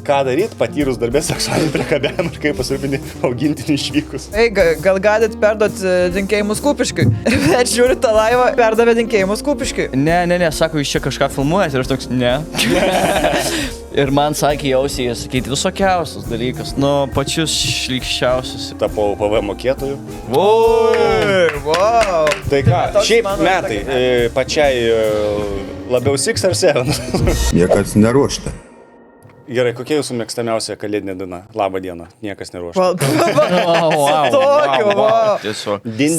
ką daryti, patyrus darbės seksualinį priekabiavimą ir kaip pasirūpinti augintinių išvykus. Ei, gal galit perduoti linkėjimus Kupiškiui? Bet žiūri tą laivą, perdavė linkėjimus Kupiškiui. Ne, sako, jūs čia kažką filmuojate ir aš toks, ne. Ir man sakė jausiai, sakyti visokiausius dalykus, pačius šlykščiausius. Tapau PVM mokėtojų. Wow. Tai ką, šiaip metai pačiai labiau 6 ar 7? Niekas neruošta. Gerai, kokia jūsų mėgstamiausia kalėdinė diena? Labą dieną, niekas neruošta. Tiesiog. Din,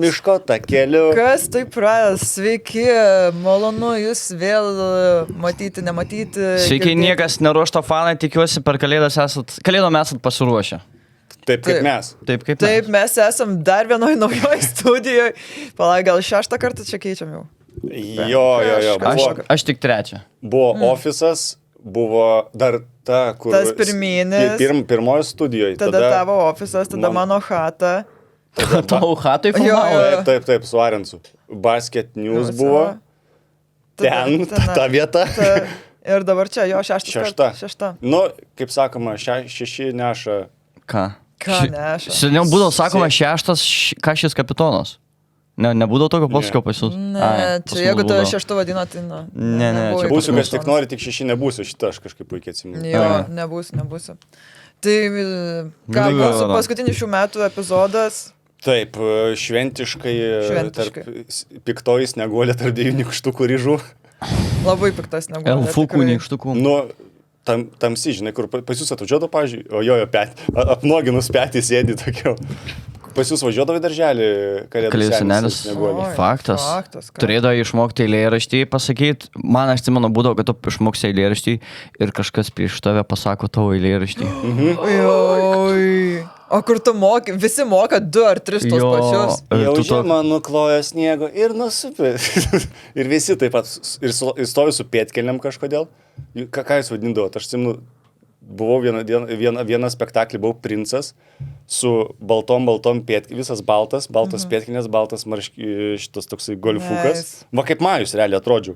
miško takeliu. Kas tai pradės? Sveiki, malonu jūs vėl matyti, nematyti. Sveiki, niekas neruošto fanai, tikiuosi per kalėdom esat pasiruošę. Taip kaip mes. Taip, mes esam dar vienoj naujoj studijoje. Palai, gal 6 kartą čia keičiam jau. Jo. Aš tik 3. Buvo ofisas, buvo dar ta, kur... Tas pirminis. Pirmojo studijoje. Tada tavo ofisas, tada mano chata. Tavo chatoj filmavo? Taip, su Arensu. Basket News buvo. Ten, ta vieta. Ir dabar čia, jo, 6. Kaip sakoma, 6 neša. Ką neša? Seniau būdavo sakoma 6, ką šis kapitonas. Nebūdavo tokio posakio pas jūs? Ne, čia jeigu tu 6 vadino, tai Ne, čia būsiu, kas tik nori, tik 6 nebūsiu, šitą aš kažkaip puikiai atsimenu. Jo, nebūsiu. Tai ką, mūsų paskutinis šių metų epizodas? Taip, šventiškai. Tarp piktoji snieguolė tarp 9 nykštukų ryžų. Labai piktas snieguolė. Elfukų nykštukų. Tamsi, žinai, kur pas jūs atvažiuodavo, pavyzdžiui, o apnoginus petį sėdi tokio. Pas jūs važiuodavo į darželį kalėdų senelis. Faktas. Turėdavo išmokti eilėraštį pasakyti. Man aš atsimenu būdavo, kad tu išmoksi eilėraštį ir kažkas prieš tave pasako tavo eilėraštį. O kur tu moki? Visi moka 2 ar 3 tos pačius. Jau žiemą nuklojo sniego ir nusupė. Ir visi taip pat. Ir stovi su pėtkelniam kažkodėl. Ką jūs vadindavot? Aš atsimenu, buvau vieną spektaklį, buvau princas su baltom pėtkelniam, visas baltas pėtkelnės, baltas šitas toksai golfukas. Va kaip Majus realiai atrodžiau.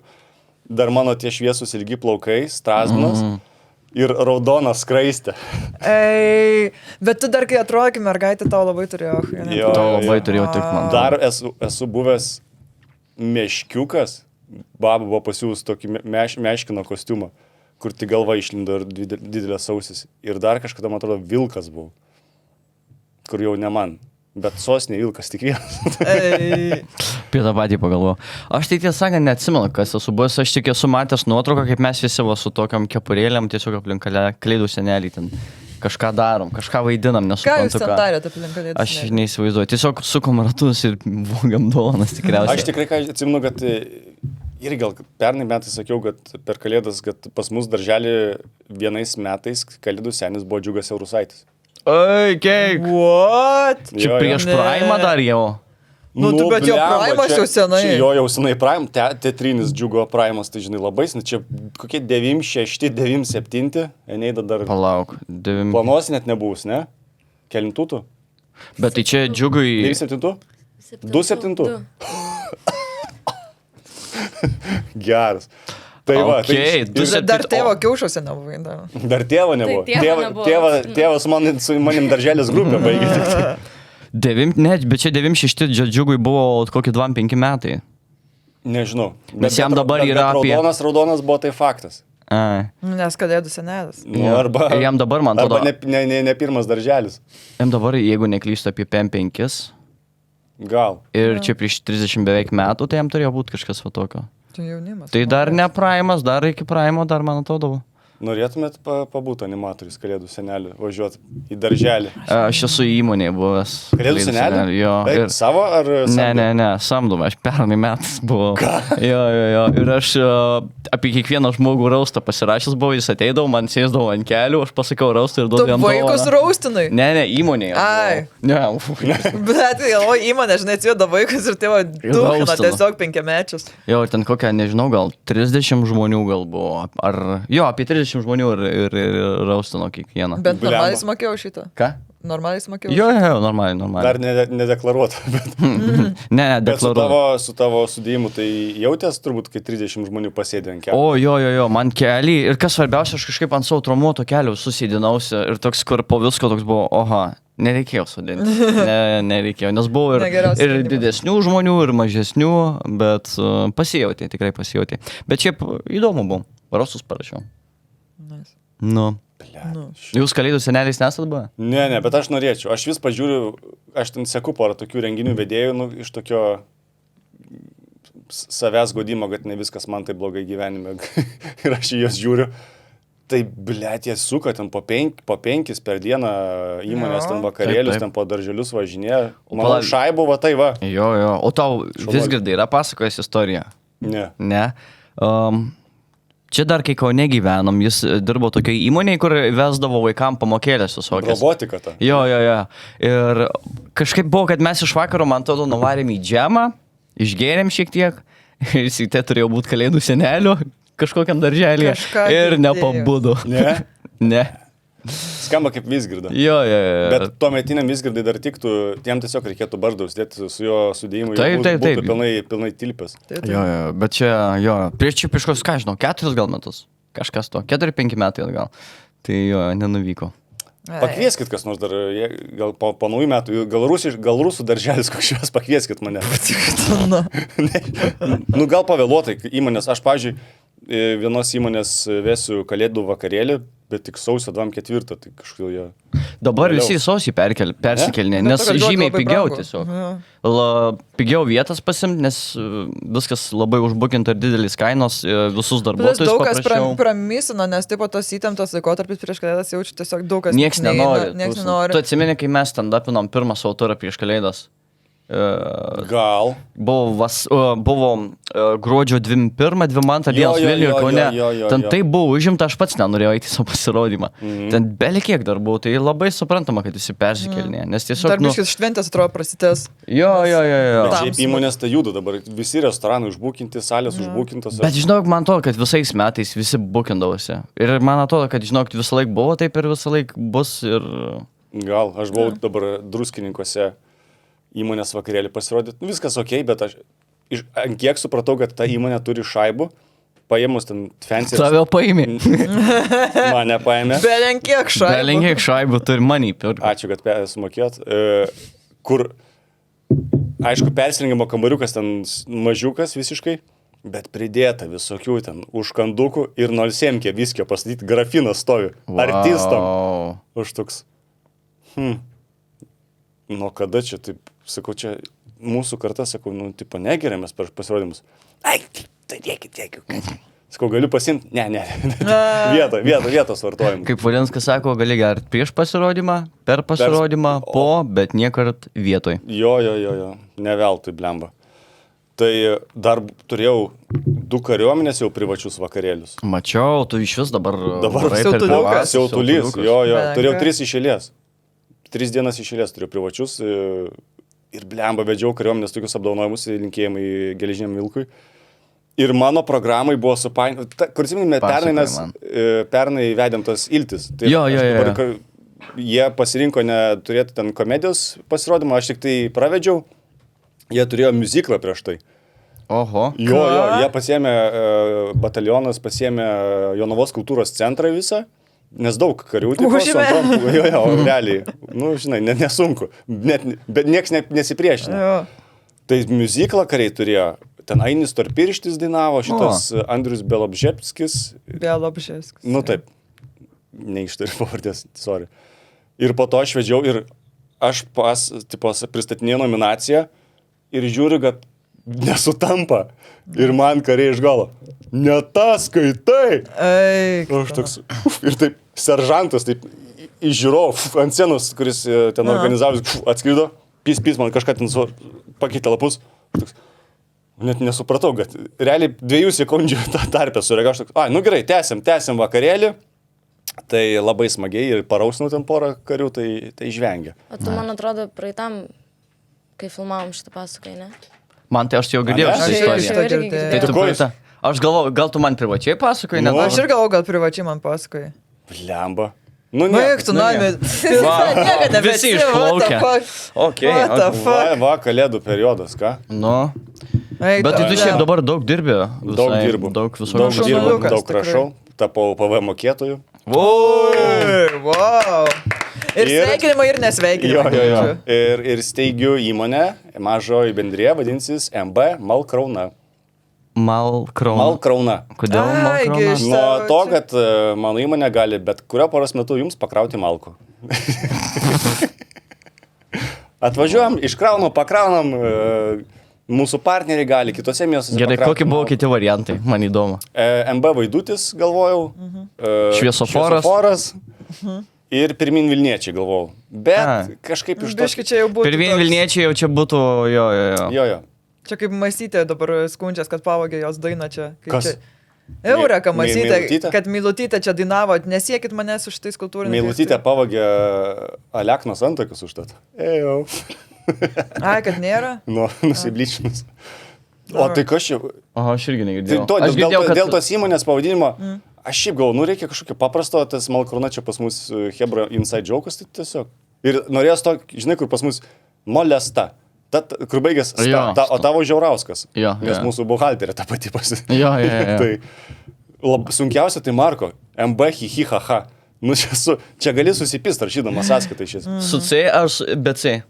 Dar mano tie šviesus ilgi plaukai, strazdanas. Ir raudona skraistė. Bet tu dar kai atrodo, kai mergaitė tau labai turėjo. Tau labai turėjo tik man. Dar esu buvęs meškiukas. Baba buvo pasiūs tokį meškino kostiumą, kur tik galva išlindo ir didelės ausis. Ir dar kažkada, man atrodo, vilkas buvo. Kur jau ne man. Bet sostinė vilkas tik vienas. Apie tą patį pagalvoju. Aš tai tiesą sakant neatsimenu, kas esu buvęs. Aš tik esu matęs nuotrauką, kaip mes visi su tokiam kepurėlėm tiesiog aplink kalėdų senelį ten kažką darom, kažką vaidinam, nesuprantu ką. Ką jūs ten darėte aplink kalėdų senelį? Aš neįsivaizduoju. Tiesiog sukom ratus ir vogiam dovanas tikriausiai. Aš tikrai atsimenu, kad ir gal pernai metais sakiau, kad per kalėdas, kad pas mus darželį vienais metais kalėdų senis buvo Džiugas Eurusaitis. Keik. What? Čia prieš Praimą dar jau. Bet jo Praimas jau senai. Jo senai Praim, teatrinis Džiugo Praimas, tai žinai labai, čia kokie 96, 97, Eneida dar... Palauk. Planuos net nebus, ne? Kelintų tu? Bet tai čia Džiugui... 97? 27? Geras. Tai va, dar tėvo kiaušuose nebuvai. Dar tėvo nebuvo. Tėvas su manim darželės grupę baigė. Bet čia 96 Džiugui buvo kokį 25 metai. Nežinau. Nes jam dabar yra apie... Raudonas buvo tai faktas. Nes kalėdų senelis. Ir jam dabar, man atrodo... Arba ne pirmas darželis. Jam dabar, jeigu neklystu, apie 5. Gal. Ir čia prieš 30 beveik metų, tai jam turėjo būti kažkas va tokio. Tai jaunimas. Tai dar ne Praimas, dar iki Praimo, dar man atrodo. Norėtumėt pabūti animatorius kalėdų senelį, važiuoti į darželį? Aš esu įmonėje buvęs. Kalėdų senelį? Jo. Savo ar samdomą? Ne, samdomą. Aš pernai metais buvau. Ką? Jo. Ir aš apie kiekvieną žmogų raustą pasirašęs buvau, jis ateidavo, man sėsdavo ant kelių, aš pasakiau raustą ir duodavau jam dovaną. Tu vaikus raustinai? Ne, įmonėje. Ai. Ne. Bet įmonė, žinai, atsiveda vaikus ir tėvo duhina tiesiog 5-mečius. Jo, ten kokią, nežinau, gal 30 žmonių gal buvo. Apie 30 žmonių ir raustino kiekvieną. Bet normaliai mokėjau šitą. Ką? normaliai sumokėjau? Jo, normaliai. Dar nedeklaruota, bet, Ne, bet su deklaruoju. tavo sudėjimu tai jautės turbūt, kai 30 žmonių pasėdė ant kelio. O, jo, man kelį. Ir kas svarbiausia, aš kažkaip ant savo traumuoto kelio susėdinausi. Ir toks, kur po visko toks buvo, oha, nereikėjo sudėti. Nereikėjo, nes buvo Negeriausias ir sprendimas. didesnių žmonių, ir mažesnių, bet pasijauti, tikrai pasijauti. Bet šiaip įdomu buvo. Varostus parašiau. Nice. Nu. Nu. Jūs kalėdų seneliais nesat buvę? Ne, bet aš norėčiau. Aš vis pažiūriu, aš ten seku porą tokių renginių vedėjų, nu, iš tokio savęs godimo, kad ne viskas man tai blogai gyvenime. Ir aš į juos žiūriu. Tai, blėt, jie suka ten po penkis per dieną įmonės, ten vakarėlius, Taip. ten po darželius važinėja. O Mano pala- šaibu, va tai va. Jo. O tau Visgirdai yra pasakojęs istoriją? Ne. Ne. Čia dar kai Kaune gyvenom, jis dirbo tokioje įmonėje, kur vesdavo vaikam pamokėlės visokias. Robotika ta. Jo. Ir kažkaip buvo, kad mes iš vakaro, man atrodo, nuvarėm į džemą, išgėrėm šiek tiek, ir jis te turėjo būti kalėdų senelių kažkokiam darželėje. Kažką Ir girdėjau. nepabudo. Ne? Ne. Skamba kaip Visgirda. Jo. Bet tuo metiniam Visgirdai dar tiktų, jam tiesiog reikėtų barzdą uždėti su jo sudėjimu. Taip. Būtų pilnai tilpęs. Jo, bet čia, prieš kokius, ką žinau, 4 gal metus. Kažkas to, 4-5 metai atgal. Tai jo, nenuvyko. Pakvieskit kas nors dar, gal po naujų metų, gal rusų darželis koks pakvieskit mane. Nu gal pavėluotai įmonės, aš, pavyzdžiui, vienos įmonės vėsiu kalėdų vakarėlį, bet tik sausio 24, tai kažkodėl jie... Dabar Vėliau. visi į sausį persikėlinė, Dėl to, nes kad duoda žymiai labai pigiau brangu. tiesiog. Jo. Pigiau vietas pasimti, nes viskas labai užbukinta ir didelis kainos, visus Plius darbuotojus daug kas paprašiau. pramysino, nes taip pat tos įtemptos laikotarpis prieš kalėdas jaučiu tiesiog daug kas. Nieks nenori. Nieks Tu nenori. atsimeni, kai mes stand-upinom pirmą savo turą prieš kalėdas. Gal. Buvo gruodžio 21-22 dienos Jo, Vilniuje ir Kaune. jo. Ten tai buvo užimta, aš pats nenorėjau eiti į savo pasirodymą. Ten belikiek darbų, tai labai suprantama, kad visi persikėlinė. Nes tiesiog... Dar biškis šventės atrodo prasidės. Jo. Bet Tam šiaip įmonės tai juda dabar, visi restoranai užbukinti, salės užbukintos. Bet žinok, man atrodo, kad visais metais visi bukindavosi. Ir man atrodo, kad žinok, visą laiką buvo taip ir visą laiką bus ir... Gal, aš buvau dabar Druskininkose įmonės vakarėlį pasirodyti. Viskas ok, bet aš ant kiek supratau, kad ta įmonė turi šaibų, paėmus ten fancy. Tave paėmė. Mane paėmė. Belenkiek šaibų. Belenkiek šaibų turi manį pirkti. Ačiū, kad sumokėt. Kur, aišku, persirengimo kambariukas ten mažiukas visiškai, bet pridėta visokių ten užkandukų ir 0,7 viskio pastatyti, grafinas stovi. Artistam. Už toks. Nuo kada čia, taip, sakau, čia mūsų karta, sakau, nu, tipo, negeriamės per pasirodymus. Ai, tai dėkit. Sakau, galiu pasimti? Ne. Vietos vartojimui. Kaip Valinskas sako, gali gerti prieš pasirodymą, per pasirodymą, po, bet niekart vietoj. Jo, ne veltui blemba. Tai dar turėjau 2 kariuomenės jau privačius vakarėlius. Mačiau, tu iš vis dabar... Siautuliukas. Siautulys, jo, Belenka. turėjau 3 iš eilės. 3 dienas iš eilės turėjau privačius ir blemba vedžiau kariuomenės tokius apdaunojimus, linkėjimai Geležiniam Vilkui. Ir mano programai buvo supainiota, kur atsimenu, pernai vedėm tas iltis. Tai Jo. Jie pasirinko neturėti ten komedijos pasirodymą, aš tik tai pravedžiau, jie turėjo muziklą prieš tai. Oho. Jo, jie pasiėmė, batalionas pasiėmė Jonavos kultūros centrą visą. Nes daug karių, jo, realiai, nu, žinai, nesunku, bet nieks nesipriešina. Jo. Tai muziklą kariai turėjo, ten Ainis Storpirštis dainavo, šitas Andrius Belobžepskis. Belobžepskis. Nu taip, neištariu pavardės, sorry. Ir po to aš vedžiau ir aš pristatinėjau nominaciją ir žiūriu, kad nesutampa. Ir man kariai iš galo. Ne tą skaitai. Aš toks. Ir taip, seržantas, taip, iš žiūrovų ant scenos, kuris ten organizavęs, atskrido, pys, man kažką ten pakeitė lapus. Toks, net nesupratau, kad realiai 2 sekundžių tą tarpę sureagau. Aš toks, nu gerai, tęsiam vakarėlį. Tai labai smagiai ir parausinu ten porą karių, tai žvengia. O tu, man atrodo, praeitam, kai filmavom šitą pasakai, ne? Man tai aš jau girdėjau Ne? šitą Aš istoriją. irgi Tai girdėjau. tu praeitą. Aš galvoju, gal tu man privačiai pasakoji, Nu. ne? Aš ir galvoju, gal privačiai man pasakoji. Blemba. Nu, Baig, tu nami. Niekada Visi išplaukia. Okay, Va, kalėdų periodas, ką? Nu. Bet tai tu šiaip dabar daug dirbi. Daug dirbu. Daug visokių. Daug dirbu, žurnaliukas, daug rašau. Tapau PVM mokėtojų. Wow. Ir sveikinimai, ir nesveikinimai. Jo. Ir steigiu įmonę, mažoji bendrija, vadinsis MB Malkrauna. Malkrauna. Kodėl Ai, Malkrauna? gi iš- Nuo to, čia- kad mano įmonė gali bet kurio poros metu jums pakrauti malkų. Atvažiuojam, iškraunam, pakraunam, mūsų partneriai gali kitose miestuose. Gerai, pakrauti kokie buvo malkų. kiti variantai, man įdomu. MB Vaidutis galvojau. Šviesoforas. Ir pirmin Vilniečiai galvojau. Bet kažkaip iš to... Biški čia jau būtų. Pirmieji toks- Vilniečiai jau čia būtų, jo. Jo. Čia kaip Masytė dabar skundžias, kad pavogė jos dainą čia. Kaip Kas? Čia. Eureka Masytė, Meilutytė? kad Meilutytė čia dainavo, nesiekit manęs už tais kultūriniais. Meilutytė pavogė Aleknos antakius užtat. Ejau. Ai, kad nėra? Nu, nusiblyčinas. O tai kas čia? Aha, aš irgi Tai negirdėjau. to, Aš girdėjau, kad... dėl tos įmonės pavadinimo, aš šiaip galvoju, reikia kažkokio paprasto, tas Malkrona čia pas mus Hebra inside joke'as, tai tiesiog. Ir norėjęs to, žinai, kur pas mus molesta. Kur baigęs, Jo. o tavo Žiaurauskas. Jo, Nes jo. mūsų buhalterė tą patį pasakė. Jo. Tai sunkiausia tai Marko, MB hihihaha. Nu, čia gali susipist, rašydamas sąskaitą iš esmės. Su C ar be C?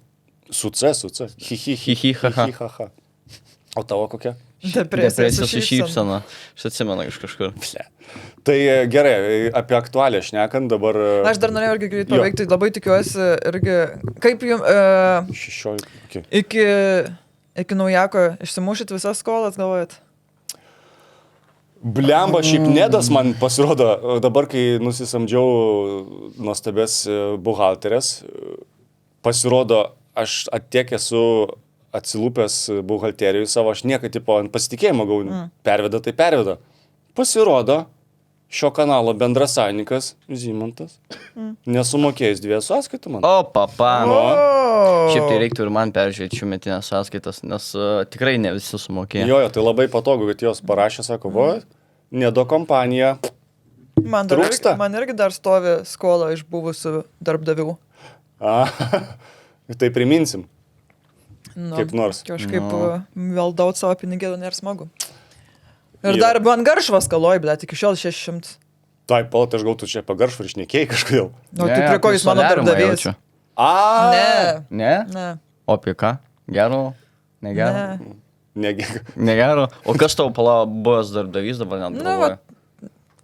Su C. Hihihaha. O tavo kokia? Depresija su šypsena. šypsena. Aš atsimenu iš kažkur. Tai gerai, apie aktualią šnekant dabar... Aš dar norėjau irgi greit Jo. paveikti, labai tikiuosi irgi, kaip jums 16. Okay. iki naujako išsimušit visas skolas, galvojat? Blemba, šiaip nedas man pasirodo, dabar kai nusisamdžiau nuostabės buhalterės, pasirodo, aš atiek esu atsilūpęs buhalterijui savo, aš niekad tipo ant pasitikėjimo gau, perveda, tai perveda. Pasirodo, šio kanalo bendrasavininkas Zymantas nesumokėjęs 2 sąskaitų man. O, papa. Nu. Šiaip tai reiktų ir man peržiūrėti šių metinės sąskaitas, nes tikrai ne visi sumokėjo. Jo, tai labai patogu, kad jos parašė, sako, nedo kompanija. Man Trūksta? irgi dar stovi skola iš buvusių darbdavių. Tai priminsim. Nu, Kiek nors. Kažkaip valdau savo pinigėlų, nėra smagu. Ir Jo. dar man garšvas kaloj, bet iki šiol 600. Tai, palat, aš gautų čia pagaršų ir išnekėjai kažkodėl. O tai prie ko jūs mano darbdavys? Ne. Ne? Ne. O apie ką? Gero? Negero? Ne. Negi. Negero? O kas tau buvęs darbdavys dabar net Nu, galvoja?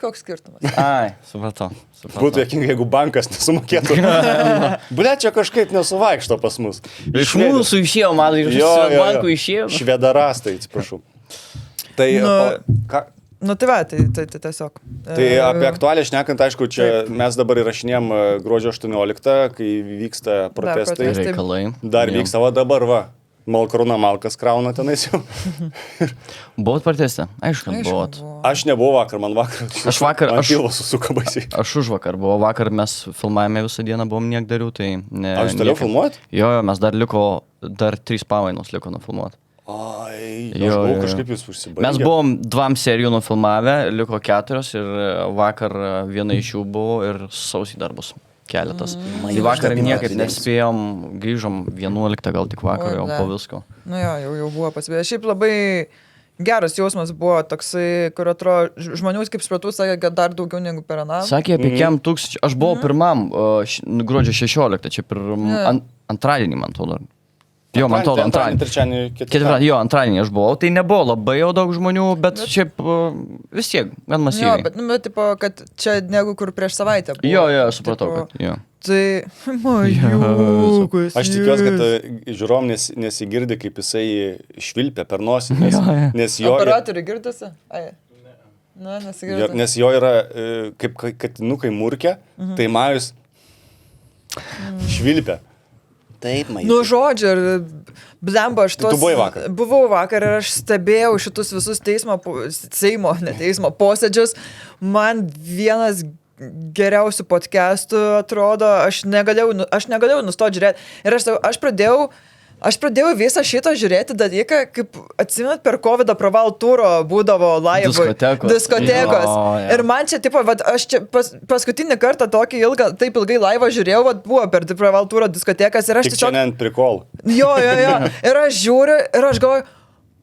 Koks skirtumas? Ai, supratau. Būtų jokinga, jeigu bankas nesumokėtų. Ble, čia kažkaip nesuvaikšto pas mus. Iš mūsų išėjo, man iš bankų išėjo. Švedarastai, atsiprašau. Tai, ką? Nu tai va, tai tiesiog. Tai apie aktualią šnekant, aišku, čia mes dabar įrašinėjom gruodžio 18, kai vyksta protestai. protestai. Reikalai. Dar Jo. vyksta, va dabar va. Malkrona malkas krauna tenais jau. Buvot proteste? Aišku, kad buvot. Aš nebuvau vakar, man vakar. Man pilvas susuko baisiai. Aš už vakar buvau. Vakar mes filmavome visą dieną, buvom niekdarių, tai... A, jūs toliau filmuojat? Jo, mes dar 3 pamainos liko nufilmuoti. Ai, Jo, aš buvau jo. kažkaip jūs užsibaigę. Mes buvom 2 serijų nufilmavę, liko 4 ir vakar viena iš jų buvo ir sausį dar bus keletas. Tai vakar niekaip nespėjom, grįžom 11 gal tik vakar jau po visko. Nu jo, jau buvo pasibėję. Šiaip labai geras jausmas buvo toksai, kur atrodo, žmonių, kaip supratau, sakė, kad dar daugiau negu per aną. Sakė apie kem tūkstančių. Aš buvau pirmam gruodžio 16, čia antradienį, man atrodo. Jo, man atrodo, antradienį. Trečiadienį, Ketvirtadienį, jo, antradienį aš buvau. Tai nebuvo labai jau daug žmonių, bet šiaip vis tiek, gan Jo, masyviai. bet tipo, kad čia negu kur prieš savaitę buvo. Jo, aš supratau, kad jo. Tai, mažiukas. Aš tikiuosi, kad žiūrovom nesigirdi, kaip jisai švilpia per nosį, nes jo... Operatoriai girdasi? Ai. Na, nesigirdi. Nes jo yra kaip katinukai murkia, tai Majus švilpia. Taip, Majus. Nu, žodžiu, ir blemba, aš tos... Tu buvai vakar? Buvau vakar ir aš stebėjau šitus visus Seimo posėdžius. Man vienas geriausių podcastų atrodo, aš negalėjau nustoti žiūrėti. Ir aš pradėjau Aš pradėjau visą šitą žiūrėti dalyką, kaip atsimenat, per COVID Praval Turo būdavo laivai. Diskotekos. Jo. Ir man čia, tipo, vat, aš čia paskutinį kartą tokį taip ilgai laivą žiūrėjau, vat, buvo per Praval Turo diskotekas ir aš Tik tiesiog... šiandien prikol. Jo. Ir aš žiūriu ir aš galvoju,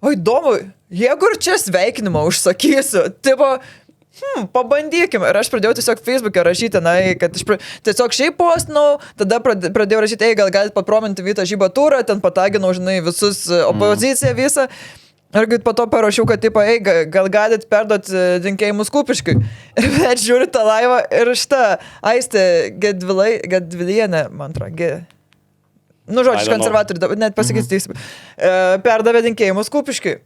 o įdomu, jeigu ir čia sveikinimą užsakysiu, tipo... pabandykime. Ir aš pradėjau tiesiog Facebook'e rašyti, kad aš tiesiog šiaip postinau, tada pradėjau rašyti, gal galite paprominti Vytą Žybą Turą, ten pataginau, visus opoziciją visą. Ir po to parašiau, kad, tipo, gal galit perduoti linkėjimus Kupiškiui. Ir bet žiūri tą laivą ir šitą Aistė Gedvilienė, man atrodo, žodžiu, konservatorių, net pasakysiu teismą, perdavė linkėjimus Kupiškiui.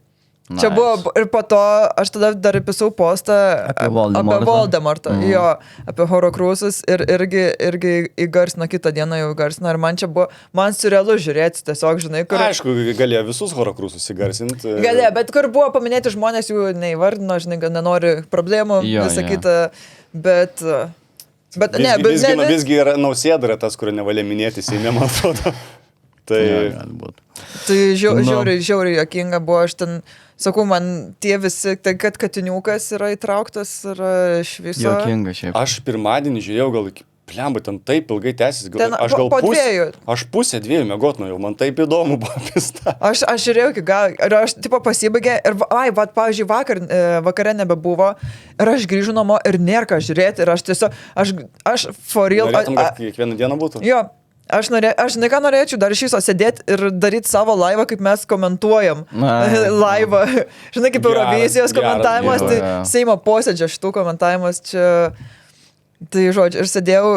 Nice. Čia buvo ir po to aš tada dar įpisau postą apie Voldemortą, jo, apie Horocruxus ir irgi įgarsino kitą dieną jau įgarsino ir man čia buvo, man surrealu žiūrėti tiesiog, žinai, kur... Aišku, galėjo visus Horocruxus įgarsinti. Galėjo, bet kur buvo paminėti žmonės, jų neįvardino, žinai, nenori problemų, visą kitą, bet visgi yra Nausėda tas, kurio nevalė minėti Seime, man atrodo. Tai žiauriai jokinga buvo, aš ten, sakau, man tie visi, tai kad katiniukas yra įtrauktas ir iš viso. Jokinga šiaip. Aš pirmadienį žiūrėjau, gal iki plemba, ten taip ilgai tęsis, aš gal pusę dviejų miegot nuėjau, man taip įdomu buvo pista. Aš žiūrėjau iki gal, ir aš tipo pasibaigė, ir pavyzdžiui, vakare nebebuvo, ir aš grįžu namo ir nėra ką žiūrėti, ir aš tiesiog, aš for real... Norėtum, kad kiekvieną dieną būtų? Jo. Aš žinai, ką norėčiau dar iš viso sėdėti ir daryti savo laivą, kaip mes komentuojam laivą. Žinai, kaip Eurovizijos komentavimas, tai Seimo posėdžio šitų komentavimas čia... Tai žodžiu, ir sėdėjau,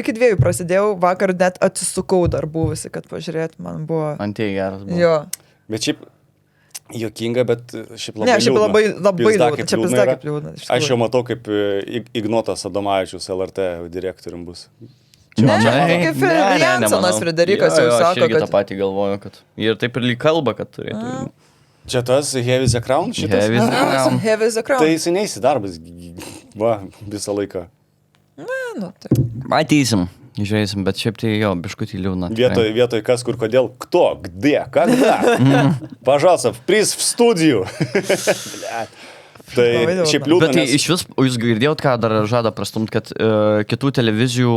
iki 2 prasidėjau, vakar net atsisukau dar buvusi, kad pažiūrėt, man buvo... Antie geras buvo. Jo. Bet šiaip juokinga, bet šiaip labai liūdna. Ne, šiaip labai liūdna, čia pizda kaip liūdna. Aš jau matau, kaip Ignotas Adomavičius LRT direktorium bus. Ne, kaip Jansonas Frederikas jau sako, kad... Aš irgi tą patį galvoju, kad... Ir taip ir lyg kalba, kad turėtų... Čia tas Heavy the Crown šitas? Heavy the Crown. Tai jis neįsi darbas, va, visą laiką. Ne, tai... Matysim, žiūrėsim, bet šiaip tai jo, biškutį liūdna. Vietoj kas, kur, kodėl, kto, kde, kada. Пожалуйста, приз в студию. Tai šiaip liūdna. Bet tai iš vis, jūs girdėjot, ką dar žada prastumti, kad kitų televizijų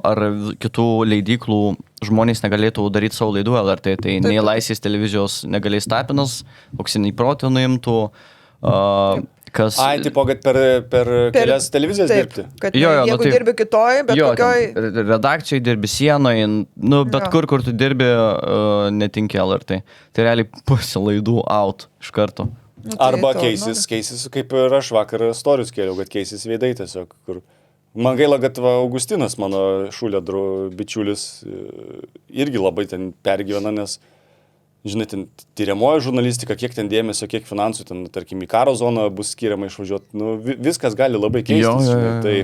ar kitų leidyklų žmonės negalėtų daryti savo laidų LRT, tai nei Laisvės televizijos negalės Tapinas, Auksiniai protai nuimtų, kas... Ai, tipo, kad per kelias televizijas dirbti. Kad jeigu dirbi kitoj, bet kokioj... Redakcijai dirbi sienoje, bet kur tu dirbi, netinki LRT. Tai realiai pusė laidų out iš karto. Arba keisis, kaip ir aš vakar storius kėliau, kad keisis veidai tiesiog. Man gaila, kad Augustinas, mano Šulio bičiulis, irgi labai ten pergyvena, nes, žinai, ten tyriamoji žurnalistika, kiek ten dėmesio, kiek finansų, ten, tarkim, į karo zoną bus skiriama išvažiuoti. Viskas gali labai keistis. Tai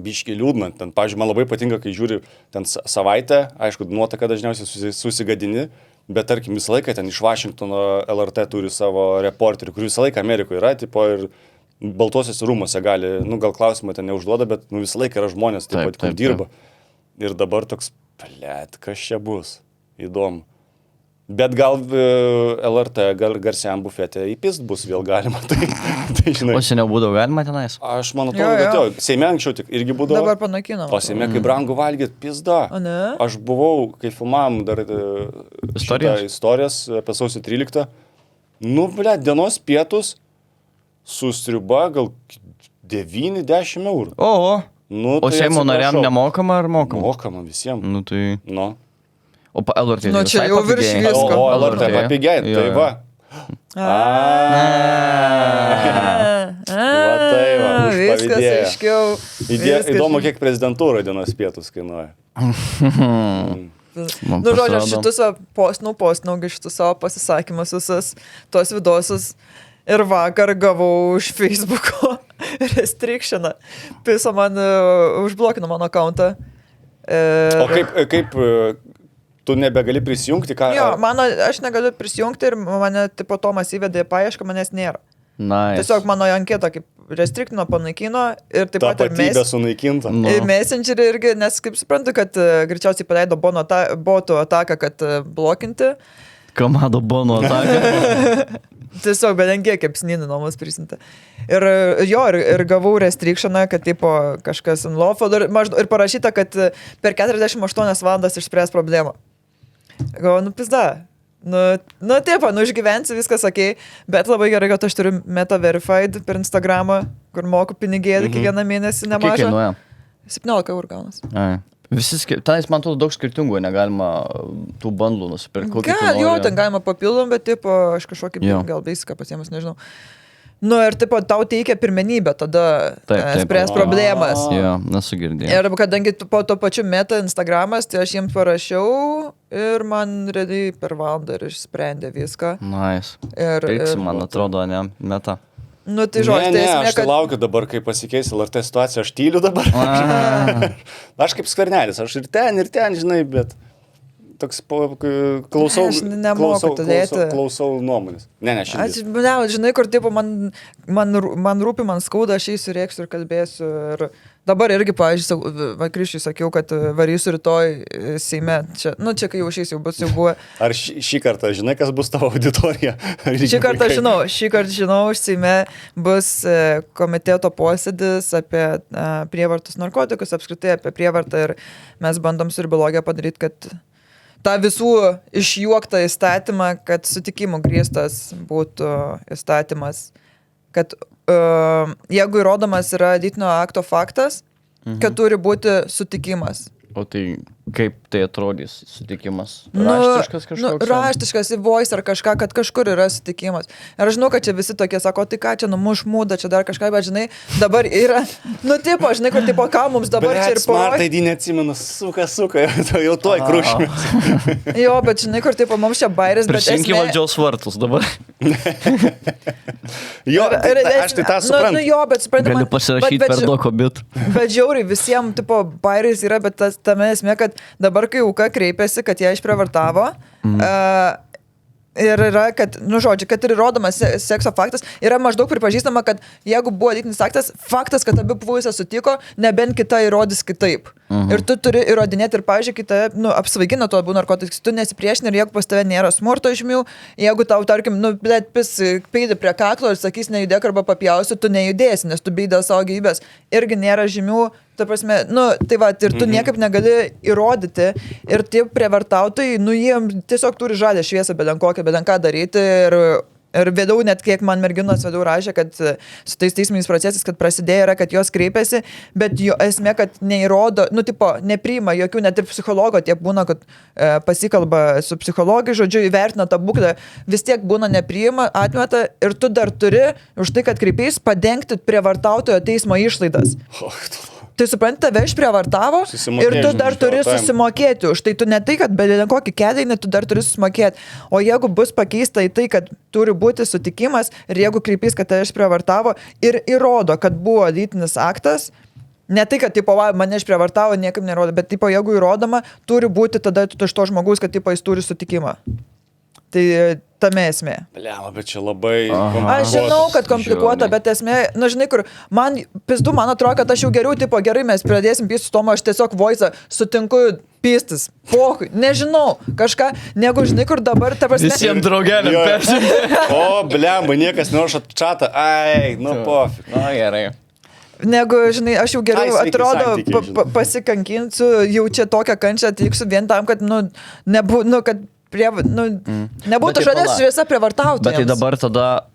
biški liūdna. Ten, pavyzdžiui, man labai patinka, kai žiūri ten savaitę, aišku, nuotaka dažniausiai susigadini. Bet tarkim visą laiką ten iš Vašingtono LRT turi savo reporterį, kur visą laiką Amerikoje yra, tipo, ir Baltuosiuose rūmuose gali, gal klausimą ten neužduoda, bet visą laiką yra žmonės, taip, kur dirba. Ir dabar toks, kas čia bus, įdomu. Bet gal LRT garsiam bufete įpist bus vėl galima, tai žinai. O seniau būdavo galima tenais? Aš man atrodo, kad jo, Seime anksčiau tik irgi būdavo. Dabar panaikinam. O Seime, kai brangu valgyt, pizda. O ne? Aš buvau, kai filmavom dar istorijas apie sausio 13. Nu, dienos pietus su sriuba gal 9-10 eurų. O Seimo nariam nemokama ar mokama? Mokama visiems. Nu tai... Nu. O LRT nu, čia jau virš visko. O LRT papigiai, tai va. Va tai va, viskas aiškiau. Įdomu, kiek prezidentūro dienos pietus kainuoja. Nu, žodžiu, aš šitus postinau šitus savo pasisakymus visas, tos vidosius. Ir vakar gavau iš Facebooko restrictioną. Pisa man užblokino mano akauntą. O kaip tu nebegali prisijungti? Jo, aš negaliu prisijungti ir mane tipo Tomas įvedė į paiešką, manęs nėra. Nice. Tiesiog mano anketa kaip restriktino, panaikino ir taip pat ir Tapatybė sunaikinta. Ir Messengerį irgi, nes kaip suprantu, kad greičiausiai paleido botų ataką, kad blokinti. Kamado bono ataką. Tiesiog belengiai kaip snynų nuomus prisinta. Ir gavau restrictioną, kad tipo kažkas unlawful ir parašyta, kad per 48 valandas išspręs problemą. Galvoju, pizda. Taip, išgyvensi, viskas okei, bet labai gerai, kad aš turiu Meta Verified per Instagramą, kur moku pinigėlį kiekvieną mėnesį Kiek nemažą. kainuoja? 17 eurų gaunas. Tenais, man atrodo, daug skirtingų, negalima tų bandlų nusipirkti. Jo, ten galima papildom, bet tipo, aš kažkokį gal basiką pasiemus, nežinau. Ir tipo, tau teikia pirmenybę, tada spręs problemas. Jo, nesu girdėjęs. Ir kadangi po to pačiu Meta Instagramas, tai aš jiems parašiau ir man realiai per valandą ir išsprendė viską. Nice. Ir man atrodo, ne, Meta. Tai žodžiu, Ne, aš laukiu dabar, kai pasikeis LRT situacija, aš tyliu dabar. Aš kaip Skvernelis, aš ir ten, žinai, bet toks klausau nuomonės. Ne, šiandien. Žinai, kur tipo, man rūpi, man skauda, aš eisiu, rėksiu ir kalbėsiu. Ir dabar irgi, pavyzdžiui, Kriščiui sakiau, kad varysiu rytoj Seime. Čia kai jau šiais jau buvo. Ar šį kartą žinai, kas bus tavo auditorija? Šį kartą žinau, už Seime bus komiteto posėdis apie prievartus narkotikus, apskritai apie prievartą ir mes bandom su ribologija padaryti, kad tą visų išjuoktą įstatymą, kad sutikimų grįstas būtų įstatymas, kad jeigu įrodomas yra lytinio akto faktas, kad turi būti sutikimas. O tai kaip tai atrodys sutikimas? Raštiškas kažkoks? Raštiškas į voice ar kažką, kad kažkur yra sutikimas. Ir aš žinau, kad čia visi tokie sako, tai ką čia numuš mūdą, čia dar kažką, bet žinai, dabar yra, tipo, žinai, kur tipo, ką mums dabar čia ir Smart ID neatsimenu, suka, jau tuoj krušimės. Jo, bet žinai, kur tipo, mums čia bairis, bet Prisijunki valdžiaus vartus dabar. Jo, aš tai tą suprantu. Jo, bet suprantu, Galiu pasirašyti per dokobit. Bet žiauriai visiems, tipo, bairis yra, bet tame esmė, kad dabar, kai auka kreipiasi, kad ją išprievartavo, ir yra, kad, žodžiu, kad ir įrodomas sekso faktas, yra maždaug pripažįstama, kad jeigu buvo lytinis aktas, faktas, kad abi pusės sutiko, nebent kita įrodys kitaip. Ir tu turi įrodinėti ir, pavyzdžiui, kita, apsvaigina to abu narkotikus, tu nesipriešini ir jeigu pas tave nėra smurto žymių, jeigu tau, tarkim, peidi prie kaklo ir sakys nejudėk arba papjausi, tu nejudėsi, nes tu bijai dėl savo gyvybės. Irgi nėra žymių. Ta prasme, tai va, ir tu niekaip negali įrodyti ir tie prievartautojai, jiem tiesiog turi žalę šviesą, bet ką daryti ir vėliau net kiek man merginos vėliau rašė, kad su tais teisminiais procesais, kad prasidėjo yra, kad jos kreipiasi, bet jo esmė, kad neįrodo, nepriima jokių, net ir psichologo tiek būna, kad pasikalba su psichologai, žodžiu, įvertina tą būklę, vis tiek būna nepriima, atmeta ir tu dar turi už tai, kad kreipiais, padengti prievartautojo teismo išlaidas. Tai supranti, tave išprievartavo ir tu dar turi susimokėti už tai. Tu ne tai, kad be kokį kėdainį, tu dar turi susimokėti. O jeigu bus pakeista į tai, kad turi būti sutikimas ir jeigu kreipys, kad tave išprievartavo ir įrodo, kad buvo lytinis aktas, ne tai, kad tipo, mane išprievartavo, niekam nerodo, bet tipo, jeigu įrodoma, turi būti tada iš to žmogus, kad tipo, jis turi sutikimą. Tai tame esmė. Bliama, bet čia labai... Aš žinau, kad komplikuota, bet esmė, žinai, kur man atrodo, kad aš jau geriau, tipo, gerai, mes pradėsim pystis su tomu, aš tiesiog voice sutinku pystis. Pohui, nežinau, kažką, negu, žinai, kur dabar, ta prasme... Visiems draugeliam persimti. O, bliamba, niekas nerašo čatą, pofik. Gerai. Negu, žinai, aš jau geriau atrodo pasikankinsiu, jau čia tokią kančią atvyksiu vien tam, kad, kad nebūtų žodės šviesa prievartauti. Bet tai dabar tada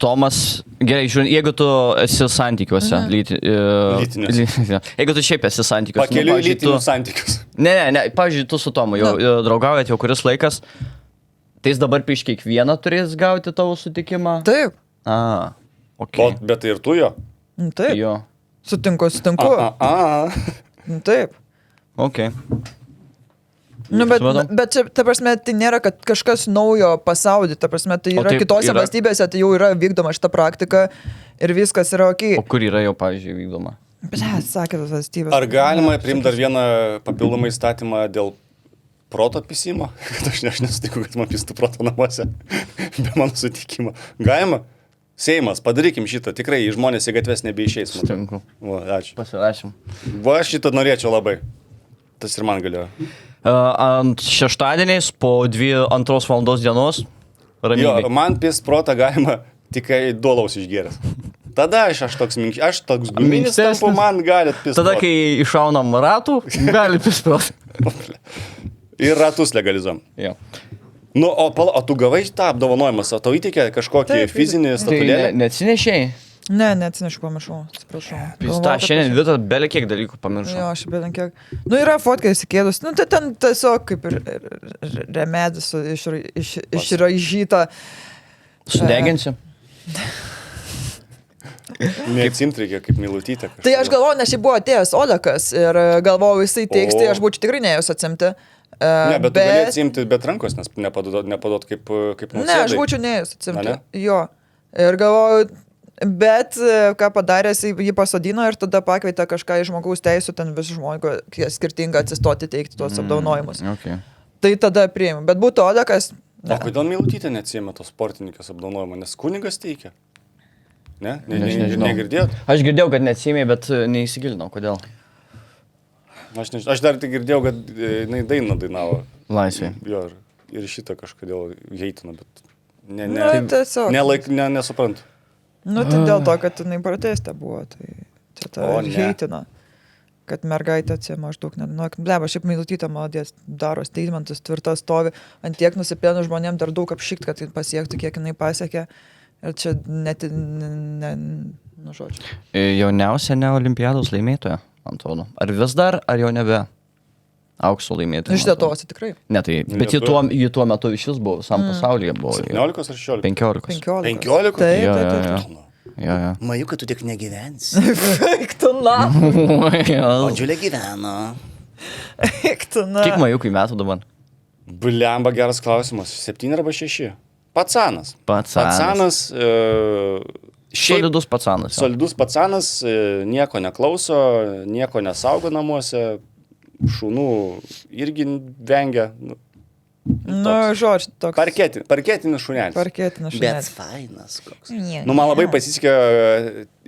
Tomas, gerai, žiūrėjau, jeigu tu esi santykiuose, jeigu tu šiaip esi santykiuose. Pakeliui lytinius santykius. Ne, pavyzdžiui, tu su Tomu jau draugaujat jau kuris laikas, tai jis dabar prieš kiekvieną turės gauti tavo sutikimą? Taip. Okay. Bet tai ir tu jo? Taip. Jo. Sutinku. Taip. Okay. Bet čia, ta prasme, tai nėra, kad kažkas naujo pasaulyje, ta prasme, tai yra kitose valstybėse, tai jau yra vykdoma šita praktika ir viskas yra ok. O kur yra jau, pavyzdžiui, vykdoma? Sakė tas valstybės. Ar galima priimti dar vieną papildomą įstatymą dėl proto pisimo? Aš nesutiku, kad man pistų proto namuose be mano sutikimo. Galima? Seimas, padarykim šitą, tikrai žmonės į gatves nebeišeis. Sutinku. Va, ačiū. Pasirašym. Va, aš šitą norėčiau labai. Tas ir man galėjo. Ant šeštadieniais po 2 valandos dienos Jo, ramybėj. man pis protą galima tik duolaus išgėręs. Tada aš toks guminis Minkštesnis. tampu, man galit pis Tada, protą. kai išaunam ratų, gali pispros. Ir ratus legalizuom. Jo. Nu, o tu gavai tą apdovanojimą, o tau įteikė kažkokį Taip, fizinį Tai statulėlį? neatsinešiai? Ne, neatsinešu, pamiršau, atsiprašau. Pista, šiandien Vita belė kiek dalykų pamiršau. Jo, aš bėdant kiek. Nu, yra fotka įsikėlus. Nu, tai ten tiesiog kaip ir remedis išraižyta. Sudeginsi? Neatsimti reikia kaip Milutytė. Tai aš galvoju, nes šiaip buvo atėjęs Olekas ir galvoju, jisai teiks, tai aš būčiau tikrai neėjus atsimti. Ne, bet tu gali atsimti bet rankos, nes nepadot kaip Ne, aš būčiau neėjus Na, atsimti. ne? Jo. Ir galvoju, bet ką padarė, jį pasodino ir tada pakvietė kažką iš žmogaus teisų, ten vis žmonių skirtingą atsistoti teikti tuos apdovanojimus. Okay. Tai tada priėmiau. Bet būtų Olekas. O kodėl Milutytė neatsėmė tos sportininkės apdovanojimą, nes kunigas teikia? Ne? Aš nežinau. Negirdėjot? Aš girdėjau, kad neatsimė, bet neįsigilinau. Kodėl? Aš dar tik girdėjau, kad jinai dainą dainavo. Laisvė. Jo, ir šitą kažkodėl heitino, bet Na, tiesiog. nesuprantu. Nu, tai dėl to, kad jinai proteste buvo, tai čia tą O, ne. heitina. Kad mergaitė čia maždaug, nu, bleba, šiaip Milutytė maladės daro statementus, tvirtas stovi, ant tiek nusipėnų žmonėm dar daug apšykt, kad tai pasiektų, kiek jinai pasiekė. Ir čia net, nu, žodžiu. Jauniausia ne olimpiados laimėtoja, man atrodo. Ar vis dar, ar jau nebe? Aukso laimėtoja. Iš Lietuvos, tai tikrai. Ne, tai, bet ji tuo metu iš vis buvo, visam pasaulyje buvo. 17 ar 16? 15. 15. 15? Taip, Jo, taip, jo, taip. jo. Jo, jo. Majuka, tu tik negyvensi. Eik tu na, O Džiulė gyveno. eik tu na. Kiek majukai metų dabar? Bliamba, geras klausimas. 7 arba 6? Pacanas. Pacanas. Šiaip Solidus pacanas. Jo. solidus pacanas, nieko neklauso, nieko nesaugo namuose, šunų irgi vengia. Nu, žodžiu, toks. Parketinis šunelis. Parketinis Bet šunelis. fainas koks. Nie, Nu, man labai ne. pasisekė,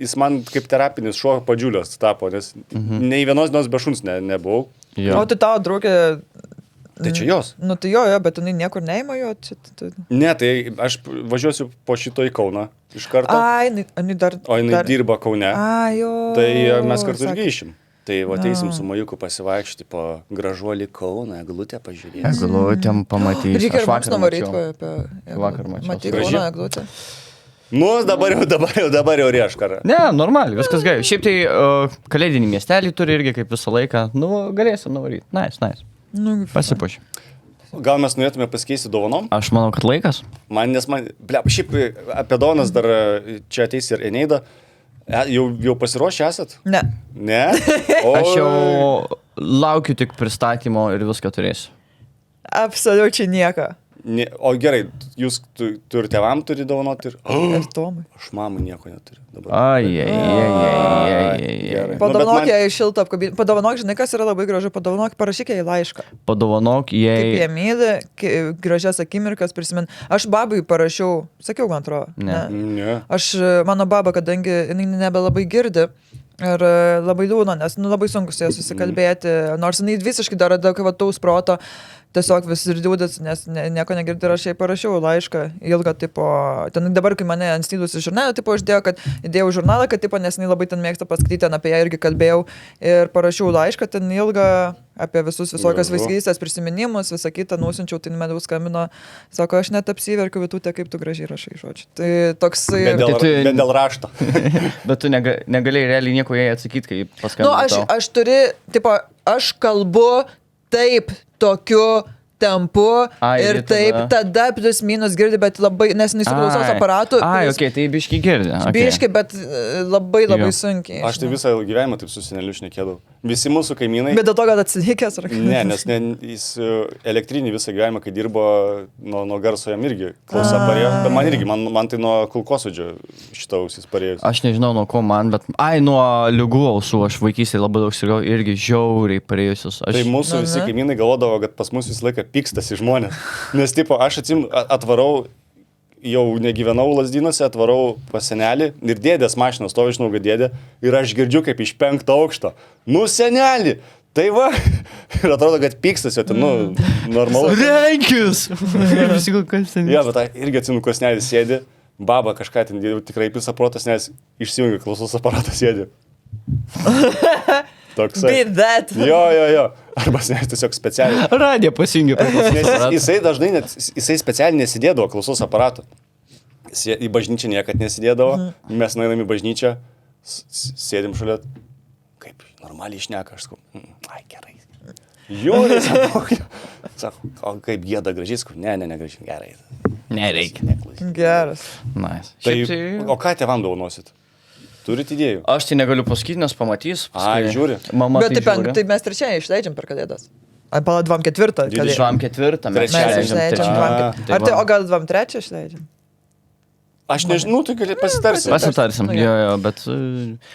jis man kaip terapinis šuo padžiulios tapo, nes nei vienos dienos be šuns nebuvau. Jo. O tai tavo draugė. Tai čia jos. Nu, tai jo, bet jinai niekur neima jo. Ne, tai aš važiuosiu po šito į Kauną iš karto, Ai, jinai dar. o jinai dar... dirba Kaune. Ai, jo. Tai mes kartu ir sakė. grįšim. Tai va, ateisim su Majuku pasivaikščioti po gražuolį Kauną, eglutę pažiūrėti. Eglutėm pamatysiu. Reikia Aš ir mums vakar nuvaryti mačiau. Vakar mačiau. Matyk, Graži? Kauno eglutę. Nu, dabar jau rieškarą. Ne, normaliai, viskas gerai. Šiaip tai kalėdinį miestelį turi irgi kaip visą laiką. Nu, galėsim nuvaryti. Nice. Nu, Pasipuošiu. Gal mes norėtume pasikeisti dovanom? Aš manau, kad laikas. Šiaip apie dovanas dar čia ateis ir Eneida. Jau pasiruošę esat? ne. Ne? Aš jau laukiu tik pristatymo ir viską turėsiu. Absoliučiai nieko. O gerai, jūs tu ir tėvam turi dovanoti ir... Ir Tomui. Aš mamai nieko neturiu dabar. Ai. Gerai. Padovanok Nu, bet ją į šiltą apkabinimą. Padovanok, žinai, kas yra labai gražu. Padovanok, parašyk ją į laišką. Padovanok Kaip jie jai. myli, gražias akimirkas prisimint. Aš babai parašiau, sakiau, man atrodo. Ne. Ne. Aš, mano baba, kadangi jinai nebelabai girdi. Ir labai liūna, nes labai sunku su ja susikalbėti. Nors jinai visiškai dar adekvataus proto. Tiesiog vis ir liūdės, nes nieko negirdi ir aš jai parašiau laišką ilgą, tipo, ten dabar, kai mane ant snydusi žurnalą, tipo, aš įdėjau žurnalą, kad, tipo, nes jinai labai ten mėgsta paskaityti, ten apie ją irgi kalbėjau ir parašiau laišką, ten ilgą apie visokios Gražu. vaikystės prisiminimus, visą kitą, nusinčiau, tai man skambino, sako, aš net apsiverkiu, Vitute, kaip tu gražiai rašai, žodžiu. Tai toks... Bet dėl rašto. Bet tu negalėjai realiai nieko jai atsakyti, kai Nu, paskambinai. aš turiu, tipo, aš kalbu taip, tokiu tempu Ai, ir ir taip, tada plius minus girdi, bet labai, nes nesuklausos aparatų. Ai, okei, tai biški girdi. Okay. Biški, bet labai Jo. sunkiai. Aš tai visą gyvenimą taip su seneliu šnekėdavau. Visi mūsų kaimynai... Bet dėl to, kad atsilikęs ar Ne, nes jis elektrinį visą gyvenimą, kai dirbo nuo garso jam irgi klausa parėjo. Bet man irgi, man tai nuo kulkosvaidžio šitą ausis parėjus. Aš nežinau nuo ko man, bet... Ai, nuo lygų ausų aš vaikystėje labai daug sirgau irgi žiauriai parėjusius. Tai mūsų visi kaimynai galvodavo, kad pas mus visą laiką pykstasi žmonės. Nes, tipo, aš atvarau jau negyvenau Lazdynuose, atvarau pas senelį ir dėdės mašiną stovi, žinau, kad dėdė, ir aš girdžiu kaip iš 5 aukšto. Nu, senelį! Tai va, ir atrodo, kad pykstas jo, ten, normalu. Renkis! Visi kas ten. Jo, bet irgi atsimenu, kas senelis sėdi, baba kažką ten jau tikrai pisa protas, nes išsijungia klausos aparatas sėdi. Toksai. Beat that. Jo. Arba senelis tiesiog specialiai. Radiją pasijungia. Nes jisai dažnai net, jisai specialiai nesidėdavo klausos aparato. Į bažnyčią niekad nesidėdavo, mes nueinam į bažnyčią, sėdim šalia. Kaip normaliai šneka, aš sakau, ai gerai. Jūri, sako, o kaip gėda gražiai, sakau, ne, gražiai, gerai. Nereikia. Geras. Nice. Tai, o ką tėvam dovanosit? Turit idėjų? Aš tai negaliu pasakyti, nes pamatys. Ai, žiūri. Mama Bet tai mes trečiąją išleidžiam per kalėdas. Ai, pala 24. 24. Mes išleidžiam 24. O gal 23 išleidžiam? Aš nežinau, tu gali pasitarsim. Pasitarsim, jo, bet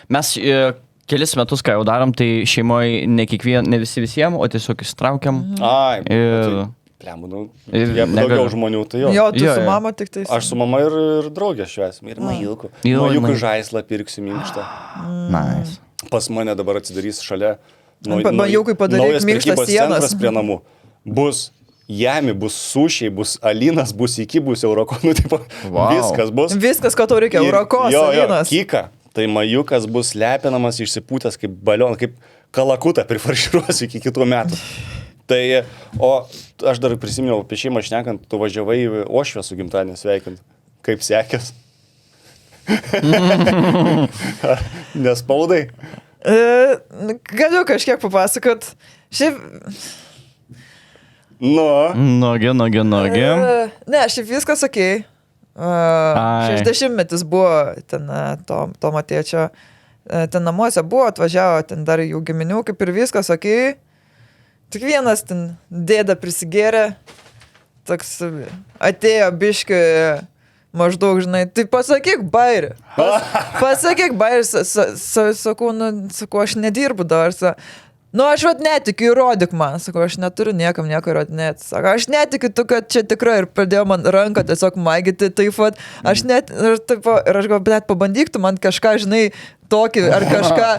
mes kelis metus, ką jau darom, tai šeimoje ne visi visiems, o tiesiog įsitraukiam. Ai, ir... Plemų, daugiau žmonių, tai jo. Jo, tu su mama tik tai. Aš su mama ir draugė švęsim. Ir majukų. Majukų žaislą pirksiu minkštą. Nice. Pas mane dabar atsidarys šalia Majukui padaryk minkštas sienas. Prie namų. Bus jami, bus sušiai, bus alinas, bus iki, bus eurokonų, tipo, viskas bus. Viskas, ko tau reikia, eurokos, alinas. Kika. Tai majukas bus lepinamas, išsipūtęs kaip balionas, kaip kalakutą prifarširuosiu iki kitų metų. Tai, o aš dar prisiminiau apie šeimą šnekant, tu važiavai į Ošvę su gimtadieniu sveikint. Kaip sekės? Nespaudai? Galiu kažkiek papasakot. Šiaip... Nogi. Ne, šiaip viskas okei. 60-metis buvo ten Tomo tėčio. Ten namuose buvo, atvažiavo ten dar jų giminių, kaip ir viskas okei. Tik vienas ten dėda prisigėrė, toks atėjo biški maždaug, žinai, tai pasakyk bairį. Pasakyk bairį, sakau, aš nedirbu dar. Aš netikiu, įrodyk man. Sakau, aš neturiu niekam nieko įrodinėti. Sako, aš netikiu, tu, kad čia tikrai. Ir pradėjo man ranką tiesiog maigyti, taip pat. Aš net, ir aš gal, bet pabandyk tu man kažką, žinai, tokį, ar kažką.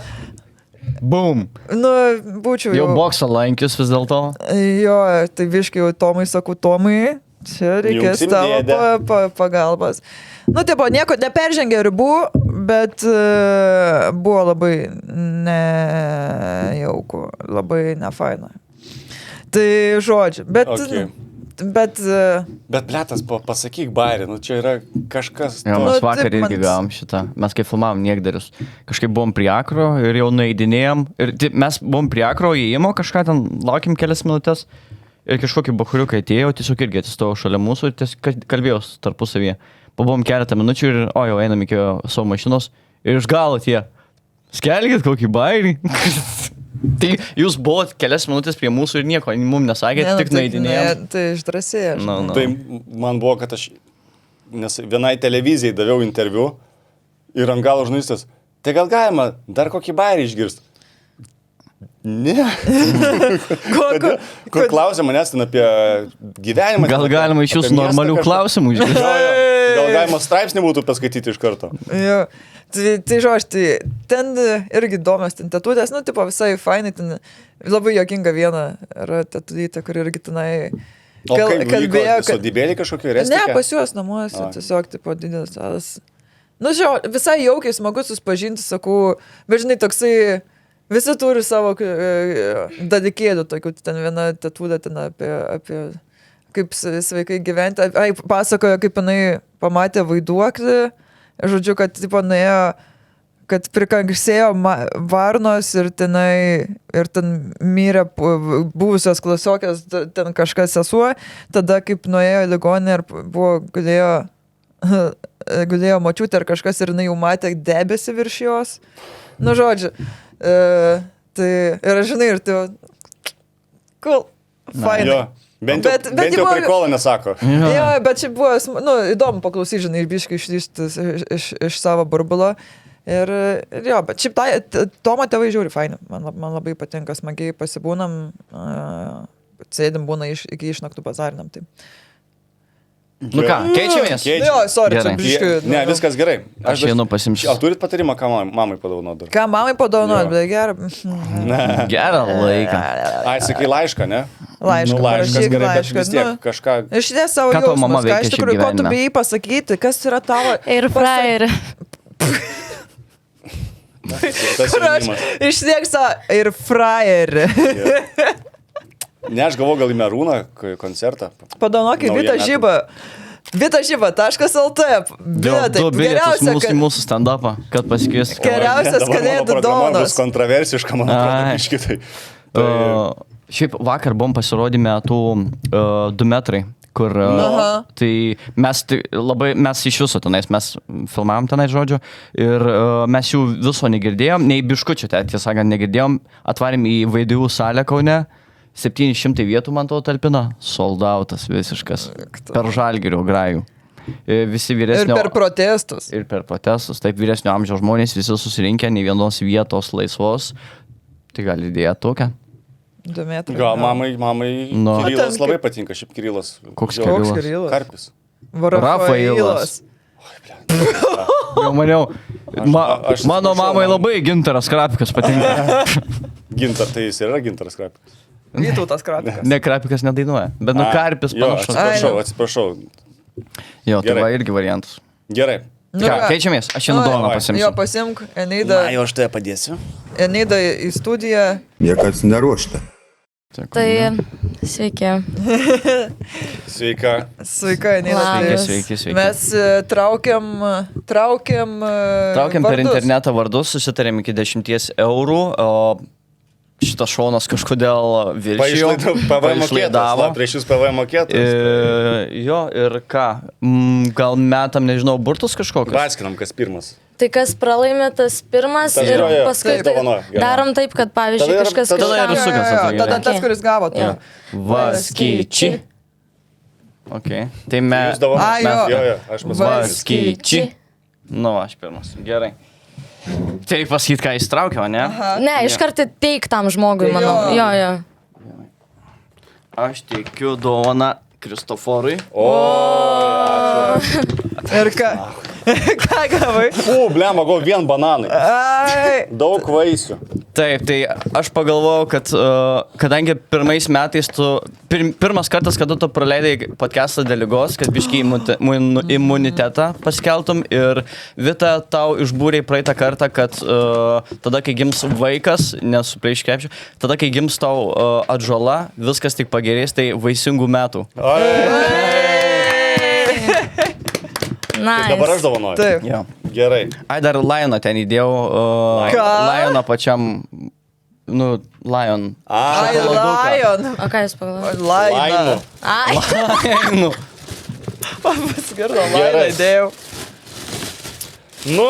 Boom. Būčiau jau. Jau boksą lankius vis dėlto. Jo, tai viškai jau Tomai, sakau, Tomai, čia reikės tavo pagalbas. Taip, nieko neperžengė ribų, bet buvo labai nejauku, labai nefaina. Tai žodžiu, bet... Okay. Bet blėtas, pasakyk bairį, čia yra kažkas... Jo, mes vakar irgi gavom šitą, mes kai filmavom niekdarius, kažkaip buvom prie Akro ir jau nueidinėjom, ir mes buvom prie Akro įėjimo, kažką ten laukim kelias minutės ir kažkokį bachuriuką atėjo, tiesiog irgi atsistojo šalia mūsų ir tiesiog kalbėjau tarpusavyje. Pabuvom keletą minučių ir, jau einam iki savo mašinos ir iš galo tie, skelkit kokį bairį. Tai jūs buvot kelias minutės prie mūsų ir nieko mums nesakėt, tik nueidinėjom. Tai išdrasėjo. Tai man buvo, kad aš vienai televizijai daviau interviu ir ant galo žurnalistas, tai gal galima dar kokį bairį išgirsti? Ne. Kur klausė manęs ten apie gyvenimą. Gal galima iš jūsų normalių klausimų išgirsti? Gal galima straipsnį būtų paskaityti iš karto? Jo. Tai žodžiu, ten irgi įdomios ten tetutės, tipo visai fainai, ten labai jokinga viena yra tetutytė, kur irgi tenai kalbėjo, kad... Sodybėlį kažkokį restikė? Ne, pas juos namuose, tiesiog, tipo, didelis tas. Visai jaukiai smagu susipažinti, sakau, bet žinai, toksai, visi turi savo dadikėdų, tokių, ten viena tetutė ten apie kaip sveikai gyventi, pasakojo, kaip jinai pamatė vaiduoklį, žodžiu, kad tipo nuėjo, kad prikanksėjo varnos ir ten mirė buvusios klasiokės, ten kažkas sesuo, tada kaip nuėjo į ligoninę ir gulėjo močiutė ar kažkas ir jinai jau matė debesį virš jos. Žodžiu, tai ir žinai, ir tai cool, fine. Bent jau prikolą nesako. Jo, bet čia buvo, įdomu paklausyti, žinai, biškai iš savo burbulo. Ir jo, bet šiaip Tomo tėvai žiūri faini. Man labai patinka, smagiai pasibūnam, sėdim būna iki išnaktų bazarinam. Tai. Nu ką, keičiamės? Keičiamės. Jo, sorry, čia Gerai. biškiu. Ne, viskas gerai. Aš einu pasimsiu. Ar turit patarimą, ką mamai padovanot dar? Ką mamai padovanot, Jo. bet gerai. Gerą laiką. Ai, sakai laišką, ne? Laišką, Nu, laiškas parašyk gerai, bet laišką, vis tiek nu. kažką... Išdės savo Ką tavo mama jausmus, ką veikia iš šiaip tikrųjų, ko tu gyvenime? bijai pasakyti, kas yra tavo... Ir frajerį. Tas Kur aš jaunimas. išdėk savo ir frajerį. Ne, aš galvoju gal į Merūną koncertą. Padovanokit Naują Vita metą. Žyba. VitaŽyba.lt. Dėl du bilietus mūsų stand-upą, kad pasikviestų. Geriausias Dabar mano kalėdų programa dovanos. bus kontroversiška, man atrodo, Ai. iškitai. Šiaip vakar buvom pasirodymę tų 2 metrai, kur Aha. tai mes iš viso tenais, mes filmavom tenais žodžiu ir mes jų viso negirdėjom, nei biškučių, tiesą sakant, negirdėjom, atvarėm į VDU salę Kaune. 700 vietų man to talpino, sold outas visiškas, per Žalgirio grajų. Visi Ir vyresnio... per protestus. Ir per protestus, taip vyresnio amžiaus žmonės, visi susirinkę, nei vienos vietos laisvos. Tai gal idėja tokia? 2 metrai. Gal mamai Nu. Kirilas Ten labai kaip- patinka, šiaip Kirilas. Koks Jo, Kirilas? Koks Kirilas? Karpis. Rafailas. Jau maniau, aš mano atsiprašau, mamai man- labai Gintaras Krapikas patinka. Gintar, tai jis yra Gintaras Karpis. Vytautas Krapikas. Ne, Krapikas nedainuoja, bet nu Karpis Jo, panašus. atsiprašau. Jo, tai Gerai. va irgi variantas. Gerai. Ką, keičiamės, aš šiandien dovaną Davai. pasimsiu. Jo, pasimk, Eneida aš tave padėsiu. į studiją. Мне кажется, нарочно. Tai sveiki. Sveika. Sveika, Eneida. Labas. Sveiki. Mes traukiam Traukiam per vardus. internetą vardus, susitarėm iki 10 eurų, o šitas šonas kažkodėl viršijo. PVM mokėtas. Prieš jūs PVM mokėtas. Jo, ir ką, gal metam, nežinau, burtus kažkokius? Baskinam, kas pirmas. Tai kas pralaimė, tas pirmas Tas ir jo, jo, paskui taip, dovanoja, gerai. darom taip, kad pavyzdžiui Tada ir- kažkas tada ir kažkam- sukas atsakė. Tada tas, Okay. kuris gavo. Jo. Tai. Vaskyči. Ok, tai mes... Jūs dovanojate. A, jo. Jo, aš pasakau. Vaskyči. Nu, aš pirmas. Gerai. Tai pasakyt, ką jis traukia, o ne? Ne, iš karto teik tam žmogui, manau. Jo. Jo. Aš teikiu dovaną Kristoforui. Ir ką? Ką gavai? Blema, go vien bananai. Ai. Daug vaisių. Taip, tai aš pagalvojau, kad kadangi pirmais metais pirmas kartas, kada tu praleidai podcastą dėl ligos, kad biškiai imunitetą paskeltum ir Vita tau išbūrė praeitą kartą, kad tada, kai gims vaikas, nesuplaiškepčiu, tada, kai gims tau atžala, viskas tik pagerės, tai vaisingų metų. Nice. Dabar aš dovanoju. Taip. Jo. Gerai. Ai, dar Lioną ten įdėjau. Ką? Lioną pačiam, nu, Lion. Ai, Lion. O ką jūs pagalvojote? Laimų. Ai, Nu, Pasigirdo, Lion Gerai. įdėjau. Nu,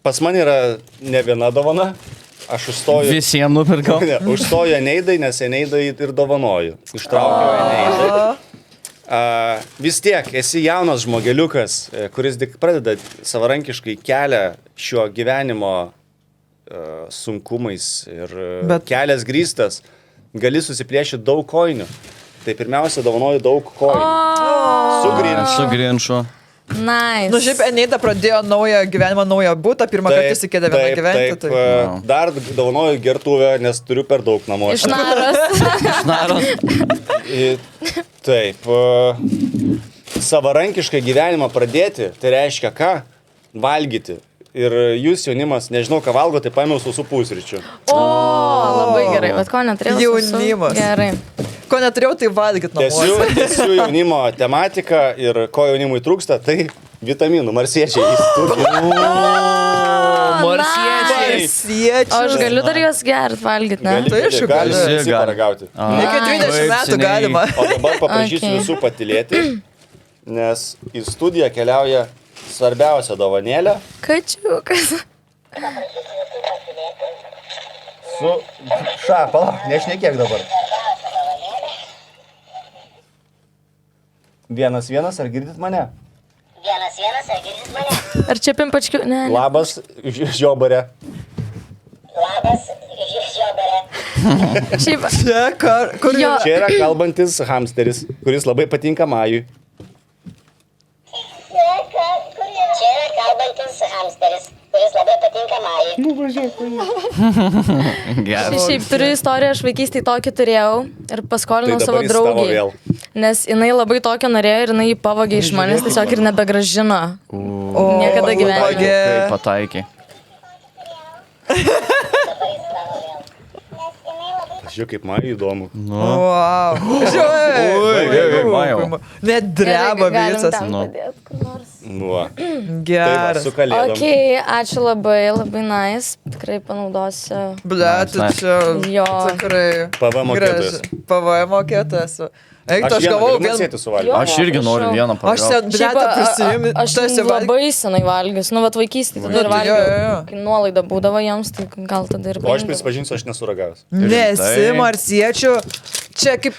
pas man yra ne viena dovana. Aš užstoju. visiems nupirkau. Ne, užstoju Eneidai, nes Eneidai ir dovanoju. Ištraukiau Eneidai. Vis tiek, esi jaunas žmogeliukas, kuris tik pradeda savarankiškai kelią šio gyvenimo sunkumais ir Bet- kelias grįstas, gali susiplėšyti daug koinių. Tai pirmiausia, dovanoju daug koinių. Sugrinsiu. Su Grinšu. nice. Nu, šiaip Eneida pradėjo naują gyvenimą, naują būtą, pirmą kartą įsikėdė vieną gyventi. Tai... Dar dovanoju gertuvę, nes turiu per daug namuose. Iš naros. Naros. Taip. Savarankiškai gyvenimą pradėti, tai reiškia ką? Valgyti. Ir jūs jaunimas, nežinau, ką valgo, tai paėmiau su pusryčiu. O, labai gerai, bet ko neturėjau. Jaunimas. Gerai. Ko neturėjau, tai valgyt namuose. Tęsiu jaunimo tematiką ir ko jaunimui trūksta, tai vitaminų, marsiečiai. Marsiečiai. Siečius. O aš galiu dar juos gert, valgyti, ne? Tai aišku, gali gali. visi Gali. paragauti. Iki 20 Taip metų seniai. galima. O dabar paprašysiu Okay. visų patilėti, nes į studiją keliauja svarbiausia dovanėlė Kačiukas. su... Palauk, nešnekėk dabar. 1-1, ar girdit mane? 1-1, ar girdit mane? Ar čia pimpačkiu? Ne. Labas, žiobarė. Labas, žiobere. Šiaip, Čia, kur Jo. Čia yra kalbantis hamsteris, kuris labai patinka Majui. Čia yra kalbantis hamsteris, kuris labai patinka Majai. Geras. šiaip turiu istoriją, aš vaikystėje tokį turėjau ir Tai paskolinau savo dabar jis tavo draugiai. vėl. Nes jinai labai tokio norėjo ir jinai jį pavogė iš manęs tiesiog ir nebegražino. Niekada gyvenime. pavogė. Kaip pataikiai. Žiūrėk, kaip Majui įdomu. Wow. Majau. Net dreba Galim visas. ten Nu. padėt kur nors. Nu, tai va, Geras. su kalėdom. Ok, ačiū labai, labai nice. Tikrai panaudosiu. Ble, tu Nice. čia Jo. tikrai. PVM mokėtojas. PVM mokėtojas. Eik, Aš aš vieną gavau galiu atsėti su valgymu. Jo. Aš irgi noriu vieną Aš pagauti. sen, ble, Šiaip, tu prisijimi. aš labai senai valgius, nu, vat vaikystėje tada ir Jo, valgiau. jo, jo. Kai nuolaida būdavo jiems, tai gal tada ir O aš paimdavau. prisipažinsiu, aš nesuragavęs. Nesi Rimtai? marsiečių. Čia kaip,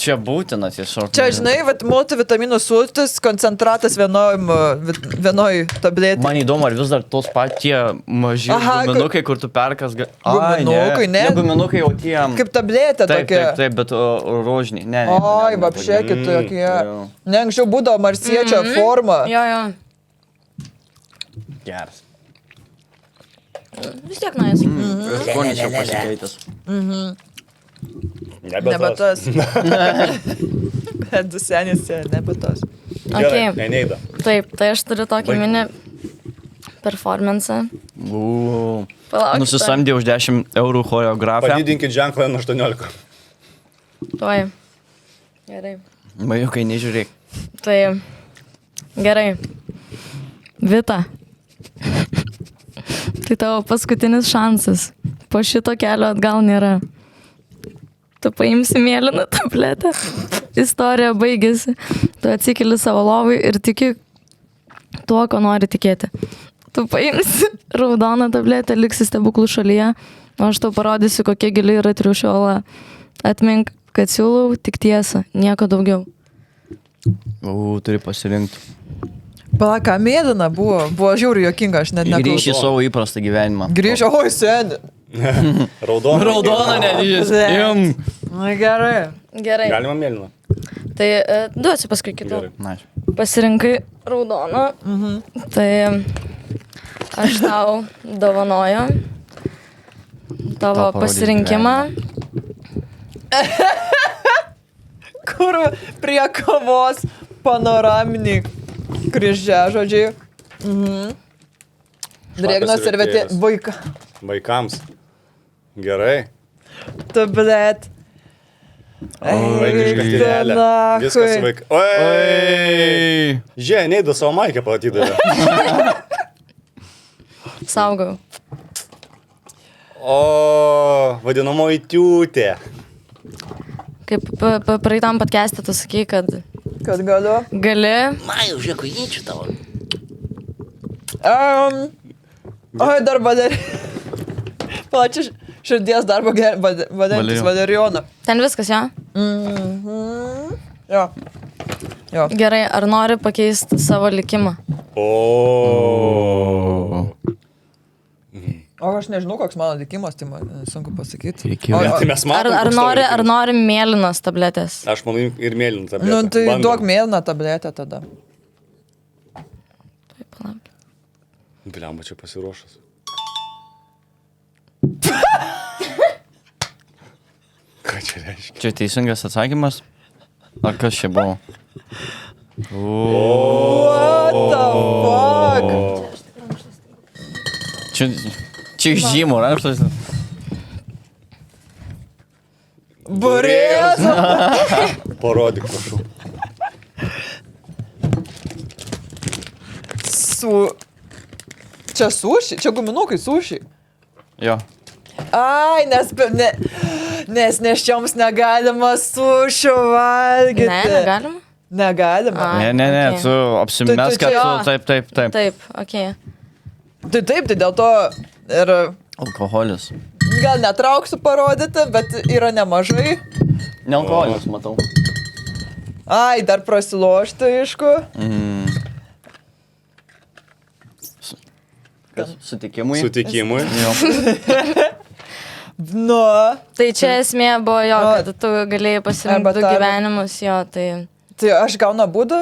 Čia būtina tiesiog. čia žinai, multivitaminų sultis, koncentratas vienoj tabletėje. Man įdomu, ar vis dar tos patie maži Aha, guminukai, kur tu perkas. Guminukai, ne? Ne guminukai, o tie. Kaip tabletė Taip, tokia. taip, bet rožiniai. Ne. Oi, vapšė kitokie. jo. Ne, anksčiau būdavo marsiečio forma. Jo, jo. Geras. Vis tiek nice. Skonis jau pasikeitęs. Nebe tas. Du senis, nebe tas. Gerai, Okay. neida. Taip, tai aš turiu tokį mini performance. Palauk. Nusisamdė už 10 eurų choreografę. Padidinkit ženklą nuo 18. Tuoj. Gerai. Majukai, nežiūrėk. Tai gerai. Vita. Tai tavo paskutinis šansas. Po šito kelio atgal nėra. Tu paimsi mėlyną tabletę. Istorija baigėsi. Tu atsikeli savo lovai ir tiki tuo, ko nori tikėti. Tu paimsi raudoną tabletę, liksi stebuklų šalyje, o aš tau parodysiu, kokia gili yra triušiola. Atmink, kad siūlau tik tiesą, nieko daugiau. Turi pasirinkti. Palaka, mėlyna buvo. Buvo žiauriai jokinga, aš net Grįžti neklausiau. į savo įprastą gyvenimą. Grįžo, oi, seni. Raudona. Raudona nedidžias. Im. Na gerai. Gerai. Galima mėlyną. Tai duosiu paskui kitų. Gerai. Na, Pasirinkai raudoną. Tai aš tau dovanoju tavo Tau parodyt pasirinkimą. Kur prie kavos panoraminiai kryžiažodžiai. Drėgnos servetė. Vaika. Vaikams. Gerai. Tu blėt. Vaikiška tyrelė. Viskas su vaikai. Oi! Žiūrėk, neįdu savo maikę pamatydavę. Saugau. O, vadinamoji tiūtė. Kaip praeitam podcast'e tu sakai, kad Kad galiu. gali. Oi, dar Plačiai širdies darbo vadantis Valerijoną. Ten viskas, jo? Jo. Jo. Gerai, ar nori pakeisti savo likimą? O. O aš nežinau, koks mano likimas, tai man sunku pasakyti. Reikėjo. Tai mes Ar, matome. ar, nori, ar nori mėlynos tabletės? Aš manau ir mėlyną tabletę. Nu, tai Bandom. duok mėlyną tabletę tada. Palauk. Bliamba čia pasiruošęs. Ką čia reiškia? Čia teisingas atsakymas? Ar kas čia buvo? What the fuck? Čia iš žymų raštas. Burės. Parodyk, prašau. Čia suši? Čia guminukai suši? Jo. Ai, nes neščioms negalima sušių valgyti. Ne, negalima? Negalima. Ai. Ne, okei. tu apsimes, Tu kad čia- tu taip. Taip, okei. Tai taip, tai dėl to ir Alkoholis. gal netrauksiu parodyti, bet yra nemažai. Ne alkoholis, matau. Ai, dar prasilošti, aišku. Kas? Sutikimui? Sutikimui. Jo. Nu. Tai čia esmė buvo jo, kad tu galėjai pasirinkti Arba du tą- gyvenimus, jo, tai... Tai aš gaunu būdą,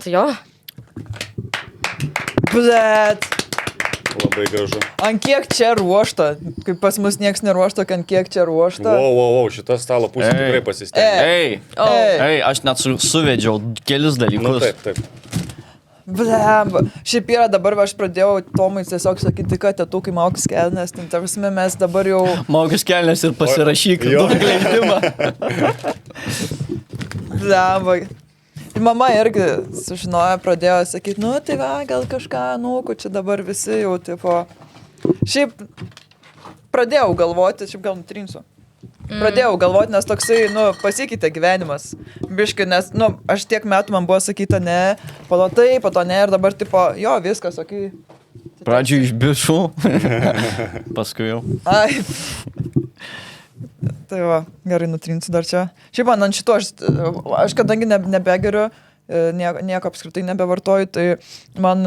Tai jo. bet Labai gražu. ant kiek čia ruošta, kaip pas mus nieks neruošta, ant kiek čia ruošta. Wow, šita stalo pusė Ei. tikrai pasistengė. Ei, Ei. aš net suvedžiau kelis Nu, dalykus. taip. Blemba. Šiaip yra dabar, aš pradėjau Tomui tiesiog sakyti, kad tėtukai maukas kelnes, tai tarsi mes dabar jau... Maukas kelnes ir pasirašyk Jo. duok leidimą. Blemba. Ir mama irgi sužinojo, pradėjo sakyti, nu tai va, gal kažką, čia dabar visi jau, tipo... Šiaip pradėjau galvoti, šiaip gal nutrinsiu. Pradėjau galvoti, nes toksai, pasikeitė gyvenimas. Biškai, nes, aš tiek metų man buvo sakyta ne, po to ne, ir dabar, tipo, jo, viskas, okei. Pradžiui iš bišų, paskui jau. Ai. Tai va, gerai nutrinsiu dar čia. Šiaip man ant šito, aš kadangi nebegeriu, nieko apskritai nebevartoju, tai man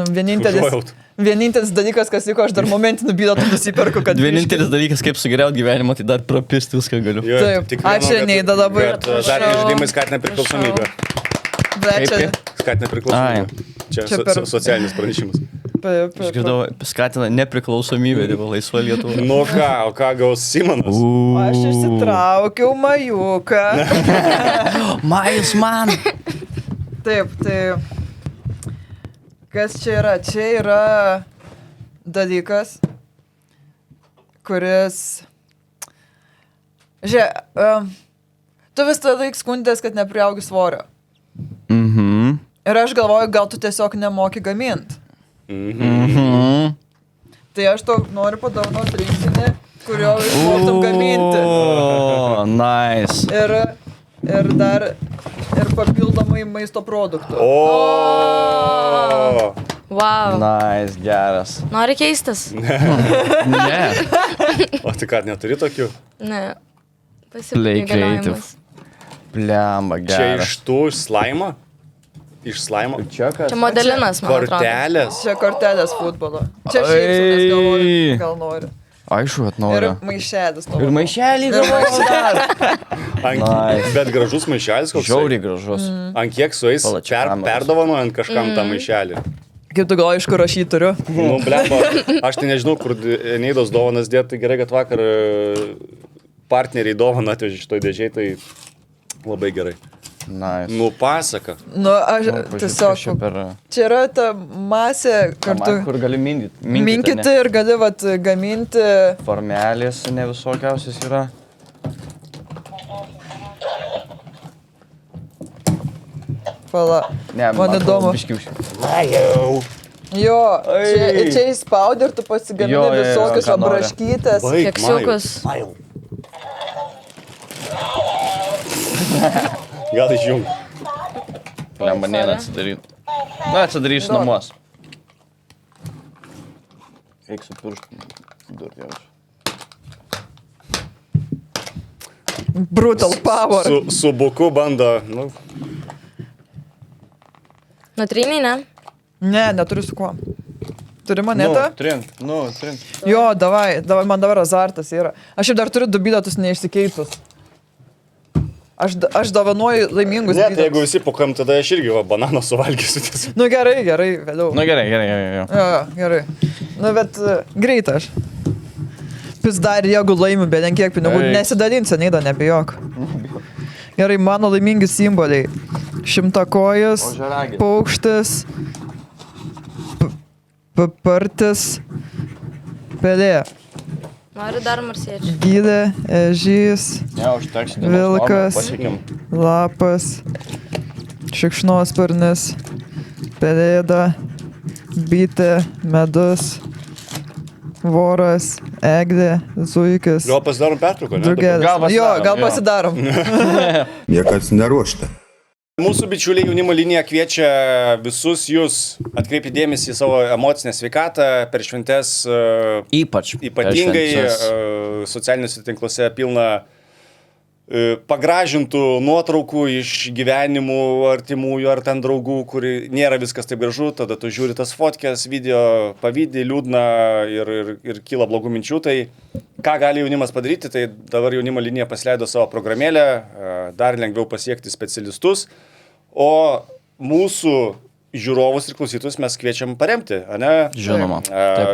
vienintelis dalykas, kas vyko, aš dar momentinių bilietų nusiperku, kad... Vienintelis dalykas, kaip sugeriauti gyvenimą, tai dar propist viską galiu. Jo, Taip, tik ačiū, manau, Neida, labai. Dar žaidimai skatina priklausomybę. Bet čia... Skatina priklausomybę. Čia Čia per- socialinis pranešimas. Išgirdau, skatina nepriklausomybę, tai buvo laisva Lietuva. Nu ką, o ką gaus Simonas? Aš išsitraukiau majuką. Majus man! Taip, tai... Kas čia yra? Čia yra dalykas, kuris... Žiūrėk, tu vis tada skundės, kad nepriaugi svorio. Mhm. Ir aš galvoju, gal tu tiesiog nemoki gaminti. Mhm. Tai aš to noriu padovanoti rinkinį, kurio išmoktum gaminti. O, nice. Ir dar papildomai maisto produktų. O. Wow. Nice, geras. Nori keistis? Ne. O tai ką, neturi tokių? Ne. Play Pasiprigaliojimas. Blemba, Čia geras. iš tų slaimo? Iš slaimo? Čia kas? Čia modelinas, man atrodo. Kortelės. Čia kortelės futbolo. Čia šypsonės galvoju, Ai. gal nori. Aišku, kad Ir noriu. maišelis. Ir maišelį galvoju dar. Nice. Bet gražus maišelis koks. Žiauriai gražus. Ant kiek sueis Palačiai kameros. perdovanojant kažkam tą maišelį. Kaip tu galvoji, iš kur aš jį turiu? Nu, blemba, aš tai nežinau, kur Neidos dovanas dėti, tai gerai, kad vakar partneriai dovaną atvežė šitoj dėžiai, tai labai gerai. Nice. Nu, pasaka. Nu, aš tiesiog... Čia yra ta masė kartu. Kur gali mindyti. Minkyti ir gali gaminti. Formelės ne visokiausias yra. Pala. Ne, Man įdomu. Na jau. Jo, čia įspaudi ir tu pasigamini Jo, jo, jo, visokius ką nori. abraškytės. Baik, Keksiukus. Gal išjung. Lembanėlę atsidaryti. Na, atsidarysiu namuos. Eik su pirštu. Durti jaučiu. Brutal power. Su buku bando, nu, Nutrynai, ne? Ne, neturiu su kuo. Turi monetą? Trink. Jo, davai, man dabar azartas yra. Aš jau dar turiu 2 bilietus neišsikeitus. Aš dovanuoju laimingus net jeigu bilietus. visi pokam, tada aš irgi bananą suvalgysiu tiesiog. Nu gerai, vėliau. Nu gerai. Jo, gerai. Nu bet greit aš. Pis dar jeigu laimiu, bet kiek pinigų Eik. nesidalinsiu, Neida, nebijok. Gerai, mano laimingi simboliai. 100 kojas, Ožiaragis. paukštis, papartis, pelė, Nori dar marsiečių. gydė, ežys, Ne, užteks. Vilkas. Pasiekim. lapas, šikšnosparnis, pelėda, bitė, medus, voras, eglė, zuikis, Gal pasidarom pertrauką, ne? drugelis. Gal pasidarom, Jo, gal jo. pasidarom. Мне кажется, нарочно. Mūsų bičiuliai jaunimo linija kviečia visus jūs atkreipti dėmesį į savo emocinę sveikatą per šventes. Ypač. Ypatingai Per šventes. socialiniuose tinkluose pilna pagražintų nuotraukų iš gyvenimų artimųjų ar ten draugų, kuri nėra viskas taip gražu, tada tu žiūri tas fotkės, video, pavydį, liūdna ir kyla blogų minčių. Tai ką gali jaunimas padaryti, tai dabar jaunimo linija pasileido savo programėlę, dar lengviau pasiekti specialistus, o mūsų žiūrovus ir klausytus mes kviečiam paremti, ane? Žinoma.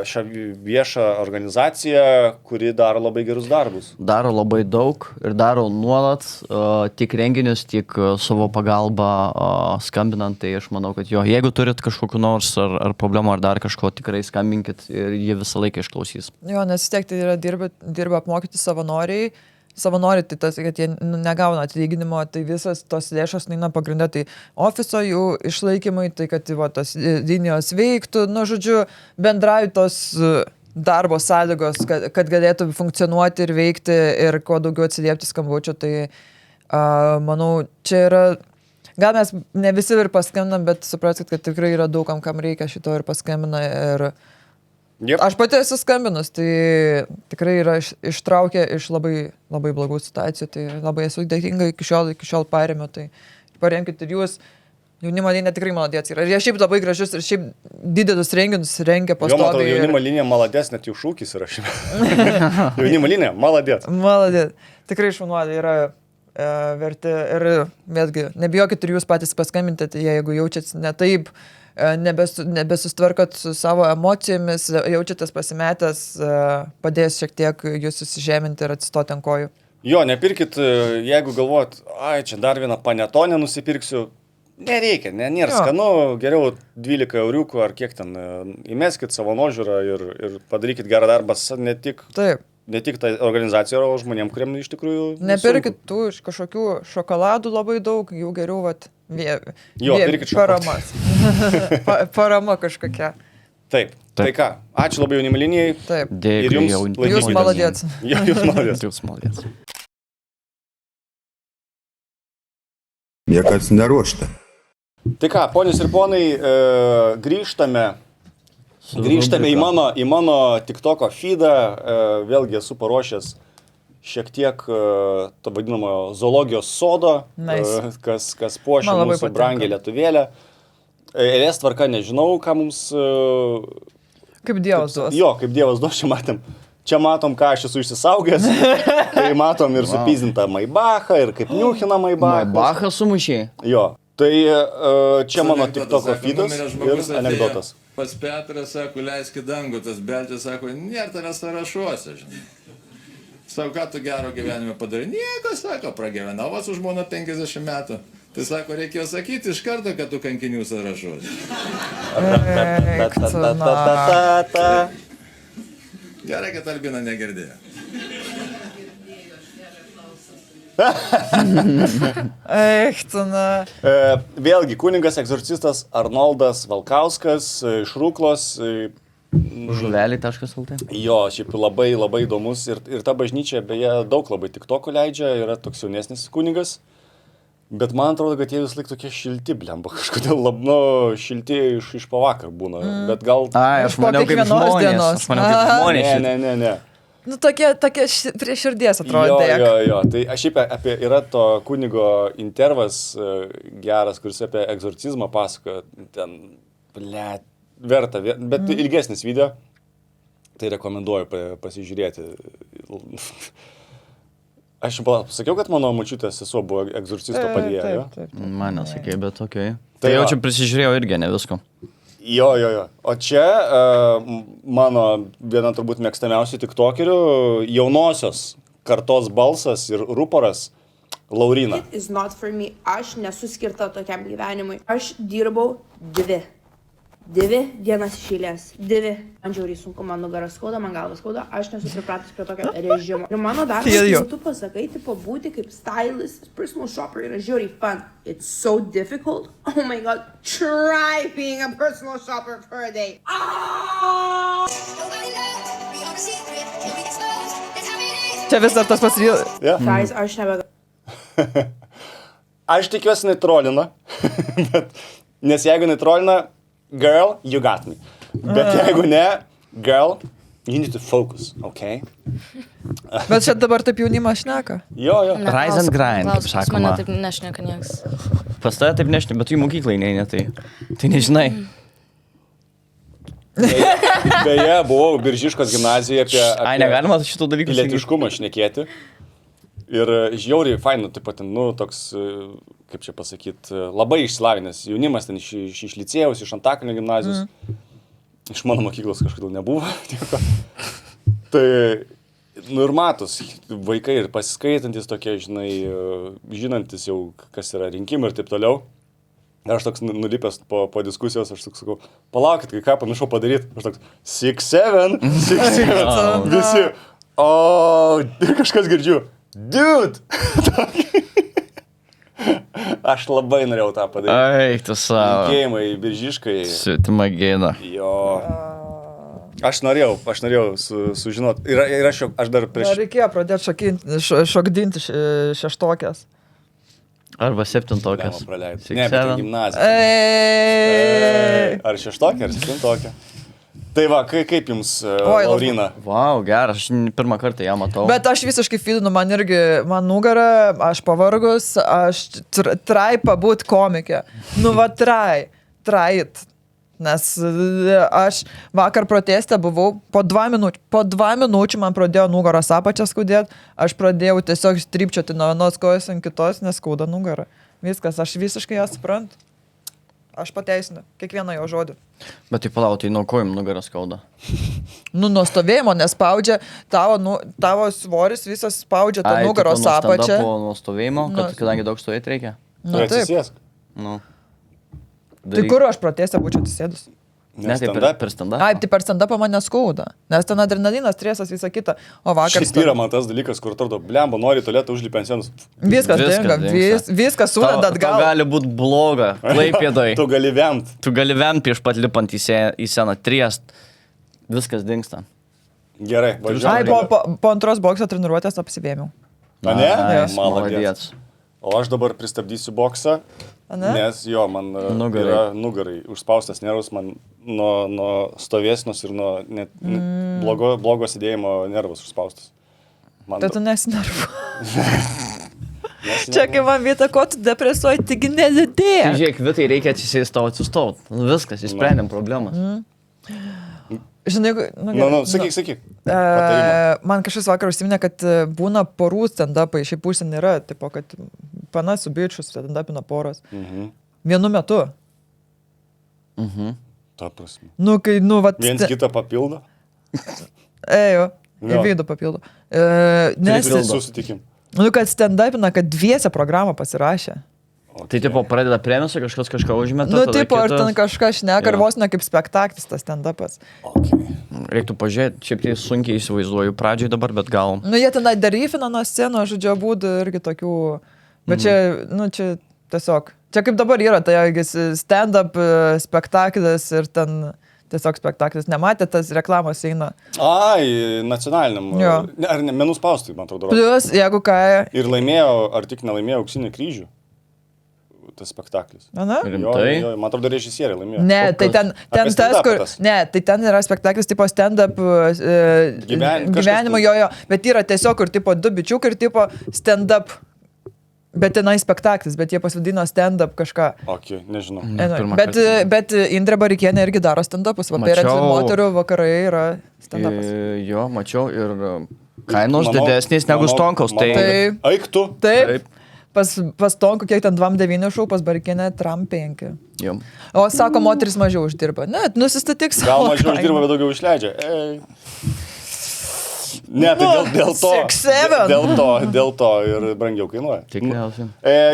Šią viešą organizaciją, kuri daro labai gerus darbus. Daro labai daug ir daro nuolat, tiek renginius, tiek savo pagalbą skambinant, tai aš manau, kad jeigu turit kažkokiu nors ar problemų ar dar kažko, tikrai skambinkit ir jie visą laiką išklausys. Jo, nes vis tiek tai yra dirba apmokyti savanoriai. Savanoriai, tai tas, kad jie negauna atlyginimo, tai visas tos lėšos neina pagrindę, tai ofiso jų išlaikymai, tai kad tos linijos veiktų, žodžiu, bendrai tos darbo sąlygos, kad galėtų funkcionuoti ir veikti ir kuo daugiau atsiliepti skambučių, tai manau, čia yra, gal mes ne visi ir paskambinam, bet supraskit, kad tikrai yra daugam, kam reikia šito ir paskambina ir Yep. Aš pati esu skambinus, tai tikrai yra ištraukę iš labai, labai blogų situacijų, tai labai esu dėkinga iki šiol paremiu, tai paremkit ir jūs. Jaunimo linija tikrai maladės yra. Ir jie šiaip labai gražius ir šiaip didelius renginius rengia pastoviai. Jo, matau, jaunimo linija maladės, net jų šūkis yra šiaip. Jaunimo linija maladės. Maladės. Tikrai šaunuoliai yra verti ir vėlgi, nebijokit ir jūs patys paskambinti, tai jeigu jaučiat ne taip, nebesustvarkot su savo emocijomis, jaučiatės pasimetęs, padės šiek tiek jūs susižeminti ir atsistoti ant kojų. Jo, nepirkit, jeigu galvojat, čia dar vieną panetonę nusipirksiu, nereikia, nėra skanu, geriau 12 euriukų ar kiek ten, įmeskit savo nuožiūrą ir padarykit gerą darbą ne tik tai organizacijai, o žmonėm, kuriem iš tikrųjų nepirkit tų iš kažkokių šokoladų labai daug, jų geriau pirkit paramas. Parama kažkokia. Taip. Tai ką, ačiū labai jaunimo linijai. Taip. Ir jūs maladėts. Jūs maladėts. Мне кажется, нарочно. Tai ką, ponios ir ponai, grįžtame į mano TikToko feedą, vėlgi esu paruošęs šiek tiek to vadinamojo zoologijos sodo, kas puošia mūsų brangę lietuvėlę. Eilės tvarka nežinau, ką mums... Kaip Dievas duos. Jo, kaip Dievas duos, čia matom, ką aš esu išsisaugęs, tai matom ir supyzintą Maibachą, ir kaip niuchina Maibachą. Maibachą sumušiai? Jo, tai čia mano TikToko feedas ir anekdotas. Pas Petras sako, leiskit dangų, tas Beltis sako, nėra tavęs sąrašuose, žinai. Sako, ką tu gero gyvenime padarai? Nieko, sako, pragyvenau su žmona 50 metų. Tai sako, reikėjo sakyti iš karto, kad tu kankinių sąrašuose. Gerai, kad Albina negirdėjo. Vėlgi, kunigas egzorcistas Arnoldas Valkauskas iš Ruklos. Žuvelį.lt. Jo, šiaip labai įdomus ir ta bažnyčia, beje, daug labai TikTokų leidžia, yra toks jaunesnis kunigas. Bet man atrodo, kad jie vis laik tokie šilti, blemba, kažkodėl šilti iš pavakar būna. Bet gal... Aš maniau kaip žmonės. Ne. Nu, tokie prie širdies atrodo. Jo. Tai aš šiaip yra to kunigo intervas geras, kuris apie egzorcizmą pasakoja. Ten, verta, bet ilgesnis video. Tai rekomenduoju pasižiūrėti. Aš pasakiau, kad mano močiutės sesuo buvo egzorcisto padėjėja. Man nesakė, bet okei. Tai jau čia prisižiūrėjau irgi, ne visko. Jo. O čia mano viena turbūt mėgstamiausių tiktokerių, jaunosios kartos balsas ir ruporas Laurina. Aš nesu skirta tokiam gyvenimui. Aš dirbau dvi dienas iš eilės. Man žiauriai sunku, man nugaras skauda, man galvas skauda, aš nesu pripratus prie tokio režimo. Ir mano darbas, jeigu tu pasakai, tipo, būti kaip stylist, personal shopper yra žiauriai fun. It's so difficult. Oh my god, try being a personal shopper for a day. Čia vis dar tas pats Guys, aš nebegaliu. Aš tikiuosi netrolina, nes jeigu netrolina, girl, you got me. Bet jeigu ne, girl, You need to focus, okay? Bet čia dabar taip jaunimas šneka. Jo. Rise and grind, kaip Pas sakoma. mane taip nešneka nieks. Pas tave taip nežinai, bet tu į mokyklą neini, tai nežinai. Beje, buvau Biržiškos gimnazijoje apie Negalima šitų dalykų pilietiškumą šnekėti. Ir žiauriai fainu, taip pat, toks, kaip čia pasakyti, labai išsilavinęs jaunimas ten iš licėjaus, iš Antakalnio gimnazijos. Iš mano mokyklos kažkodėl nebuvo. Tai, ir matos, vaikai ir pasiskaitantis tokie, žinai, žinantis jau, kas yra rinkimai ir taip toliau. Ir aš toks nulipęs po diskusijos, aš toks sakau, palaukit, kai ką pamiršau padaryti. Aš toks, 6-7, visi, ir kažkas girdžiu, dude! Aš labai norėjau tą padaryti. Ai, tu savo. Linkėjimai, Biržiškai. Svetima gėda. Jo. Aš norėjau sužinoti. Ir aš dar prieš... Reikėjo pradėti šokdinti šeštokės. Arba septintokės. Ne, bet gimnazija. Ar šeštokė, ar septintokė. Tai va, kaip jums, Laurina? Vau, geras, aš pirmą kartą ją matau. Bet aš visiškai feelinu, man nugara, aš pavargus, aš try pabūt komikė. Try it. Nes aš vakar proteste buvau, po 2 minučių man pradėjo nugaros apačią skaudėti, aš pradėjau tiesiog trypčioti nuo vienos kojos ant kitos, nes skauda nugarą. Viskas, aš visiškai ją suprantu. Aš pateisinu kiekvieną jo žodį. Bet tai palauk, tai nuo kojim nugaras skauda. Nuo stovėjimo, nes spaudžia, tavo svoris visas spaudžia tą nugaros apačią. Nuo stovėjimo, kadangi daug stovėti reikia. Tai atsisėsk. Tai kur aš proteste būčiau atsisėdus? Ne, tai per stand-up. Tai per stand-upą man neskauda, nes ten adrenalinas, stresas, visa kita. O vakar... Šiaip yra man tas dalykas, kur atrodo, blemba, nori tualetą užlipę ant sienos. Viskas dinga, viskas sulenda atgal. Tau gali būti bloga, Klaipėdoj. Tu gali vemt. Tu gali vemt prieš pat lipant į sceną, triest. Viskas dingsta. Gerai, važiuoju. Po antros bokso treniruotės apsivėmiau. Ne? Maladėts. O aš dabar pristabdysiu boksą. Nes jo, man yra nugarai užspaustas nervus, man nuo stovėsnos ir nuo blogo sėdėjimo nervus užspaustas. Tai tu nesinervu. Čia kai man vieta, ko tu depresuoji, tik nedidėja. Žiūrėk, Vitai reikia atsisėsti tau atsistot. Viskas, įsprendėm problemą. Žinai, sakyk. Man kažkas vakar užsiminė, kad būna porų stand-upai, šiaip užsienį yra, tipo, kad panas su bičius stand-upina poros. Vienu metu. Ta prasme. Viens kitą papildo? Į vidų papildo. Nes susitikim. Kad stand-upina, kad dviese programą pasirašė. Okay. Tai tipo pradeda premisą, kažkas kažką užmeta. Tipo, ar ten kažką šneka, ar vos ne kaip spektaklis tas stand-upas. Okay. Reiktų pažiūrėti, šiaip tai sunkiai įsivaizduoju pradžiai dabar, bet gal... Jie ten daryfina nuo scenos, žodžio, būdų irgi tokių... Bet čia tiesiog... Čia kaip dabar yra, tai stand-up spektaklis ir ten tiesiog spektaklis. Nematė, tas reklamos eina. Nacionaliniam. Ar ne, menų spaustui, man atrodo. Plius, jeigu ką... Ir laimėjo, ar tik nelaimėjo auksinį kryžių. Tas spektaklis. Rimtai? Jo, man atrodo, režisieriai laimėjo. Ne, tai ten tas, kur... Ne, tai ten yra spektaklis tipo stand-up gyvenimo, jo. Bet yra tiesiog, kur tipo 2 bičiukai ir tipo stand-up. Bet tenai spektaklis, bet jie pasvadino stand-up kažką. Ok, nežinau. Bet Indrė Barikienė irgi daro stand-upus. Vakarėčių moterų vakarai yra stand-upas. Jo, mačiau ir kainos didesnės negu Stonkaus. Eik tu. Taip. Pas Tonku, kiek ten 2,9 šau, pas Barikienė 3,5. O sako, moteris mažiau uždirba. Ne, nusistatyk savo. Gal mažiau uždirba, bet daugiau išleidžia. Ne, tai dėl to ir brangiau kainuoja. Tikriausiai.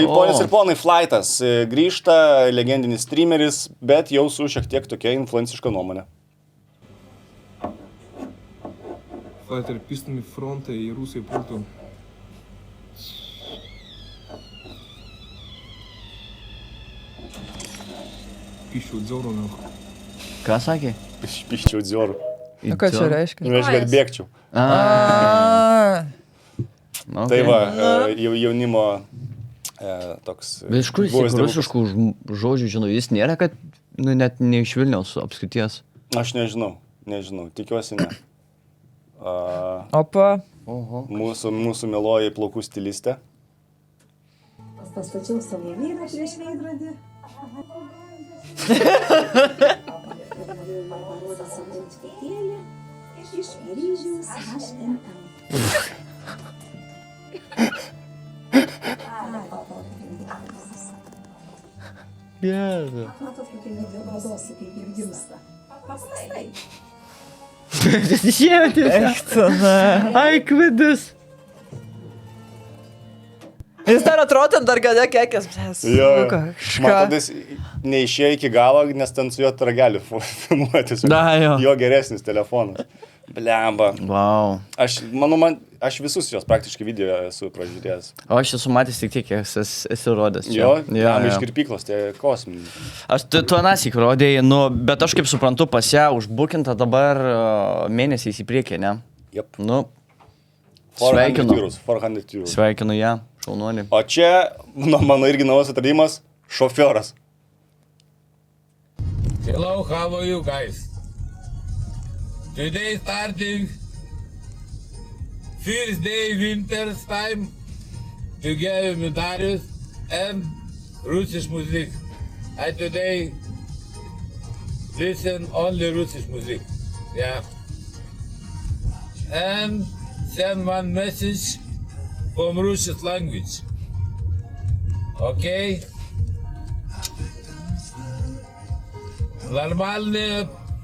Ponios ir ponai, Flightas grįžta, legendinis streameris, bet jau su šiek tiek tokia influenciška nuomonė. Fighter pistum į frontą, į Rusiją pultų. Piščiau dziorų, na. Ką sakė? Piščiau dziorų. O ką čia reiškia? Reiškia, kad bėgčiau. Tai va, jaunimo toks... Bet iš kur jis rusiškų žodžių žino? Jis nėra, kad net ne iš Vilniaus apskrities. Aš nežinau. Tikiuosi ne. Opa. Mūsų mieloji plaukų stilistė. Pastačiau savo vyrą prieš veidrodį. Parodė savo etiketėlį iš Paryžiaus H&M. Jėzu. Matot, kaip jinai dirbadosi, kaip ir gimsta. Paprastai. Ai, kvidis. Jis dar atrodo, dar gale kekės. Jo. Man tada jis neišėjo iki galo, nes ten su jo rageliu filmuotis. Jo geresnis telefonas. Blemba. Wow. Aš visus jos praktiškai video esu pražiūrėjęs. O aš esu matęs tik tiek, kiek esi rodęs. Jo, iš kirpyklos, tai kosminį. Aš tu anasik rodėjai, bet aš kaip suprantu, pas ją užbukinta dabar mėnesiais į priekį, ne? Jep. Sveikinu. 400 eurų. Sveikinu ją, šaunuolį. O čia, mano irgi naujas atradimas, šofioras. Hello, how are you guys? Today starting first day winter's time together with Darius and Russian music. I today listen only Russian music. Yeah. And send one message from Russian language. Okay?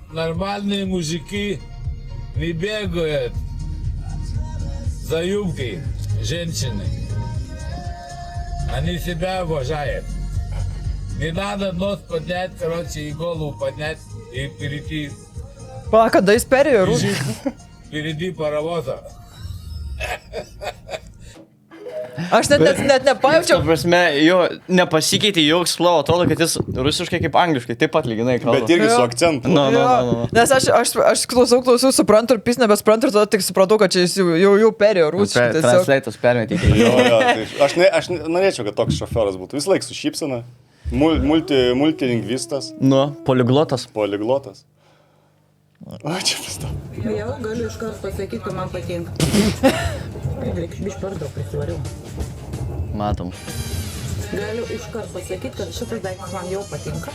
Нормальные мужики не бегают за юбкой женщины. Они себя уважают. Не надо нос поднять, и голову поднять и перейти. Pala, kada jis perėjo rūsį? Впереди паровоза. Aš net nepajaučiau. Prasme, jo nepasikeitė joks flow, atrodo, kad jis rusiškai kaip angliškai, taip pat lyginai kalba. Bet irgi su akcentu. Nes aš klausau, suprantu ir pis nebesprantu ir tada tik supratau, kad čia jis jau perėjo rusiškai. Translatus permetė. Aš norėčiau, kad toks šoferas būtų. Vis laik su šypsena. Multilingvistas. Poliglotas. Poliglotas. O, čia pastau. Jau galiu iškart pasakyti, kad man patinka. Biš per daug prisivariau. Matom. Galiu iškart pasakyti, kad šitas daiktas man jau patinka.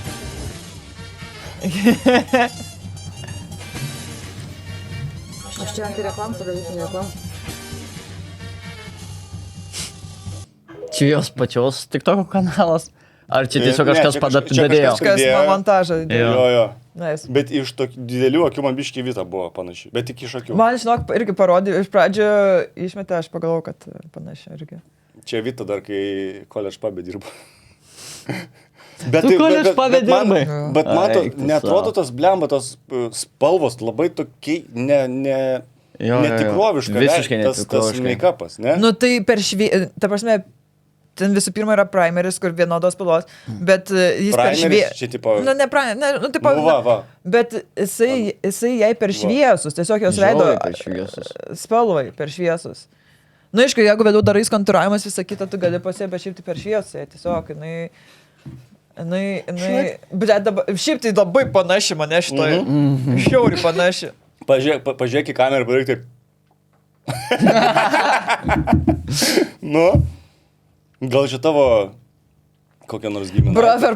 Aš čia antireklam, padarysiu reklam. Čia jos pačios TikToko kanalas? Ar čia tiesiog kažkas padėjo? Kažkas montažą. Jo. Nice. Bet iš tokių didelių akių man biški Vita buvo panaši. Bet tik iš akių. Man, žinok, irgi parodė, iš pradžio išmetė, aš pagalvojau, kad panašiai irgi. Čia Vita dar, kai college pub'e dirbo. Tu college pub'e dirbai? Bet mato, neatrodo tos blemba, tos spalvos labai tokiai netikroviška. Visiškai netikroviška. Tas make-upas, ne? Nu tai ta prasme, ten visų pirma yra primeris, kur vienodos spalvos, bet jis per šviesus. Čia tipo... Nu, ne primeris, nu, tipo... Va. Bet jisai jai per šviesus, tiesiog jos veido spalvai per šviesus. Nu, aišku, jeigu vėliau darai kontūravimas visą kitą, tu gali pasiekti, bet šiaip tai per šviesą, tiesiog, šiaip tai labai panaši mane šitoj, šiauriai panaši. Pažiūrėk į kamerą, padaryk taip. Nu, gal čia tavo kokią nors giminę. Brother,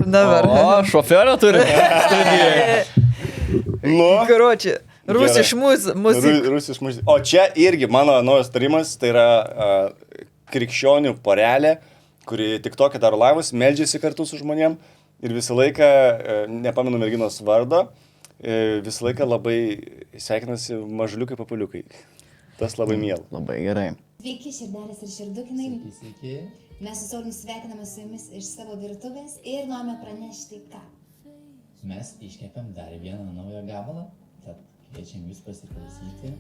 never. O, šoferą turi. Nu. Karoči, rusiš muzika. Rusiš muzika. O čia irgi mano naujas tarimas, tai yra krikščionių porelė, kuri tik tokia daro laivus, meldžiasi kartu su žmonėm ir visą laiką, nepamenu merginos vardo, visą laiką labai sveikinasi mažuliukai papuliukai. Tas labai miela. Labai gerai. Sveiki, širdelės ir širdukinai. Sveiki. Mes su Sauliumi sveikiname su jumis iš savo virtuvės ir norime pranešti ką. Mes iškepėm dar vieną naują gabalą, tad kviečiam jūs pasiklausyti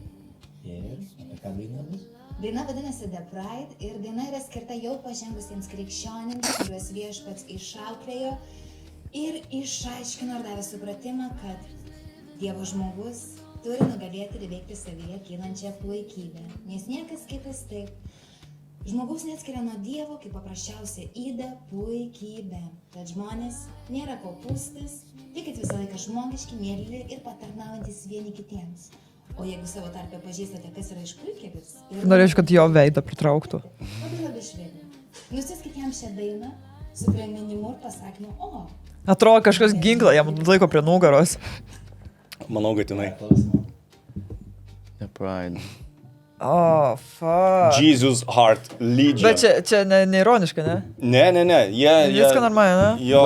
ir apie ką daina bus. Daina vadinasi The Pride ir daina yra skirta jau pažengusiems krikščionims, kuriuos viešpats išauklėjo ir išaiškino ir davė supratimą, kad Dievo žmogus turi nugalėti ir įveikti savyje kylančią puikybę, nes niekas kitas taip Žmogaus neatskiria nuo Dievo kaip paprasčiausia yda puikybė. Tad žmonės nėra kopūstas, tikit visą laiką žmogiški, mėlyli ir patarnaujantis vieni kitiems. O jeigu savo tarpę pažįstate, kas yra išpuikėlis... Norėčiau, kad jo veidą pritrauktų. Labai švelniai. Nusiskit jam šią dainą su priminimu ir pasakymu o. Atrodo, kažkas ginklą jam laiko prie nugaros. Manau, kad jinai. The Pride. Oh, fuck. Jesus Heart Legion. Bet čia neironiška, ne? Ne. Jie... Viską normaliai, ne? Jo.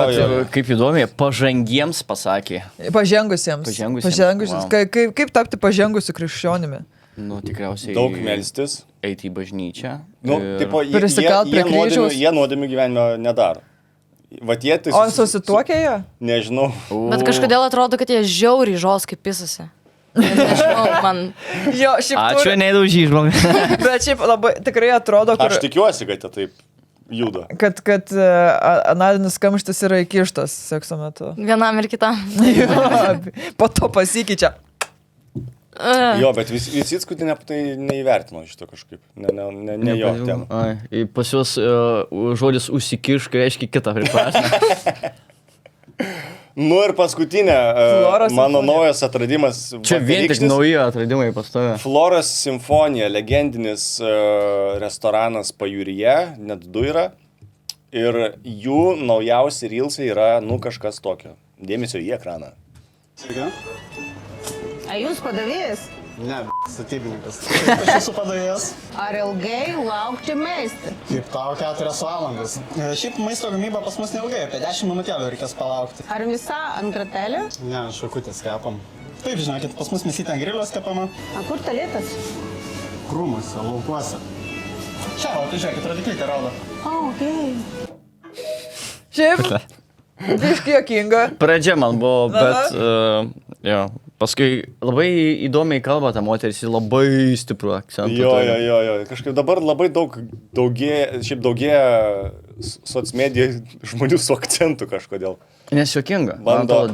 Kaip įdomiai, pažangiems pasakė. Pažengusiems. Wow. Kaip tapti pažengusiu krikščionimi? Nu, tikriausiai. Daug melstis. Eiti į bažnyčią. Nu, tipo, Prisikalt prie kryžiaus. Jie nuodėmių gyvenime nedaro. Vat jie tai... O susituokė jie? Nežinau. Bet kažkodėl atrodo, kad jie žiauriai žos kaip pisasi. Nežinau, man... Jo, šiaip Ačiū, neįdaužy, žmogai. Bet šiaip labai tikrai atrodo, kur... Aš tikiuosi, kad jie taip juda. Kad analinis kamštis yra įkištas sekso metu. Vienam ir kitam. Po to pasikeičia. Jo, bet visi tai neįvertino šito kažkaip. Ne jo tema. Pas juos žodis užsikišk reiškia kitą prasme. Nu ir paskutinė, mano naujas atradimas. Čia vien tik nauji atradimai pas tave. Floros Simfonija, legendinis restoranas pajūryje, net 2 yra. Ir jų naujausi reelsai yra, kažkas tokio. Dėmesio į ekraną. Sveiki. A jūs padavėjas? Ne, statybininkas. Aš esu padavėjas. Ar ilgai laukti meistrą? Kaip tau 4 valandas. Šiaip maisto gamyba pas mus neilgai, apie 10 minutėlių reikės palaukti. Ar visa ant gratelė? Ne, šakutės kepam. Taip, žinokit, pas mus mėsytė ant grilios kepama. A kur talėtas? Krūmuose, laukuose. Čia, o tai žiūrėkit, rodiklytė rodo. O, okei. Šiaip, biški jokinga. Pradžia man buvo, bet... Jo. Paskui labai įdomiai kalba ta moteris, labai stiprų akcentų. Jo. Kažkaip dabar labai daugėja socmedija žmonių su akcentu kažkodėl. Nes juokinga. Bando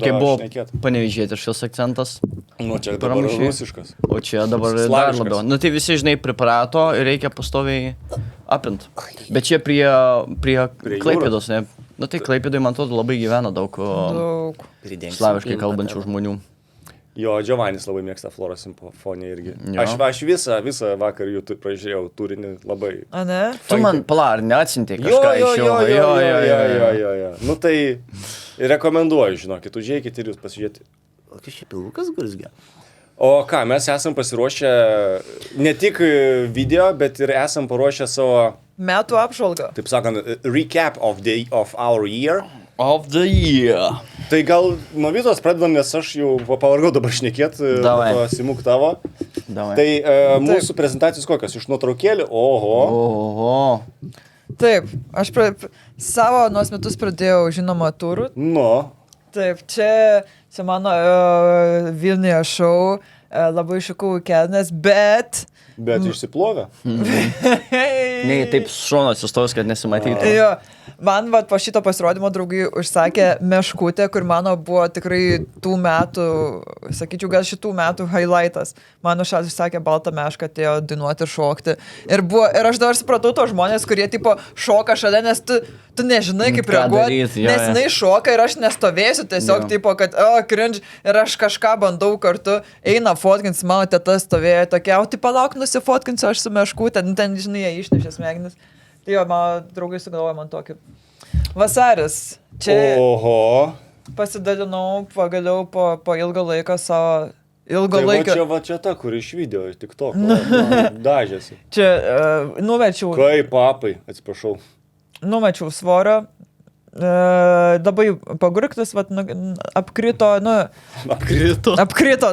Kai buvo šnekėt. panevėžietiškas akcentas. Nu, čia dabar rusiškas. O čia dabar dar labiau. Nu, tai visi, žinai, priprato ir reikia pastoviai apint. Bet čia prie Klaipėdos, ne? Nu, tai Klaipėdoj, man atrodo, labai gyvena daug slaviškai kalbančių žmonių. Jo, Giovannis labai mėgsta Floros Simfoniją irgi. Aš visą vakar jų pražiūrėjau turinį labai. A, ne? Tu man palar, neatsintė kažką iš jo. Jo. Nu, tai rekomenduoju, žinokit, užėjkit ir jūs pasižiūrėti. O kai šiaip ilgas gursgia. O ką, mes esam pasiruošę ne tik video, bet ir esam paruošę savo... Metų apžvalgą. Taip sakant, recap of our year. Of the year. Tai gal nuo Vitos pradedam, nes aš jau pavargau dabar šnekėt, Simuk tavo. Davai. Tai mūsų prezentacijos kokios? Iš nuotraukėlių? Oho. Taip, aš savo nuos metus pradėjau, žinoma, turų. Nu. Taip, čia mano Vilniuje šou, labai šikau kelnes, bet išsiplovė. Ne, taip šono atsistojus, kad nesimatytų. Jo, man po šito pasirodymo draugai užsakė meškutę, kur mano buvo tikrai tų metų, sakyčiau, gal šitų metų highlightas. Mano šalis užsakė baltą mešką, atėjo dainuoti ir šokti. Ir aš dabar supratau to žmonės, kurie tipo šoka šalia, nes tu nežinai, kaip reaguoti. Nes jinai šoka ir aš nestovėsiu tiesiog, tipo, kad cringe, ir aš kažką bandau kartu, eina fotkins, mano teta stovėjo tokia, o tai palauk, nusifotkinsiu aš su meškutė, ten, žinai, jie išnešė smegenis. Tai jo, mano draugai sugalvojo man tokį. Vasaris. Čia pasidalinau pagaliau po ilgą laiką savo... Tai čia ta, kur iš video, tik to, dažėsi. Čia numečiau... Kaip papai, atsiprašau. Numečiau svorio. Labai pagurktas, apkrito,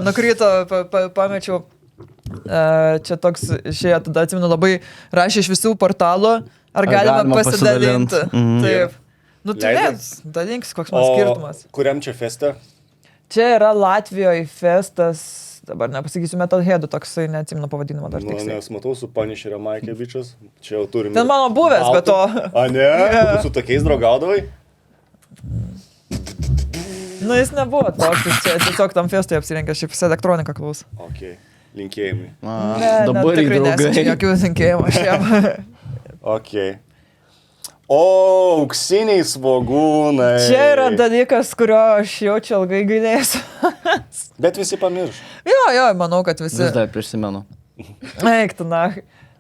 nukrito, pamečiau. Čia toks, tada atsimenu, labai rašė iš visų portalų, ar galima pasidalinti. Taip. Nu tai dalinkis, koks man skirtumas. Kuriam čia feste? Čia yra Latvijoje festas, dabar nepasakysiu, Metalheadų toksai, neatsimenu pavadinimą dar tiksliai. Nes matau su Punisherio Maikevičius, čia jau turime... Ten mano buvęs, bet to... A ne? Tu su tokiais draugaudavai? Nu jis nebuvo toks, čia tiesiog tam festui apsirinkęs, šiaip elektroniką klaus. Okay. linkėjimai. Dabar į draugai. Jokių linkėjimų aš jam. Ok. O, auksiniai svogūnai. Čia yra dalykas, kurio aš jaučiu ilgai gailėsiu. Bet visi pamirš. Jo, manau, kad visi. Vis dar prisimenu. Eik, tu na.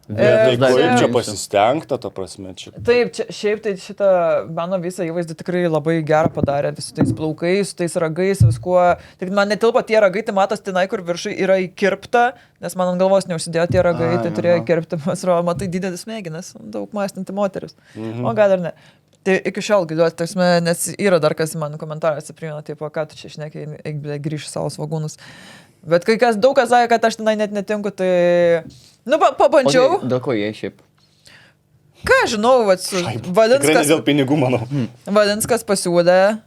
Tai kaip čia pasistengta, to prasme, čia. Taip, šiaip tai šitą mano visą įvaizdį tikrai labai gerą padarė, su tais plaukais, su tais ragais, viskuo. Tik man netilpo tie ragai, tai matos tenai, kur viršui yra įkirpta, nes man ant galvos neužsidėjo tie ragai, tai turėjo įkirpti, matai didelis smegenis, daug mąstanti moteris. O gal ir ne. Tai iki šiol galiuosi, nes yra dar kas man komentaruose primena, taip, ką tu čia šneki, eik, grįžti savo svogūnus. Bet kai kas, daug kas sakė, kad aš tenai net netinku, tai... Nu, pabandžiau. Dėl ko jie šiaip? Ką žinau, Tikrai ne dėl pinigų, manau. Valinskas pasiūlė,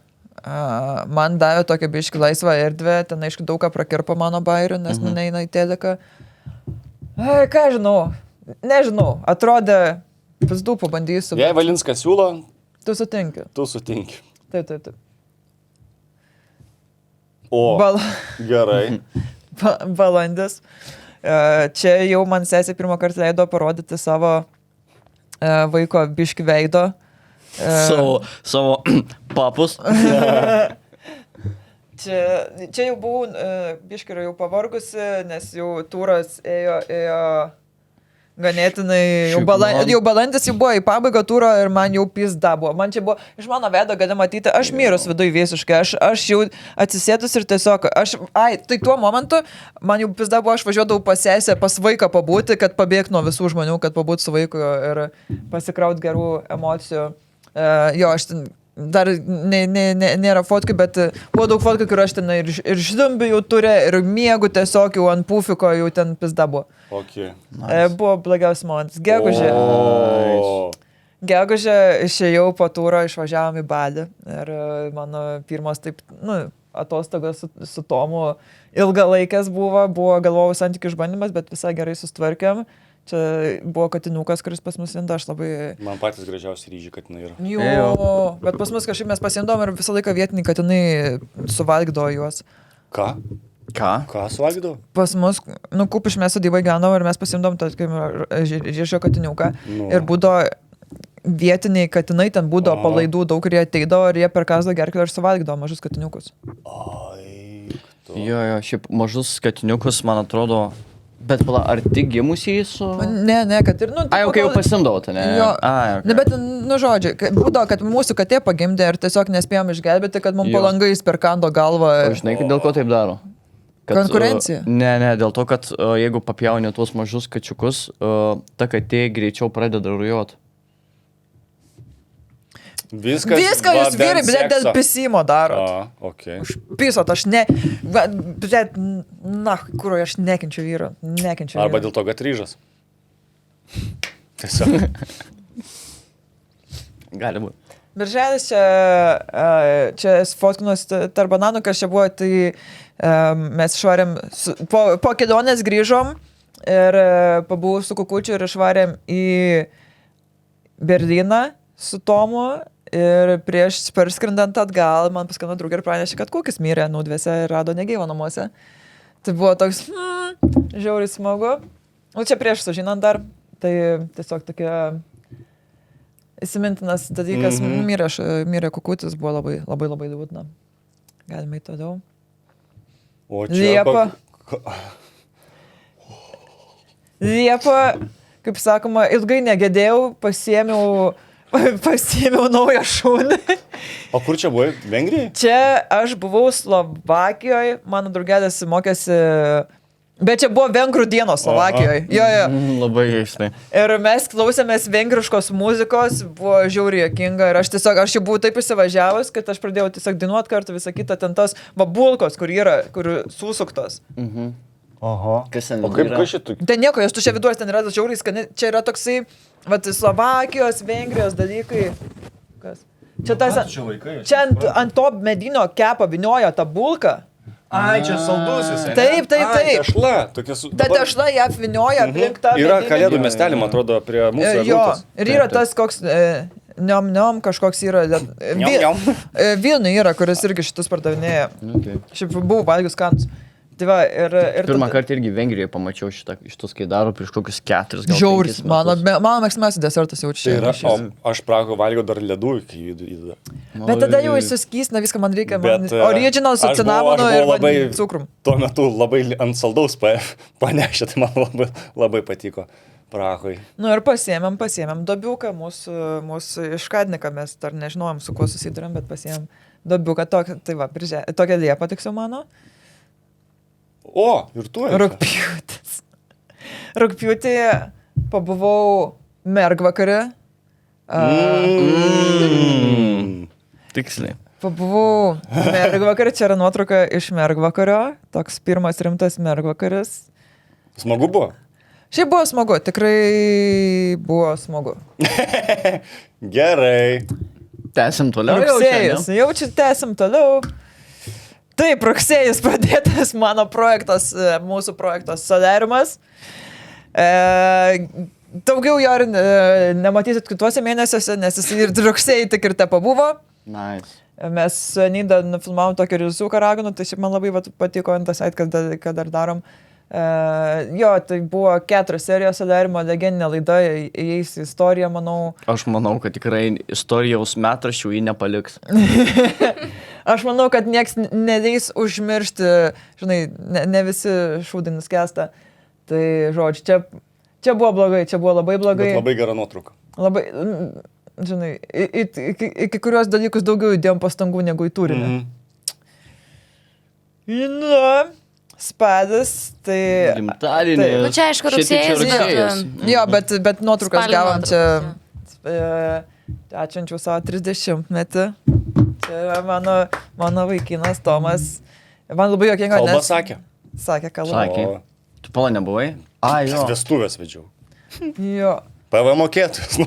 man davė tokią biškį laisvą erdvę, ten aišku daug ką prakirpo mano bairių, nes neina į teleką. Ką žinau, nežinau, atrodė, pizdu pabandysiu. Jei Valinskas siūlo, tu sutinki. Taip. O, gerai. Balandis. Čia jau man sesė pirmą kartą leido parodyti savo vaiko biškį veido. Savo papus. Čia jau buvau biškį jau pavargusi, nes jau turas ėjo ganėtinai, jau balandis jau buvo į pabaigą turo ir man jau pizda buvo. Man čia buvo, iš mano veido gali matyti, aš mirus viduj visiškai, aš jau atsisėdus ir tiesiog, tai tuo momentu man jau pizda buvo, aš važiuodavau pas sesę, pas vaiką pabūti, kad pabėgti nuo visų žmonių, kad pabūti su vaiku ir pasikraut gerų emocijų. Jo, aš ten dar nėra fotkių, bet buvo daug fotkių, kur aš ten ir ždumbių jau turi, ir miegu tiesiog jau ant pūfiko, jau ten pizda buvo. Okay. Nice. Buvo blogiausias momentas. Gegužę išėjau po turą, išvažiavom į Balį ir mano pirmas taip, atostogas su Tomu ilgalaikės buvo galvojau santykių išbandymas, bet visai gerai sustvarkėm. Čia buvo katinukas, kuris pas mus linda, aš labai... Man patys gražiausi ryžiai katinai yra. Jo, bet pas mus kažkaip mes pasiimdom ir visą laiką vietiniai katinai suvalgydavo juos. Ką suvalgydavo? Pas mus, Kupiš mes sodybą gyvenom ir mes pasiimdom žiršio katiniuką. Ir būdavo vietiniai katinai, ten būdavo palaidų daug ir jie ateidavo ir jie per kasdą gerklę ir suvalgydavo mažus katiniukus. Jo, šiaip mažus katiniukus, man atrodo... Bet, ar tik gimusį su... Ne, kad ir... Jau kai jau pasimdavo, tai ne? Jo. Ne, bet, žodžiu, būdavo, kad mūsų katė pagimdė ir tiesiog nespėjom išgelbėti, kad mums palangais perkando galvą. Žinai, dėl ko taip daro? Konkurencija? Ne, dėl to, kad jeigu papjauni tuos mažus kačiukus, ta katė greičiau pradeda rujot. Viską jūs vyrai, dėl pisimo darot. Okay. Užpisot, aš kur aš nekenčiu vyrą. Arba dėl to, kad ryžas. Tiesiog. Gali būti. Birželis čia fotkinos tarp bananų, kas čia buvo, tai mes išvarėm, po kelionės grįžom ir pabuvau su kukučiu ir išvarėm į Berlyną su Tomu. Ir prieš perskrendant atgal, man paskambino draugė ir pranešė, kad Kukis mirė Naudvėse ir rado negyvą namuose. Tai buvo toks, žiauriai smagu. O čia prieš sužinant dar, tai tiesiog tokia įsimintinas dalykas, mirė Kukutis, buvo labai liūdna. Galime į toliau. O čia... Liepa, kaip sakoma, ilgai negedėjau, pasiėmiau naują šunį. O kur čia buvai? Vengrijai? Čia aš buvau Slovakijoje, mano draugelis mokėsi, bet čia buvo vengrų dienos Slovakijoje. Jo. Labai keistai. Ir mes klausėmės vengriškos muzikos, buvo žiauriai juokinga ir aš jau buvau taip įsivažiavus, kad aš pradėjau tiesiog dainuot kartu visą kitą, ten tos bulkos, kur susuktos. Aha. Kas ten o kaip šitų? Ten nieko, jos tu čia viduos, ten yra žiauriai skani, čia yra toksai, Slovakijos, Vengrijos dalykai. Kas? Čia ant to medinio kepo vynioja tą bulką. Ai, čia saldusis. Taip. Tešla. Ta tešla ją vynioja aplink tą. Yra kalėdų miestelį, man atrodo, prie mūsų eglutės. Ir yra tas koks niom kažkoks yra. Vilniuje yra, kuris irgi šitus pardavinėja. Šiaip buvau valgius skanus. Tai va, ir Pirmą kartą irgi Vengrijoje pamačiau šitus, kai daro prieš kokius 4 gal. Žiauris, mano mėgstamiausias desertas jau čia. Tai yra, aš Prahoje valgiau dar ledų iki įdeda. Bet tada jau įsiskysna, viską man reikia. Original su cinamonu ir cukrum. Tuo metu labai ant saldaus panešė, tai man labai patiko Prahoje. Nu ir pasiėmėm dobiuką, mūsų iškadniką, mes dar nežinojom, su kuo susidurėm, bet pasiėmėm dobiuką, tai va, tokia Liepa tiksliau mano. O, ir tu. Rugpjūtį pabuvau mergvakarį. Tiksliai. Pabuvau mergvakarį, čia yra nuotrauka iš mergvakario, toks pirmas rimtas mergvakaris. Smagu buvo? Šiaip buvo smagu, tikrai buvo smagu. Gerai. Tęsim toliau. Rugsėjus, jau čia tęsim toliau. Taip, rugsėjus pradėtas mano projektas, mūsų projektas Solariumas. Daugiau jo nematysit kituose mėnesiuose, nes jis ir rugsėjai tik ir te pabuvo. Nice. Mes su Nida nufilmavom tokį rizuką raganų, tai šiaip man labai patiko Antasait, kad dar darom. Jo, tai buvo 4 serijos Solariumo legendinė laida, įeis į istoriją, manau. Aš manau, kad tikrai istorijos metraščių jį nepaliks. Aš manau, kad nieks neleis užmiršti, žinai, ne visi šūdai nuskęsta. Tai, žodžiu, čia buvo blogai, čia buvo labai blogai. Bet labai gera nuotrauka. Labai, žinai, iki kurios dalykus daugiau įdėjom pastangų negu į turinį. Na, spadas, tai... Gimtadienį. Nu čia aišku rugsėjas. Jo, bet nuotraukas gavom čia... Atšvenčiau savo 30-metį. Čia mano vaikinas Tomas. Man labai jokinga, nes... Kalba sakė? Sakė kalba. Sakė. Tu pala nebuvai? Jo. Vestuvės vedžiau. Jo. PVM mokėtus.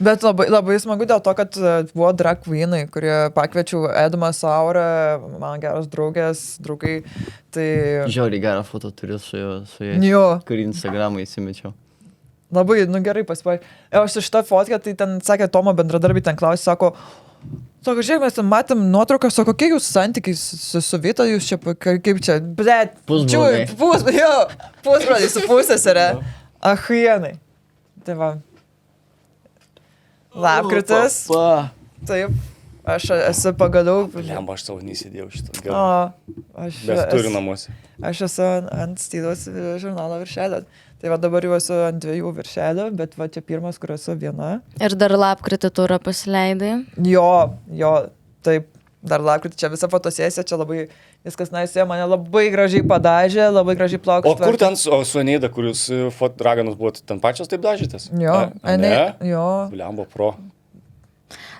Bet labai smagu dėl to, kad buvo drag queenai, kurie pakviečiau Edmą Saurą, mano geros draugai. Tai... Žiauriai gerą foto turiu su jais, kurį Instagramą įsimečiau. Labai, gerai pasipaikė. Aš šitą fotkę, tai ten sakė Tomo bendradarbiai, ten klausė, sako, žiūrėk, mes ten matėm nuotrauką, sako, kokie jūs santykiai su Vita, jūs čia, kaip čia, blet, pusbroliai su pusseserė. Achienai. Tai va. Lapkritis. Taip. Aš esu pagaliau... Lemba, aš savo neįsidėjau šitą. Bet turiu namuose. Aš esu ant stylos žurnalo viršelio. Tai va dabar jau esu ant 2 viršelio, bet va čia pirmas, kur esu viena. Ir dar lapkritį turą pasileidai? Jo, taip. Dar lapkritį čia visa fotosesija, čia labai viskas naisėjo, mane labai gražiai padažė, labai gražiai plaukus. O kur ten su Eneida, kur jūs raganus buvote, ten pačios taip dažytės? Jo, Eneida, jo. Lembo pro.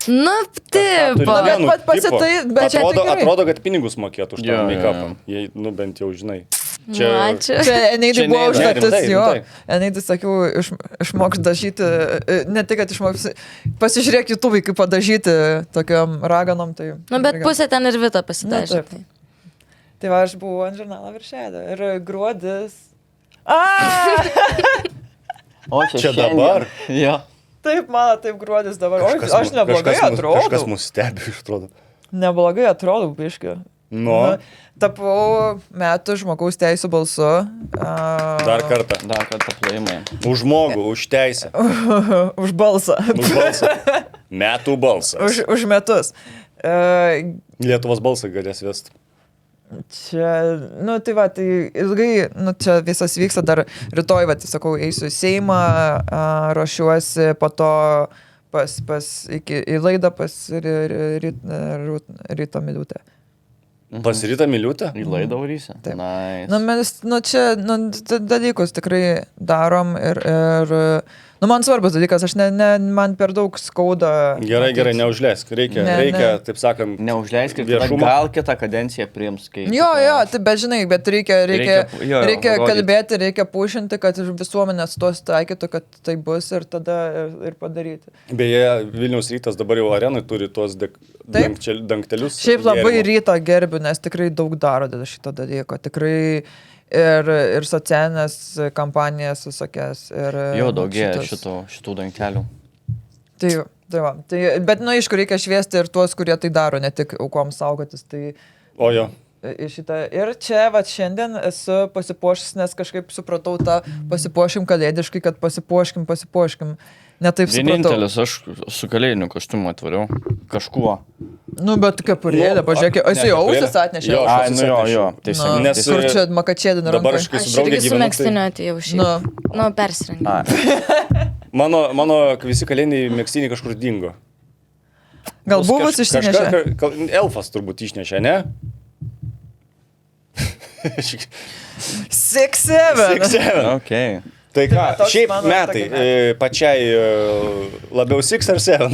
Nu, taip. Bet pasitai, bet čia atrodo, kad pinigus mokėtų už tą make-upą. Jei, bent jau žinai. Čia Eneidai buvo užduotis, jo. Eneidai, sakiau, išmoks dažyti, ne tik, kad išmoks, pasižiūrėk YouTube'ai, kaip padažyti tokiam raganom. Tai, bet pusė ten ir Vita pasidažė. Tai va, aš buvau ant žurnalo viršelio. Ir gruodis. O čia dabar? Jo. Taip, man taip gruodis dabar. Aš neblogai atrodau. Kažkas mus stebi, atrodo. Neblogai atrodau, biški. Tapau metų žmogaus teisų balsu. Dar kartą plojimai. Už žmogų, už teisę. Už balsą. Metų balsas. Už metus. Lietuvos balsą galės vesti. Čia, tai va, tai ilgai, čia visas vyksta, dar rytoj, va, tai sakau, eisiu į Seimą, ruošiuosi po to į laidą pas Rytą Miliūtę. Pas Rytą Miliūtę? Į laidą varysi? Taip. Nice. Mes, čia, dalykus tikrai darom ir man svarbus dalykas, man per daug skauda. Gerai, neužleisk, reikia, taip sakant, neužleisk, gal kitą kadenciją priims. Jo, bet žinai, bet reikia kalbėti, reikia pušinti, kad visuomenės tuos taikytų, kad tai bus ir tada ir padaryti. Beje, Vilniaus Rytas dabar jau arenai turi tuos dangtelius. Šiaip labai Rytą gerbiu, nes tikrai daug daro dėl šito dalyko, tikrai ir socialinės kampanijas visokias. Jo, daugėja šitų dangtelių. Bet, aišku, reikia šviesti ir tuos, kurie tai daro, ne tik aukoms saugotis. Tai, o jo. į šitą. Ir čia, va, šiandien esu pasipuošęs, nes kažkaip supratau tą pasipuošim kalėdiškai, kad pasipuoškim. Netaip supratau. Vienintelis aš su kalėdiniu kostiumu atvariau. Kažkuo. Nu, bet kapurėlė, pažiūrėk, esi jau ausis atnešė. Jo, tiesiog. Nes Kur čia makachėdina dabar ranką. aš kai su Aš draugė irgi su gyvenu, megstiniu atėjau šiaip. Nu, persirengti. mano visi kalėdiniai megstiniai kažkur dingo. Gal buvus išsinešė? Elfas turbūt išnešė, ne? 6-7. Okay. Tai ką, toks šiaip mano metai, pačiai labiau 6 ar 7?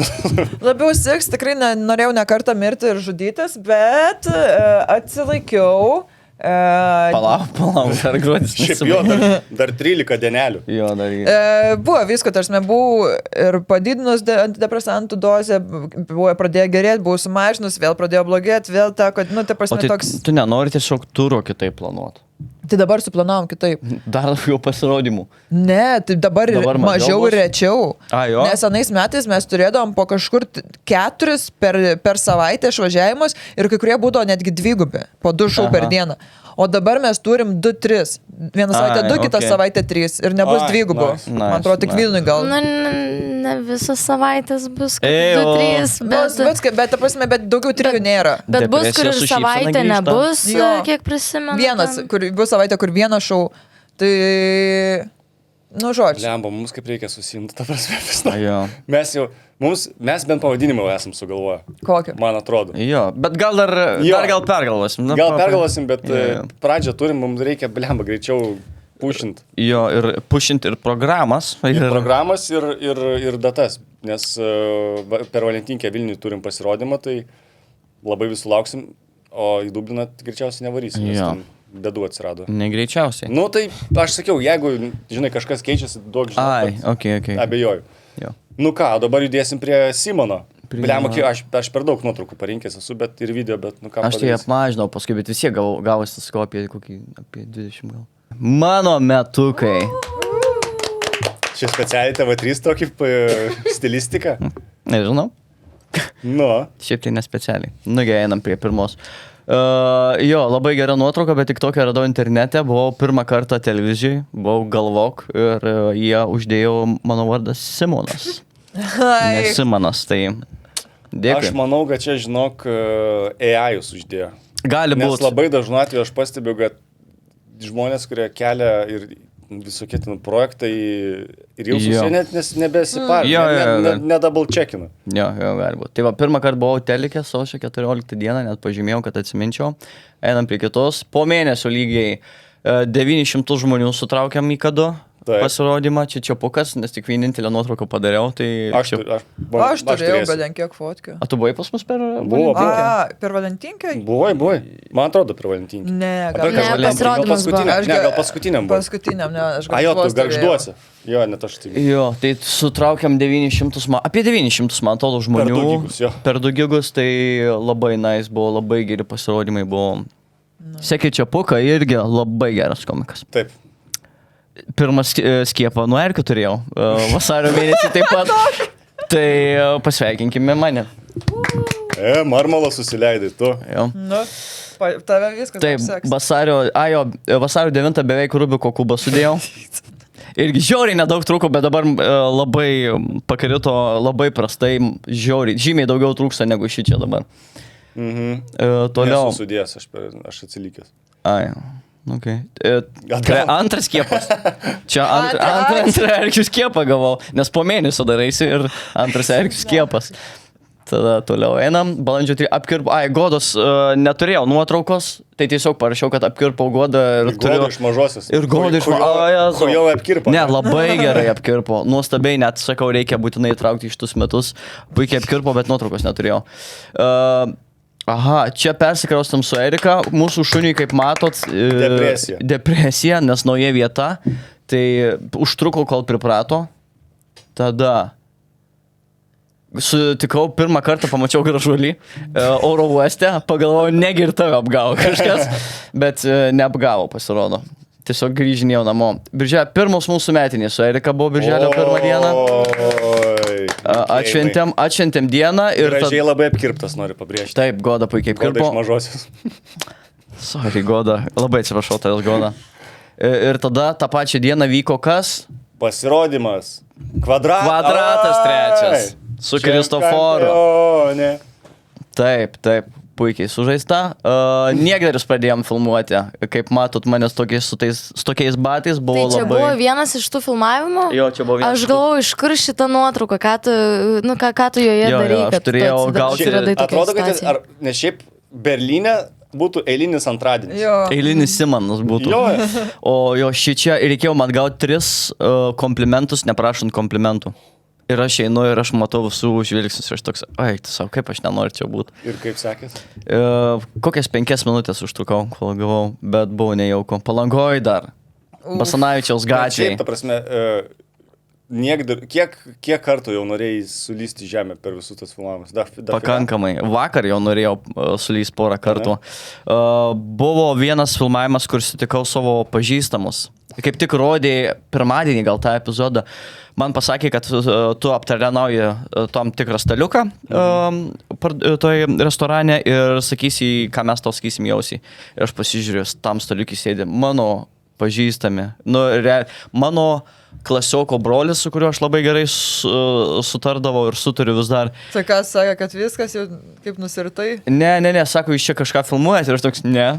Labiau 6, tikrai norėjau ne kartą mirti ir žudytis, bet atsilaikiau. Palauk, dar gruodis. Šiaip jo, dar 13 dienelių. Jo, dar jį. Buvo visko, tarsi buvau ir padidinus antidepresantų dozę, buvo pradėjo gerėti, buvau sumažinus, vėl pradėjo blogėti, vėl teko, nu, tai prasme toks... Tu nenori tiesiog turo kitaip planuoti? Tai dabar suplanavom kitaip. Dar daugiau pasirodymų. Ne, tai dabar mažiau ir rečiau. Jo? Nes anais metais mes turėdavom po kažkur 4 per savaitę išvažiavimus ir kai kurie būdavo netgi 2, po 2 šou per dieną. O dabar mes turim 2-3. Vieną savaitę 2, kitą savaitę 3. Ir nebus 2. Man atrodo, tik Vilniui gal. Nu, ne visas savaitės bus 2-3, bet, ta prasme, bet daugiau 3 nėra. Bet bus, kur ir savaitę nebus, kiek prisimenu. Vienas, kur bus savaitė, kur vienas šou. Tai... Nu, žodžiu. Lemba, mums kaip reikia susimti, ta prasme. Mes bent pavadinimą esam sugalvoję. Kokį? Man atrodo. Jo, bet gal dar pergalvosim. Gal pergalvosim, bet pradžią turim, mums reikia, lemba, greičiau pušint. Jo, ir pušint ir programas. Ir programas, ir datas. Nes per Valentinkę Vilniui turim pasirodymą, tai labai visų lauksim, o į Dubliną greičiausiai nevarysim. Jo. Bėdų atsirado. Negreičiausiai. Nu, tai aš sakiau, jeigu, žinai, kažkas keičiasi, duok žinot. Okay. Abejoju. Jo. Nu ką, dabar judėsim prie Simono. Bliam, aš per daug nuotraukų parinkęs esu, bet ir video, bet nu ką. Aš tai apmažinau paskui, bet vis tiek gavosi tas apie 20 gal. Mano metukai. Čia specialiai TV3 tokį stilistiką? Nežinau. Nu. Šiaip tai nespecialiai. Nugi, einam prie pirmos. Jo, labai gera nuotrauka, bet tik tokią radau internete, buvau pirmą kartą televizijai, buvau Galvok ir jie uždėjo mano vardą Simonas. Ne Simonas, tai dėkui. Aš manau, kad čia, žinok, AI jūs uždėjo. Gali būti. Nes labai dažnu atveju aš pastebiu, kad žmonės, kurie kelia ir visokie ten projektai ir jau susiję net nebesiparė, nedouble checkina. Jo, gali būti. Tai va, pirmą kartą buvau telikė, sausio 14 dieną, net pažymėjau, kad atsiminčiau. Einam prie kitos. Po mėnesio lygiai 900 žmonių sutraukiam į kadu. Pasirodymą, čia Čiapukas, nes tik vienintelę nuotrauką padariau, tai... Aš turėjau, bet kiek fotkių. A tu buvai pas mus per Valentinkę? Per Valentinkę? Buvai. Man atrodo, per Valentinkę. Ne, pasirodymas buvo. Gal paskutiniam buvo. Paskutiniam, ne, aš gal tu gargžduosi. Jo, net aš tai. Jo, tai sutraukiam 900, apie 900, man atrodo, žmonių. Per 2 gigus, tai labai nice buvo, labai geri pasirodymai buvo. Sekė Čiapuką irgi labai geras komikas. Taip. Pirmas skiepą nuo erkių turėjau, vasario mėnesį taip pat, tai pasveikinkime mane. Marmalą susileidai, tu. Jo. Nu, tave viskas taip, vasario 9 beveik Rubiko kubą sudėjau. Irgi žiauriai nedaug trūko, bet dabar labai pakrito, labai prastai, žiauriai, žymiai daugiau trūksta negu šį čia dabar. Toliau. Nesu sudėjęs, aš atsilikęs. Okay. Antras skiepas. Čia antrą erkių skiepą gavau, nes po mėnesio daraisi ir antras erkių skiepas. Tada toliau einam, balandžio 3 apkirpau, Godos neturėjau nuotraukos, tai tiesiog parašiau, kad apkirpau Godą. Ir Godą iš mažosios. Ir Godą iš mažosios. Ko jau apkirpo? Ne, labai gerai apkirpo. Nuostabiai, net sakau, reikia būtinai įtraukti iš tus metus. Puikiai apkirpo, bet nuotraukos neturėjau. Aha, čia persikraustam su Erika, mūsų šuniui, kaip matot, depresija, nes nauja vieta, tai užtruko, kol priprato. Tada sutikau, pirmą kartą pamačiau gražulį oro uoste, pagalvojau, negi ir tave apgavo kažkas, bet neapgavo, pasirodo. Tiesiog grįžinėjau namo. Birželio pirmos mūsų metinės su Erika buvo birželio 1 dieną. Atšventėm dieną. Ir gražiai labai apkirptas, noriu pabrėžti. Taip, Goda puikiai apkirpo. Goda iš mažosios. Sorry, Goda. Labai atsiprašau, tavęs Goda. Ir tada tą pačią dieną vyko kas? Pasirodymas. Kvadratas trečias. Su Kristoforu. Taip, puikiai sužaista. Niekdarius pradėjom filmuoti. Kaip matot, manęs su tokiais batais buvo Tai čia labai... buvo vienas iš tų filmavimų? Jo, čia buvo vienas. Aš galvoju, iš kur šitą nuotrauką, ką tu joje darai, aš turėjau gauti... Atrodo, kad ne šiaip Berlyne būtų eilinis antradienis. Eilinis Simonas būtų. O jo šičia reikėjo man gauti 3 komplimentus, neprašant komplimentų. Ir aš einu ir aš matau visų žvilgsnius ir aš toks, tu savo, kaip aš nenoriu čia būti. Ir kaip sekės? Kokias 5 minutės užtrukau, kol gavau, bet buvo nejauku. Palangoj dar. Basanavičiaus gatvėje. Šiaip, ta prasme, kiek kartų jau norėjai sulysti žemę per visus tas filmavimus? Pakankamai. Vakar jau norėjau sulysti porą kartų. Buvo vienas filmavimas, kur sutikau savo pažįstamus. Kaip tik rodė pirmadienį gal tą epizodą. Man pasakė, kad tu aptarnauji tom tikrą staliuką toj restorane ir sakysi, ką mes tau sakysim jausiai. Ir aš pasižiūrėjau, tam staliukį sėdė mano pažįstami. Mano klasioko brolis, su kuriuo aš labai gerai sutardavau ir sutariu vis dar. Tai ką sakė, kad viskas jau kaip nusiritai? Ne, sako, jūs čia kažką filmuojat ir aš toks, ne.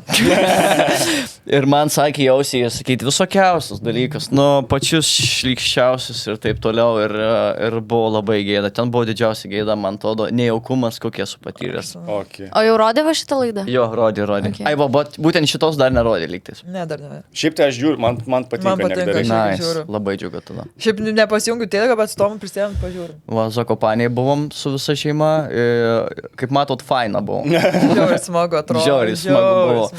Ir man sakė jausiai, sakyti visokiausius dalykus, pačius šlykščiausius ir taip toliau ir buvo labai gėda. Ten buvo didžiausia gėda, man atrodo, nejaukumas, kokie esu patyręs. Okay. O jau rodė va šitą laidą? Jo, rodė. Okay. Ai, būtent šitos dar nerodė lygtais. Ne, dar ne. Šiaip tai aš žiūriu, man patinka. Nice, labai džiugu tada. Šiaip nepasijungiu tėlką, bet su tom prisėmant pažiūriu. Va, Zakopanėje buvom su visa šeima, kaip matot, faina buvom. Žiauriai smagu atrodo. Žiauriai smagu buvo.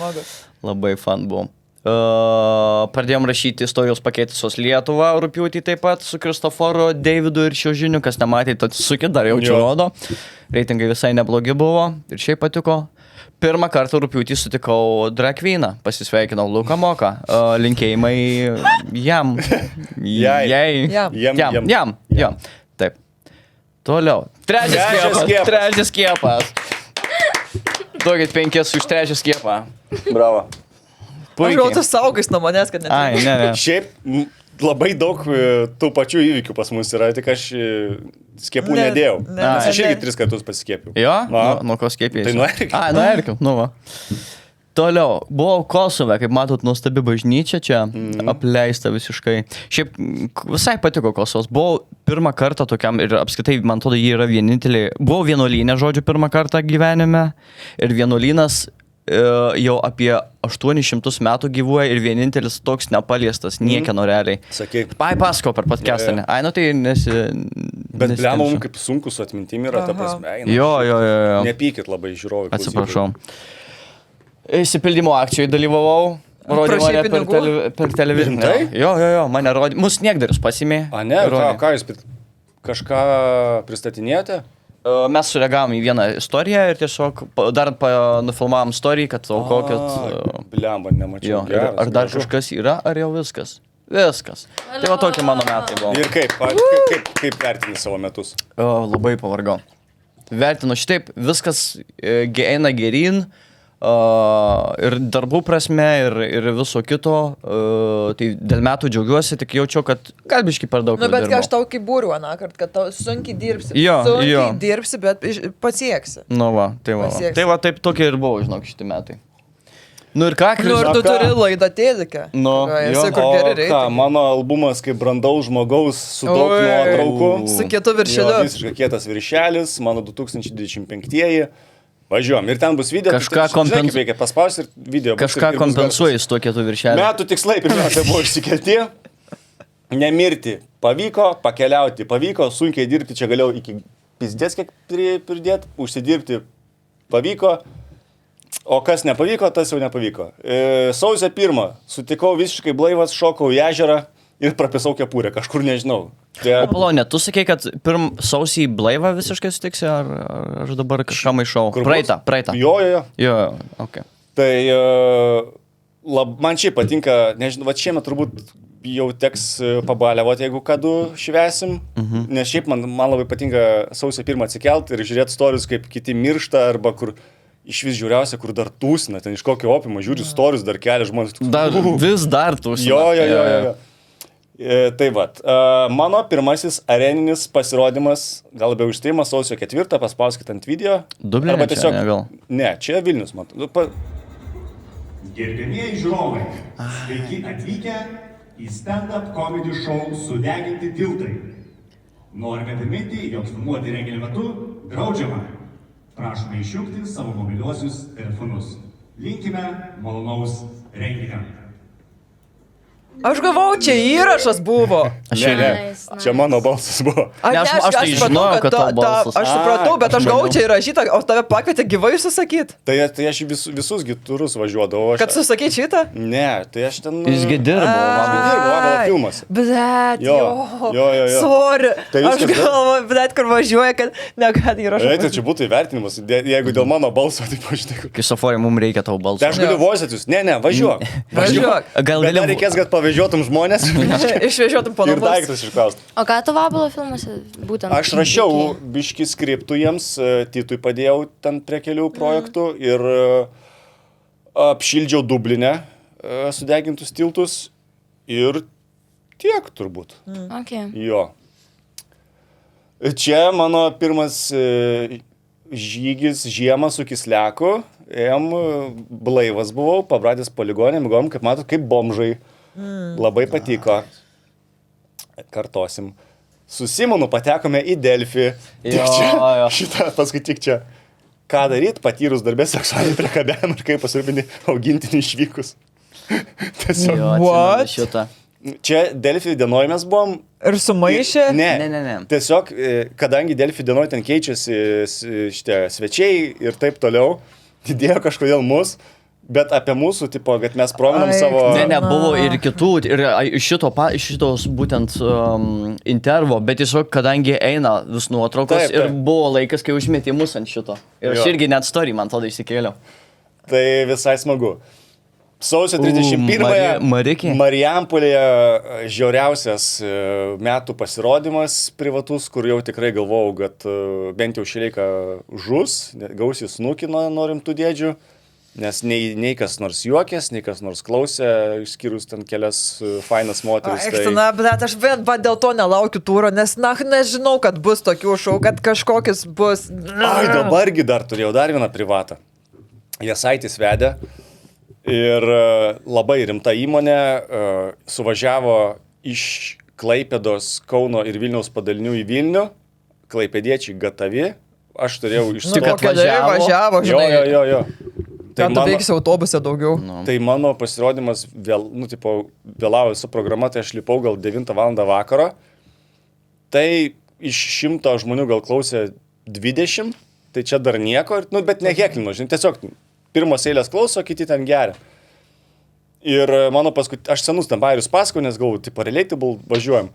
Labai fan buvom. Pradėjom rašyti istorijos pakeitusios Lietuvą rugpjūtį taip pat su Kristoforu, Deividu ir Šiožiniu, kas nematė, tad sukit, dar jaučiu rodo. Reitingai visai neblogi buvo ir šiaip patiko. Pirmą kartą rugpjūtį sutikau drag queeną, pasisveikinau Luką Moką, linkėjimai jam. Jam. Taip. Toliau. Trečias skiepas. Duokit 5 už trečią skiepą. Bravo. Aš gal tu saugais nuo manęs, kad net. Ai, ne. Šiaip labai daug tų pačių įvykių pas mus yra, tik aš skiepų nedėjau. Nes aš irgi 3 kartus pasiskiepiau. Jo? Nuo ko skiepėjai? Tai nuo Erkių. Ai, nuo Erkių, va. Toliau, buvau Kosove, kaip matot, nuostabi bažnyčia čia, apleista visiškai. Šiaip visai patiko Kosovas. Buvau pirmą kartą tokiam ir apskritai, man atrodo, jie yra vienintelė. Buvau vienuolynė, žodžiu, pirmą kartą gyvenime. Ir vienuolynas jau apie 800 metų gyvuoja ir vienintelis toks nepaliestas, niekieno realiai. Sakyk. Ai, pasakau per podcastą. Ai, tai Bet blemom, kaip sunku su atmintim yra, ta prasme. Jo. Nepykit labai žiūrovai. Atsiprašau. Įsipildymo akcijai dalyvavau. Rodė mane per televiziją. Jo, mane rodė. Mus niekdarius pasimė. A, ne? Ką jūs kažką pristatinėjote? Mes sureagavom į vieną istoriją ir tiesiog dar nufilmavom istoriją, kad aukokit... Blemba, nemačiau. Ar dar kažkas yra, ar jau viskas? Viskas. Tai va tokie mano metai buvo. Ir kaip vertini savo metus? Labai pavargau. Vertinu šitaip, viskas eina geryn. Ir darbų prasme, ir viso kito, tai dėl metų džiaugiuosi, tik jaučiu, kad kalbiškai per daug. Bet ką aš tau kaip būriu, kad tau sunkiai dirbsi. Sunkiai dirbsi, bet pasieksi. Tai va, taip tokie ir buvo, žinok, šitie metai. Ir ką, ir tu turi laidą tėlikę. Mano albumas kaip brandaus žmogaus su daug nuotraukų. Su kietu viršeliu. Visiškai kietas viršelis, mano 2025-ieji. Važiuojam. Ir ten bus video. Kažką reikia paspausti ir video. Kažką kompensuoji su tokie tų viršelių. Metų tikslai pirmiausia buvo išsikelti. Nemirti pavyko, pakeliauti pavyko, sunkiai dirbti, čia galėjau iki pizdės kiek pridėti, užsidirbti pavyko, o kas nepavyko, tas jau nepavyko. Sausio 1 sutikau visiškai blaivas, šokau į ežerą ir prapisau kepurę, kažkur nežinau. O Palonė, tu sakei, kad sausį blaivą visiškai sutiksi, ar aš dabar kažką maišau? Praeitą. Jo, ok. Tai man šiaip patinka, nežinau, va šiemet turbūt jau teks pabaliavoti, jeigu kadu švesim, nes šiaip man labai patinka sausio 1 atsikelt ir žiūrėti storius, kaip kiti miršta, arba kur iš vis žiūriausia, kur dar tūsina, ten iš kokio opimo, žiūri storius, dar kelia žmonės. Vis dar tūsina. Jo. Tai vat, mano pirmasis areninis pasirodymas, gal labiau išsteimas sausio 4, paspauskit ant video. Dublinė arba čia, tiesiog, ne, gal? Ne, čia Vilnius, matau. Gerbėmieji žiūrovai, sveiki atvykę į stand-up comedy show Sudeginti tiltai. Norime priminti, jog filmuoti renginio metu draudžiama. Prašome išjungti savo mobiliuosius telefonus. Linkime malonaus renginio. Aš gavau, čia įrašas buvo. Ne, čia mano balsas buvo. Aš tai žinojau, kad tavo balsas. Aš supratau, bet aš gavau čia įrašytą, o tave pakvietė gyvai susakyti. Tai aš visus giturus važiuodavau. Kad susakyti šitą? Ne, tai aš ten... Jisgi dirbo. Mano filmas. Blet, Jo. Sorry. Tai Aš viskas, galvoju, blet, kur važiuoja, kad negali įrašyti. Tai čia būtų įvertinimas, jeigu dėl mano balso, tai pažiūrėk. Kristoforė, mums reikia tavo balso. Tai aš galiu vozėtis. Ne, važiuok. Gal gali... reikės, kad pavežiotum žmonės. Išvežiotum po Ir namus. daiktus išklaust. O ką tu Vabalo filmuose būtent? Aš rašiau biški skriptų jiems, Titui padėjau ten prie kelių projektų ir apšildžiau Dublinę sudegintus tiltus ir tiek turbūt. Okay. Jo. Čia mano pirmas žygis žiemą su Kisleku. Ėjom, blaivas buvau, pabradės poligonė, migom, kaip matot, kaip bomžai. Labai patiko. Kartosim. Su Simonu patekome į Delfį. Tik čia, šitą paskui tik čia. Ką daryt, patyrus darbę seksualinį priekabiavimą ir kaip pasirūpinti augintinį išvykus. Tiesiog. Šitą. Čia Delfį dienoj mes buvom. Ir sumaišė? Ne. Tiesiog, kadangi Delfį dienoj ten keičiasi šitie svečiai ir taip toliau, didėjo kažkodėl mus. Bet apie mūsų, tipo, kad mes provinam savo... Ne, buvo ir kitų, ir šitos būtent intervo, bet tiesiog, kadangi eina vis nuotraukos ir buvo laikas, kai užmėtė mus ant šito. Ir aš irgi net story, man tada įsikėliau. Tai visai smagu. Sausio 31-ąją Marijampolėje žiauriausias metų pasirodymas privatus, kur jau tikrai galvojau, kad bent jau Šileika žus, gausiai snukino norim tų dėdžių. Nes nei kas nors juokės, nei kas nors klausė, išskyrus ten kelias fainas moteris. Bet aš dėl to nelaukiu tūro, nes nežinau, kad bus tokių šou, kad kažkokis bus... Ai, dabargi dar turėjau dar vieną privatą. Jasaitis vedė ir labai rimta įmonė suvažiavo iš Klaipėdos, Kauno ir Vilniaus padalinių į Vilnių. Klaipėdiečiai gatavi. Aš turėjau išstoti. Tik važiavo, žinai. Jo. Ten tu veikisi autobuse daugiau. Tai mano pasirodymas vėlavo su programa, tai aš lipau gal 9 val. Vakaro. Tai iš 100 žmonių gal klausė 20, tai čia dar nieko, bet neheklino, žinai, tiesiog pirmos eilės klauso, kiti ten geria. Ir mano aš senus ten bairius pasakau, nes galvoju, tipo relatable, važiuojam.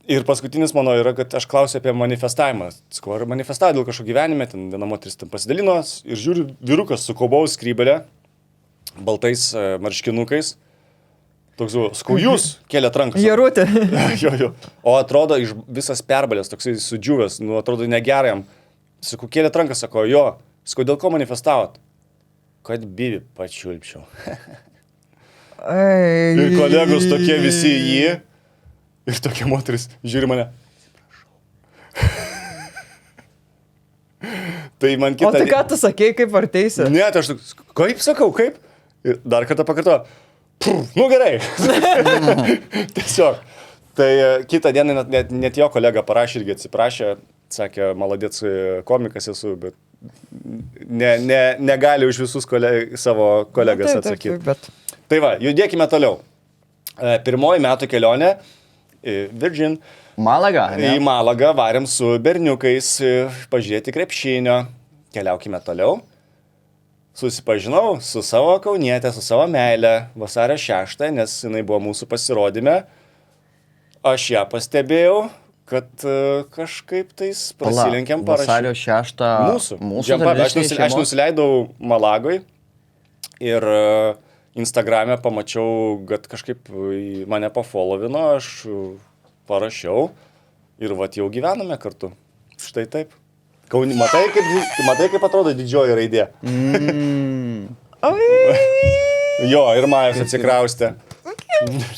Ir paskutinis mano yra, kad aš klausiu apie manifestavimą. Ar manifestavę dėl kažko gyvenime, ten viena moteris ten pasidalino ir žiūriu, vyrukas su kaubaus skrybelė, baltais marškinukais. Toks, sakau, jūs kėlėt rankas. Jerutė. Jo. O atrodo, visas perbalės, toksai sudžiūvęs, atrodo negerai jam. Sakau, kėlėt rankas, sako, jo. Sakau, dėl ko manifestavot? Kad bivi pačiulpčiau. Ir kolegos tokie visi jį. Ir tokia moteris žiūri mane. Tai man kita... O tai ką tu sakei, kaip varteisi? Ne, tai aš kaip sakau, kaip? Ir dar kartą pakartoju. Nu gerai. Tiesiog. Tai kitą dieną net jo kolega parašė irgi atsiprašė. Sakė, maladėts komikas esu, bet negali už visus savo kolegas atsakyti. Tai va, judėkime toliau. Pirmoji metų kelionė. Virgin. Malaga, ne? Į Malagą varėm su berniukais pažiūrėti krepšinio. Keliaukime toliau. Susipažinau su savo kaunietė, su savo meile vasario 6, nes jinai buvo mūsų pasirodyme. Aš ją pastebėjau, kad kažkaip tais prasilenkiam parašyti. Vasario 6 mūsų. Aš nusileidau Malagoj ir Instagrame pamačiau, kad kažkaip mane pafollowino, aš parašiau ir vat jau gyvename kartu. Štai taip. Kauni, matai, kaip atrodo didžioji raidė. Jo, ir Majos atsikraustė.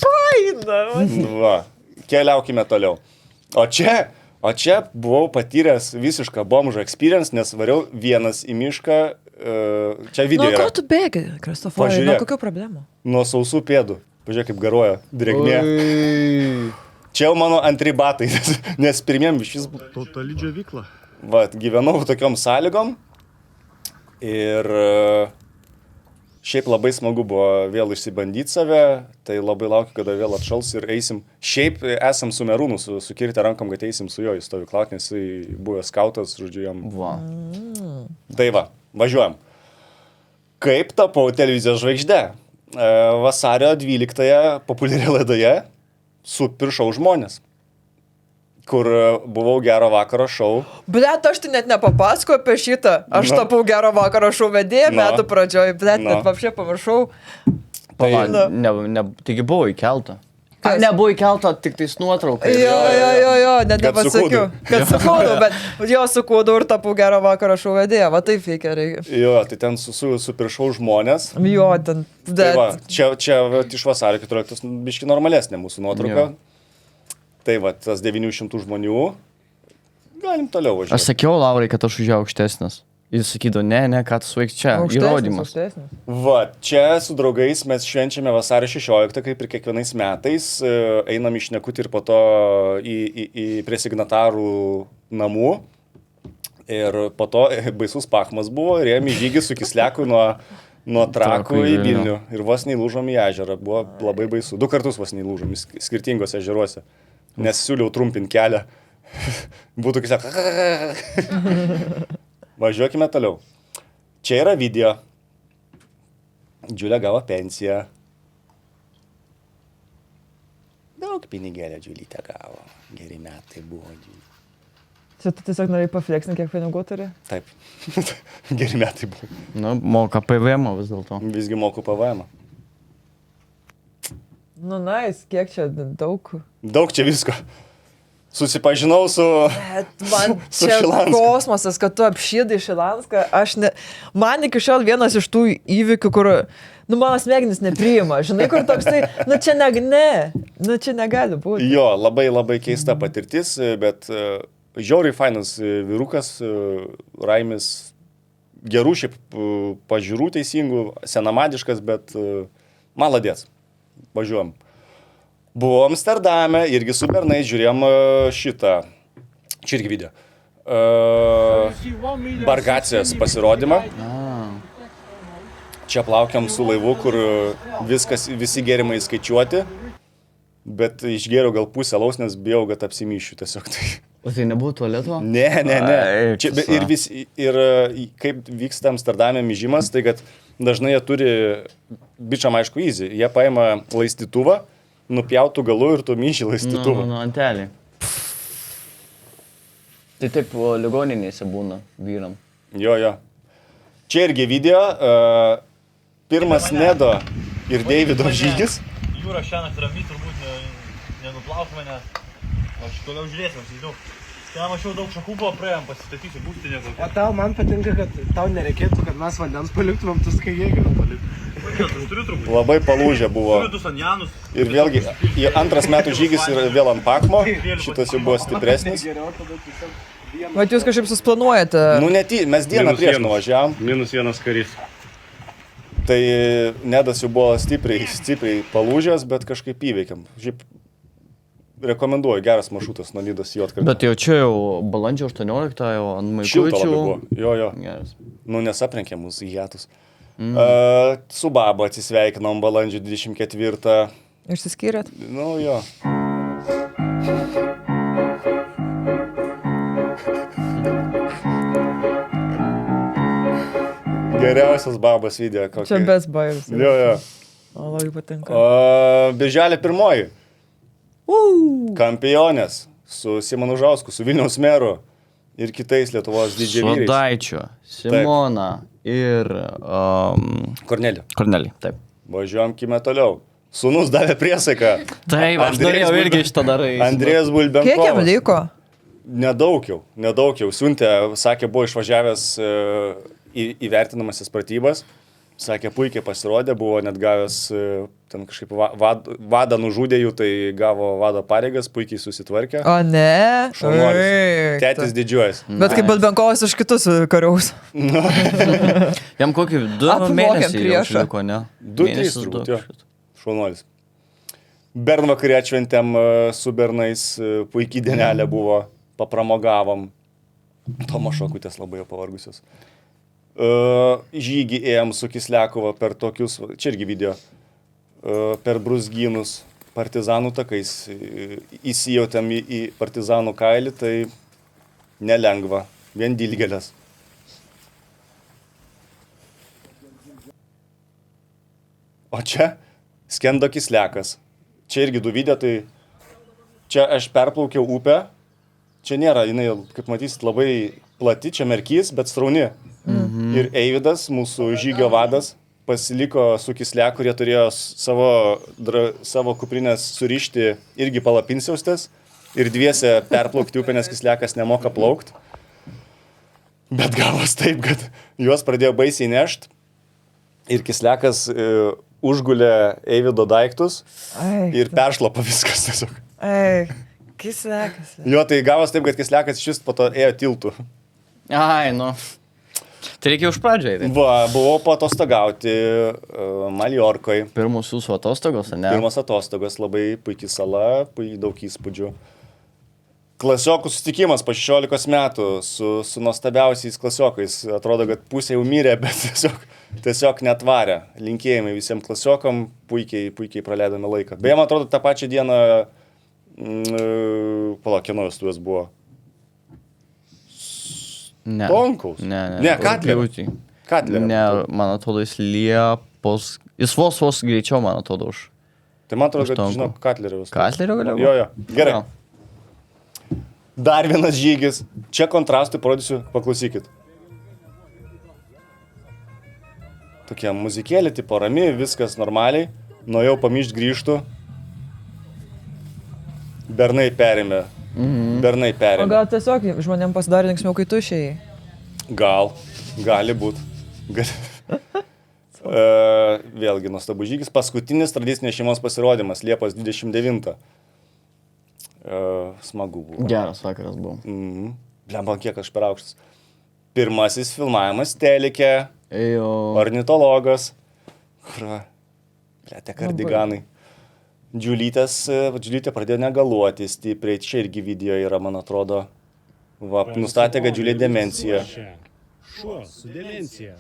Faina. Va, keliaukime toliau. O čia buvau patyręs visišką bomžo experience, nes variau vienas į mišką. Čia video yra. Nuo ko tu bėgi, Kristoforai? Nuo kokių problemų? Nuo sausų pėdų. Pažiūrėk, kaip garuoja drėgmė. Čia jau mano antri batai, nes pirmiem šis... Totali džiovykla. Va, gyvenau tokiom sąlygom ir šiaip labai smagu buvo vėl išsibandyti save, tai labai laukiu, kada vėl atšals ir eisim. Šiaip esam su Merūnu, sukirtę rankom, kad eisim su juo į stovyklaut, nes jis buvo skautas, žodžiu, jam. Tai va, važiuojam. Kaip tapau televizijos žvaigžde? Vasario 12-ąją populiarioje laidoje Supiršau žmonės, kur buvau Gero vakaro šou. Blet, aš tai net nepapasakoju apie šitą. Aš tapau Gero vakaro šou vedėją metų pradžioj. Blet, net vapšė pamiršau. Taigi buvo įkelta. Nebuvo įkelta, tik tais nuotraukai. Jo, net nepasakiau. Kad sukūdau, bet jo sukūdau ir tapau Gero vakaro šou vedėją. Va taip veikia reikia. Jo, tai ten supiršau žmonės. Jo, ten. Tai va, čia iš vasario 14 biški normalesnė mūsų nuotrauka. Tai va, tas 900 žmonių. Galim toliau važiuoti. Aš sakiau Laurai, kad aš už ją aukštesnis. Jis sakydavo, ne, ką tu suveik čia, įrodymas. Va, čia su draugais mes švenčiame vasario 16, kaip ir kiekvienais metais, einam iš Šnekutį ir po to prie signatarų namų. Ir po to baisus pachmas buvo ir ėjom į žygį su Kisleku nuo Trakų į Vilnių. Ir vos neįlūžom į ežerą, buvo labai baisu. 2 kartus vos neįlūžom skirtingose ežeruose, nes siūliau trumpinti kelią. Būtų Kisleku. Važiuokime toliau. Čia yra video. Džiulė gavo pensiją. Daug pinigėlę Džiulytė gavo. Geri metai buvo. Čia tu tiesiog norėjai pafleksinti, kiek pinigų turi? Taip. Geri metai buvo. Nu, moka PVM vis dėlto. Visgi moku PVM. Nu, nice. Kiek čia daug? Daug čia visko. Susipažinau su Šilansku. Kosmosas, kad tu apšydai Šilanską. Man iki šiol vienas iš tų įvykių, kur, mano smegenis nepriima. Žinai, kur toks tai, čia negali būti. Jo, labai labai keista patirtis, bet žiauriai fainas vyrukas, Raimis, gerų šiaip pažiūrų teisingų, senamadiškas, bet maladės. Važiuojam. Buvo Amsterdame, irgi su bernais, žiūrėjom šitą, čia irgi video, Bargacijos pasirodymą. Čia plaukiam su laivu, kur visi gėrimai skaičiuoti, bet išgėriau gal pusę alaus, nes bijau, kad apsimyšiu tiesiog. O tai nebuvo tualeto? Ne. Čia, ir kaip vyksta Amsterdame myžimas, tai kad dažnai jie turi, bičiam aišku, easy, jie paima laistytuvą, nupjautų galų ir tu myši laistytuvą. Antelį. Tai taip ligoninėse būna vyram. Jo. Čia irgi video. Pirmas Nedo ir Deivido žygis. Jūra šiandien rami, turbūt nenuplauk mane. Aš toliau žiūrėsiu, įsivaizduoju. Ten aš jau daug šakų buvo praėjom, pasistatysiu būstinę kokią. O tau man patinka, kad tau nereikėtų, kad mes vandens paliktumėm, tu skai jėgį paliktum. Labai palūžę buvo. Ir vėlgi, antras metų žygis yra vėl ant Pakmo, šitas jau buvo stipresnis. Bet jūs kažkaip susplanuojate? Mes dieną prieš nuvažiavom. -1 karys. Tai Nedas jau buvo stipriai palūžęs, bet kažkaip įveikiam. Šiaip rekomenduoju, geras maršrutas nuo Nidos į Juodkrantę. Bet jau čia jau balandžio 18 jau ant Maikučių. Šilta labai buvo. Jo. Geras. Nesaprenkė mūsų į Jetus. Su baba atsisveikinom balandžio 24. Išsiskyrėt? Jo. Geriausias babas video. Čia best buyers. Jo. O, labai patinka. Birželio 1. Kampionės su Simonu Žausku, su Vilniaus meru ir kitais Lietuvos didžiai vyrais. Sodaičiu, Simona ir Kornelį. Taip. Važiuojam toliau. Sūnus davė priesaiką. Taip, aš norėjau irgi šitą darai. Andrėjas Bulbenkovas. Kiek jam liko? Nedaug jau. Siuntė, sakė, buvo išvažiavęs įvertinamasis pratybas. Sakė, puikiai pasirodė, buvo net gavęs, ten kažkaip vadą nužudė jų, tai gavo vado pareigas, puikiai susitvarkė. O ne? Šaunuolis. Tėtis didžiuojas. Bet kaip Balbenkovas iš kitus kariaus. Jam kokį 2 mėnesiai jau liko, ne? 2-3 turbūt, jo. Šaunuolis. Bernvakarį atšventėm su bernais, puikiai dienelė buvo, papramogavom. Tomašokutės labai jau pavargusios. Žygį ėjom su Kislekova per tokius, čia irgi video, per brūzgynus, partizanų takais, įsijautėm į partizanų kailį, tai nelengva, vien dilgelės. O čia skendo Kislekas. Čia irgi 2 video, tai čia aš perplaukiau upę, čia nėra, jinai, kaip matysit, labai plati, čia merkys, bet strauni. Ir Eividas, mūsų žygio vadas, pasiliko su Kisleku, kurie turėjo savo kuprinės surišti irgi palapinsiaustės ir dviese perplaukti upę, nes Kislekas nemoka plaukti. Bet gavos taip, kad juos pradėjo baisiai nešt ir Kislekas užgulė Eivido daiktus ir peršlapo viskas tiesiog. Kislekas. Jo, tai gavos taip, kad Kislekas iš vis po to ėjo tiltų. Ai, nu. Tai reikia už pradžią. Buvau paatostogauti Maljorkoj. Pirmos jūsų atostogos, ne? Pirmos atostogos, labai puikiai sala, daug įspūdžių. Klasiokų susitikimas po 16 metų su nuostabiausiais klasiokais. Atrodo, kad pusė jau mirė, bet tiesiog netvarė. Linkėjimai visiems klasiokom, puikiai praleidome laiką. Beje, man atrodo, tą pačią dieną, kieno vestuvės buvo? Ne. Tonkaus? Ne, Katlerio. Ne, man atrodo, jis Liepos... Jis vos greičiau, man atrodo, už... Tai man atrodo, kad, žinau, Katlerio vestuvės. Katlerio galėjo? Jo. Gerai. Dar vienas žygis. Čia kontrastui parodysiu, paklausykit. Tokia muzikėlė, tipo rami, viskas normaliai. Nuėjau pamyšt grįžtų. Bernai perėmė. O gal tiesiog žmonėm pasidarė linksmiau, kai tu išėjai? Gali būt. Vėlgi nuostabus žygis. Paskutinis tradicinės šeimos pasirodymas, Liepos 29. Smagu buvo. Geras vakaras buvo. Blemba, kiek aš per aukštas. Pirmasis filmavimas Telike. Ornitologas. Blete, kardiganai. Džiulytė pradėjo negaluoti stipriai, čia irgi video yra, man atrodo. Nustatė, kad Džiulė demencija. Šuo su demencija.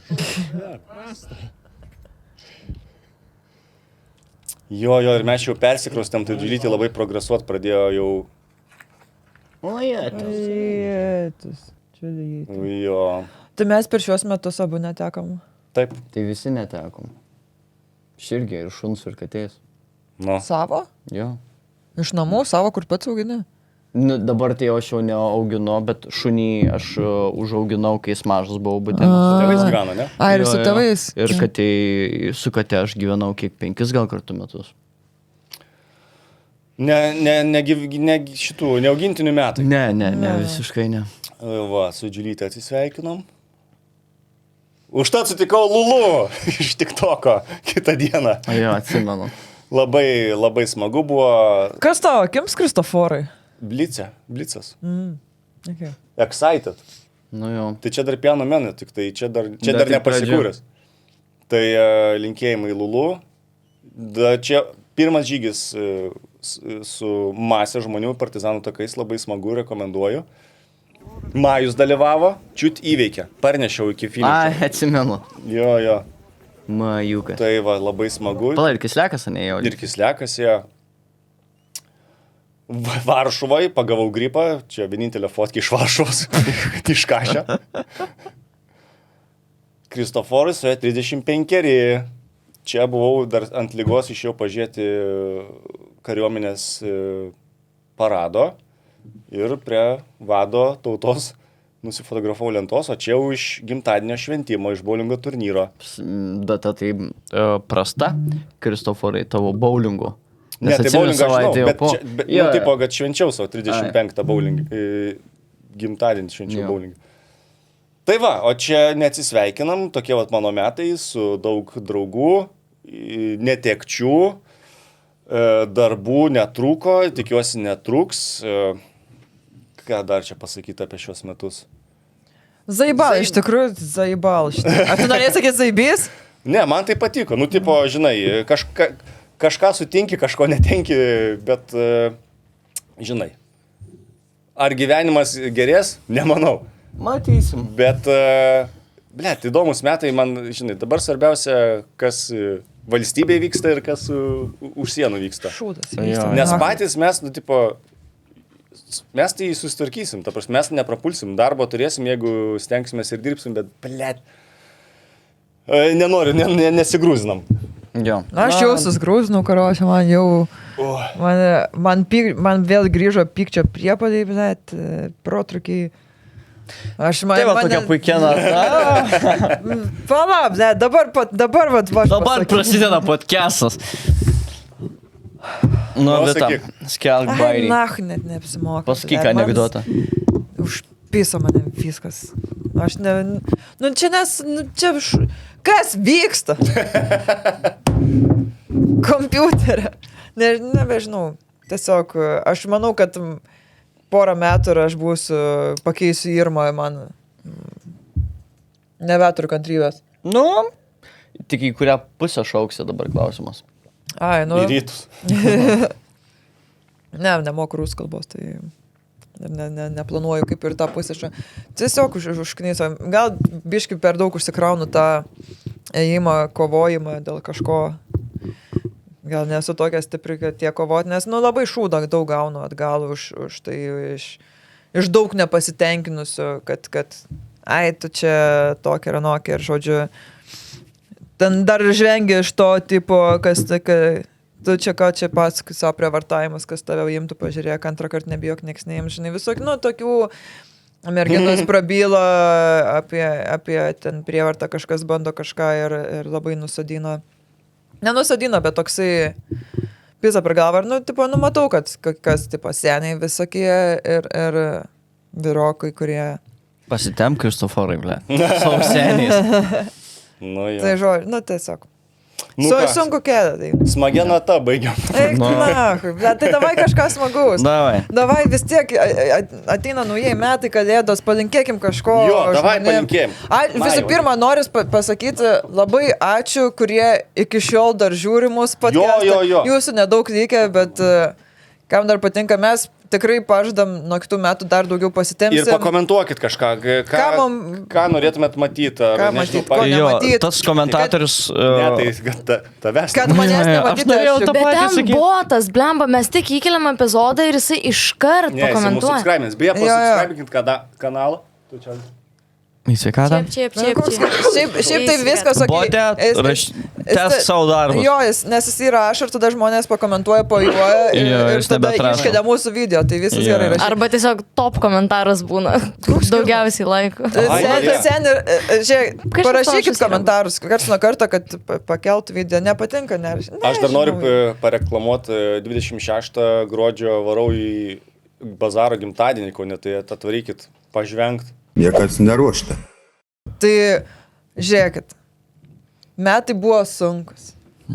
Jo, ir mes jau persikraustėm, tai Džiulytė labai progresuot pradėjo jau. Jo. Tai mes per šios metus abu netekom. Taip. Tai visi netekom. Širgi ir šuns ir katės. No. Savo? Jo. Iš namų, savo, kur pats augini? Dabar tai aš jau neauginu, bet šunį aš užauginau, kai jis mažas buvau būtent. Su tėvais gyveno, ne? Ir su tėvais. Ir su kate aš gyvenau kiek 5 gal kartų metus. Neaugintinių metų. Ne, visiškai ne. Su Džiulyte atsisveikinom. Užtat sutikau Lulu iš TikToko kitą dieną. Jo, atsimenu. Labai smagu buvo. Kas tavo akims, Kristoforai? Blicas. Okay. Excited. Nu jo. Tai čia dar piano menė, tik tai čia dar nepasikūręs. Tai linkėjimai Lulu. Čia pirmas žygis su masė žmonių partizanų takais, labai smagu, rekomenduoju. Majus dalyvavo, čiut įveikė, parnešiau iki finišo. Atsimenu. Jo. Majukas. Tai labai smagu. Pala, ir Kislekas, ne jau. Ir Kislekas, jo. Varšuvai pagavau gripą, čia vienintelė fotkė iš Varšuvos, iš Kašio. Kristoforas, 35. Čia buvau dar ant ligos, išėjau pažiūrėti kariuomenės parado ir prie vado tautos nusifotografavau lentos, o čia jau iš gimtadienio šventimo, iš boulingo turnyro. Data tai prasta, Kristoforai, tavo boulingo. Ne, tai boulingo aš žinau, bet tipo, kad švenčiau savo 35 bouling. gimtadienį švenčiau bowlingą. Tai va, o čia neatsisveikinam, tokie vat mano metai su daug draugų, netekčių, darbų netrūko, tikiuosi netruks. Ką dar čia pasakyti apie šios metus? Zaibal, iš tikrųjų, zaibal. Ar tu norėjai sakyti zaibys? Ne, man tai patiko. Nu, tipo, žinai, kažką sutinki, kažko netenki, bet, žinai, ar gyvenimas gerės? Nemanau. Matysim. Bet, įdomus metai man, žinai, dabar svarbiausia, kas valstybėje vyksta ir kas už sienų vyksta. Šūdas vyksta. Nes patys mes, nu, tipo, mes tai susitvarkysim, ta prasme, mes neprapulsim, darbo turėsim, jeigu stengsimės ir dirbsim, bet, nenoriu, nesigrūzinam. Jo. Aš jau susgrūzinau, karočią, man jau, man vėl grįžo pykčio priepadai, bet protrukiai. Tai va tokia puikia nata. Palauk, dabar prasideda podcastas. Nu, Vita, skelk bairį. Net neapsimoka. Pasakyk anekdotą. Užpiso mane viskas. Aš ne... Nu, čia kas vyksta? Kompiuterė. Nebežinau. Tiesiog, aš manau, kad porą metų ir aš pakeisiu Irmą, man nebeturiu kantrybės. Nu, tik į kurią pusę šauksi dabar klausimas. Ai, nu. Į rytus. Nemoku rusų kalbos, tai neplanuoju kaip ir tą pusę. Tiesiog užknysiu. Gal biškai per daug užsikraunu tą ėjimą, kovojimą dėl kažko. Gal nesu tokia stipri, kad tie kovoti, nes labai šūdą daug gaunu atgal už tai, iš daug nepasitenkinusių, kad ai, tu čia tokia ir anokia ir žodžiu, ten dar žvengia iš to tipo, kas tu čia ką čia pasakai savo prievartavimus, kas tave imtų pažiūrėk, antrą kartą nebijok, nieks neįms, žinai, visokių, tokių merginos prabyla apie ten prievartą, kažkas bando kažką ir labai nusadino. Nenusadino, bet toksai pisa per galvą. Ir, matau, kad kas, seniai visokie ir vyrokai, kurie... Pasitemk, Kristoforai, ble. Savo seniais. Nu, jo. Tai žodžiu, tiesiog. Sunku kėda, tai. Smagia nata, baigiam. Eik, tai davai kažką smagaus. Davai vis tiek ateina naujai metai, kalėdos, palinkėkim kažko. Jo, davai palinkėkim. Visų pirma, noriu pasakyti labai ačiū, kurie iki šiol dar žiūri mūsų podcastą. Jūsų nedaug reikia, bet kam dar patinka, mes tikrai pažadam nuo kitų metų dar daugiau pasitempsim. Ir pakomentuokit kažką, ką norėtumėt matyti. Ką matyti, ko nematyti. Tas komentatorius... Ne, tai tavęs. Kad manęs nematyti. Bet ten botas, blemba, mes tik įkeliam epizodą ir jisai iškart pakomentuoja. Ne, mūsų subscribinės. Beje, pasubscribinkit kanalą. Tu čia... Į sveikatą? Šiaip tai viskas, sakai. Botė, tęsk savo darbus. Jo, nes jis įrašo ir tada žmonės pakomentuoja po juo ir tada iškelia mūsų video, tai visas gerai rašyti. Arba tiesiog top komentaras būna. Daugiausiai laiko. Parašykit komentarus, karts nuo karto, kad pakeltų video. Nepatinka, nerašyti. Aš dar noriu pareklamuoti 26 gruodžio varau į bazaro gimtadienį, ko net tai atvarykit, pažvengt. Мне кажется, нарочно. Tai, žiūrėkit, metai buvo sunkus.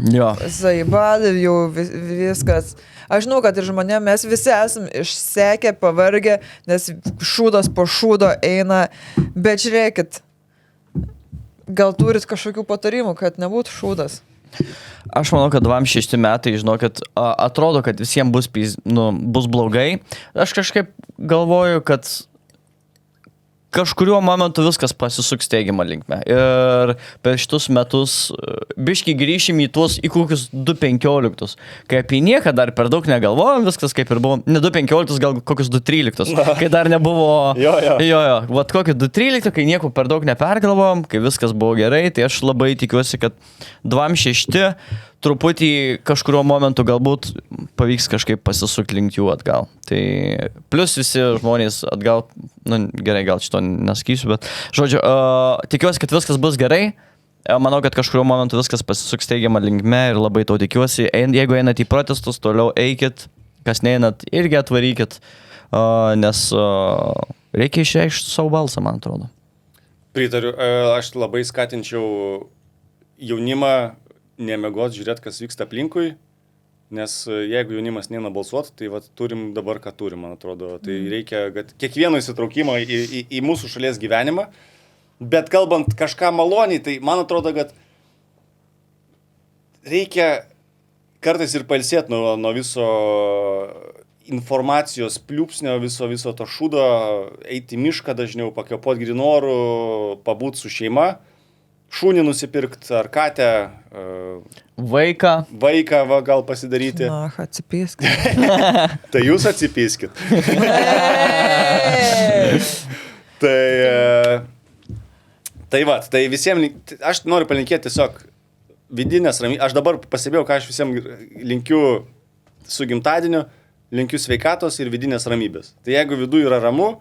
Jo. Zaibali, jau viskas. Aš žinau, kad ir žmonėm mes visi esam išsekę, pavargę, nes šūdas po šūdo eina. Bet žiūrėkit, gal turit kažkokių patarimų, kad nebūtų šūdas? Aš manau, kad 26 metai, žinau, kad atrodo, kad visiems bus blogai. Aš kažkaip galvoju, kad kažkuriuo momentu viskas pasisuks teigiamą linkme. Ir per šitus metus biškai grįšim į kokius 2.15, kai apie nieką dar per daug negalvojom, viskas kaip ir buvo, ne 2.15, gal kokius 2.13, kai dar nebuvo, vat kokį 2.13, kai nieko per daug nepergalvojom, kai viskas buvo gerai, tai aš labai tikiuosi, kad 26 truputį kažkuriuo momentu galbūt pavyks kažkaip pasisukti link jų atgal. Tai plus visi žmonės atgal, gerai, gal šito nesakysiu, bet žodžiu, tikiuosi, kad viskas bus gerai. Manau, kad kažkuriuo momentu viskas pasisuks teigiamą linkme ir labai to tikiuosi. Jeigu einat į protestus, toliau eikit, kas neinat, irgi atvarykit, nes Reikia išreikšti savo balsą, man atrodo. Pritariu, aš labai skatinčiau jaunimą nemiegot, žiūrėti, kas vyksta aplinkui, nes jeigu jaunimas neina balsuoti, tai vat, turim dabar, ką turim, man atrodo. Tai reikia kiekvieno įsitraukimo į mūsų šalies gyvenimą, bet kalbant kažką maloniai, tai man atrodo, kad reikia kartais ir pailsėti nuo viso informacijos pliūpsnio, viso to šūdo, eiti į mišką dažniau, pakvėpuot grynu oru, pabūt su šeima, šunį nusipirkti ar katę, vaiką va, gal pasidaryti. Na, atsipyskit. Tai jūs atsipyskit. Tai visiems, aš noriu palinkėti tiesiog vidinės ramybės. Aš dabar pasibėjau, ką aš visiems linkiu su gimtadieniu, linkiu sveikatos ir vidinės ramybės. Tai jeigu viduje yra ramu,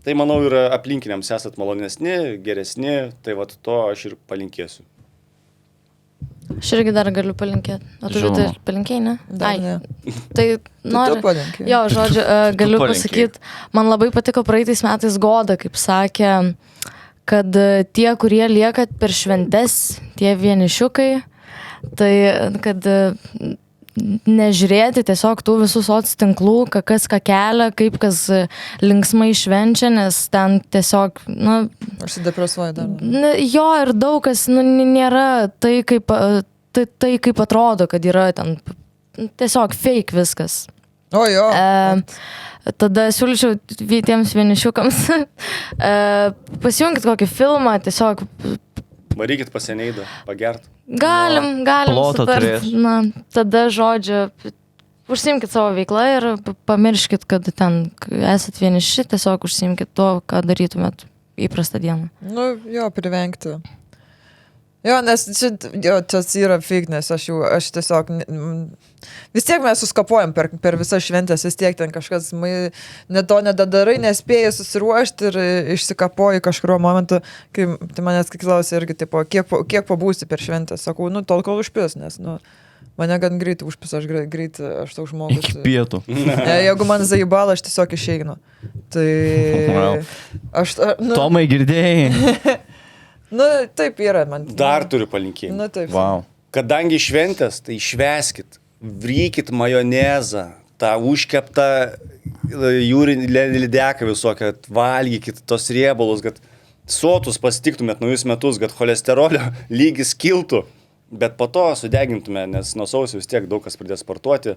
tai manau ir aplinkiniams esat malonesni, geresni, tai vat to aš ir palinkėsiu. Aš irgi dar galiu palinkėti. O tu tai palinkėjai, ne? Dar ne. Tai noriu. Jo, žodžiu, galiu pasakyti, man labai patiko praeitais metais Goda, kaip sakė, kad tie, kurie lieka per šventes, tie vienišiukai, tai kad nežiūrėti tiesiog tų visų soc-tinklų, kas ką kelia, kaip kas linksmai švenčia, nes ten tiesiog, Aš depresuoju dar. Jo, ir daug kas, nėra tai, kaip atrodo, kad yra ten tiesiog fake viskas. O jo. Tada siūlyčiau tiems vienišiukams pasijungit kokį filmą, tiesiog Varykit paseneidą, pagert. Galim sutart. Tada žodžiu, užsiimkit savo veiklą ir pamirškit, kad ten esat vieniši, tiesiog užsiimkit to, ką darytumėt įprastą dieną. Jo, privengti. Jo, nes čia yra fake, nes aš tiesiog, vis tiek mes suskapuojam per visą šventės, vis tiek ten kažkas ne to nedadarai, nespėjai susiruošti ir išsikapoji kažkurio momentu, kai tai manęs klausė irgi, tipo, kiek pabūsi per šventę, sakau, tol kol užpis, nes, mane gan greitai užpis, aš toks žmogus. Iki pietų. Jeigu man zaibala, aš tiesiog išeinu. Tai Tomai, girdėjai? Taip yra man. Dar turiu palinkėjimą. Taip. Wow. Kadangi šventės, tai švęskit, vrykit majonezą, tą užkeptą jūrinį lydeką visokią, valgykit tos riebalus, kad sotus pasitiktumėt naujus metus, kad cholesterolio lygis kiltų, bet po to sudegintume, nes nuo sausio vis tiek daug kas pradės sportuoti.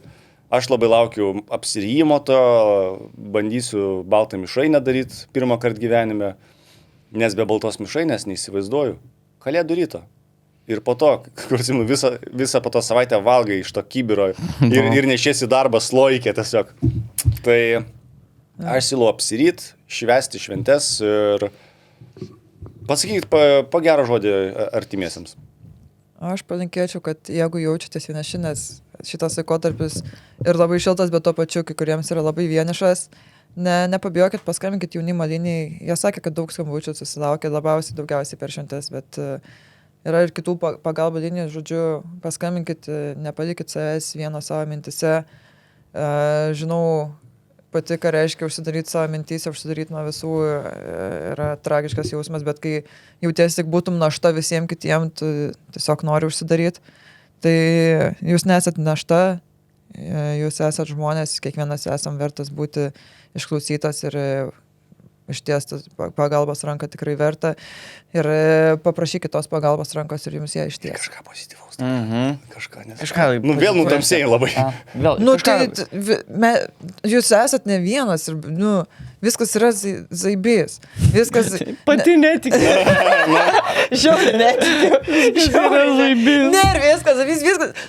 Aš labai laukiu apsirijimo to, bandysiu baltą mišrainę daryti pirmą kartą gyvenime. Nes be baltos mišrainės neįsivaizduoju. Kalėdų ryto. Ir po to, visą po to savaitę valgai iš to kibiro ir nešiesi darbą slojikė tiesiog. Tai aš siūlau apsiryt, švęsti šventes ir pasakykit po gerą žodį artimiesiems. Aš palinkėčiau, kad jeigu jaučiatės vieniši, nes šitas laikotarpis ir labai šiltas, bet to pačiu, kai kuriems yra labai vienišas, nepabijokit, paskambinkit jaunimo linijai. Jie sakė, kad daug skambučių susilaukė, daugiausiai per šventes, bet yra ir kitų pagalbų linijų, žodžiu, paskambinkit, nepalikit savęs vieno savo mintise. Žinau, pati, ką reiškia užsidaryti savo mintys, užsidaryti nuo visų yra tragiškas jausmas, bet kai jautiesi tik būtum našta visiems kitiem, tu tiesiog nori užsidaryti. Tai jūs nesat našta, jūs esat žmonės, kiekvienas esam vertas būti išklausytas ir ištiestas pagalbos ranką tikrai verta. Ir paprašykit tos pagalbos rankos ir jums ją išties. Kažką pozityvaus. Kažką. Vėl nutamsėjai labai. Jūs esat ne vienas ir viskas yra zaibys. Viskas... Pati netikiu. Žiauriai netikiu. Ne, ir viskas.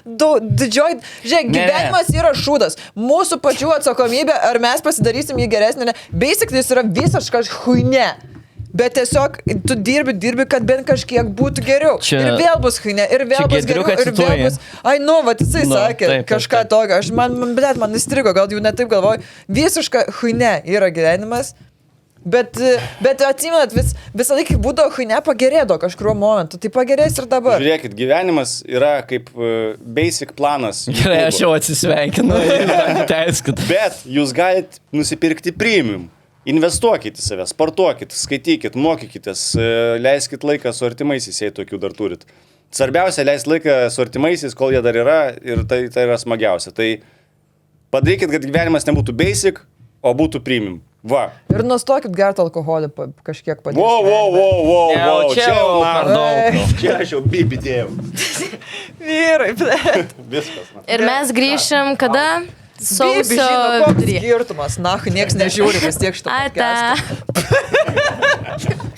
Didžioji... Žiūrėk, gyvenimas yra šūdas. Mūsų pačių atsakomybė, ar mes pasidarysim jį geresnį, ne. Basically, jis yra visiškas chuine. Bet tiesiog tu dirbi, kad bent kažkiek būtų geriau. Ir vėl bus chuine, ir vėl bus geriau, ir vėl bus... Jisai sakė kažką tokio. Man įstrigo, gal jau netaip galvoju. Visiška chuine yra gyvenimas. Bet atsimenat, visą laiką būdavo chuine, pagerėdavo kažkuriuo momentu. Tai pagerės ir dabar. Žiūrėkit, gyvenimas yra kaip basic planas. Gerai, aš jau atsisveikinu. Bet jūs galite nusipirkti premium. Investuokit į save, sportuokit, skaitykit, mokykitės, leiskit laiką su artimaisiais, jei tokių dar turit. Svarbiausia, leisti laiką su artimaisiais, kol jie dar yra ir tai yra smagiausia. Tai padarykit, kad gyvenimas nebūtų basic, o būtų premium. Va. Ir nustokit gerti alkoholį kažkiek padėti. Wow, čia jau per daug. Čia aš jau bibidėjau. Vyrai, blėt. Viskas. Ir mes grįšim kada? Sausio Sausio vidury. Skirtumas, nieks nežiūri vis tiek šitą podcastą.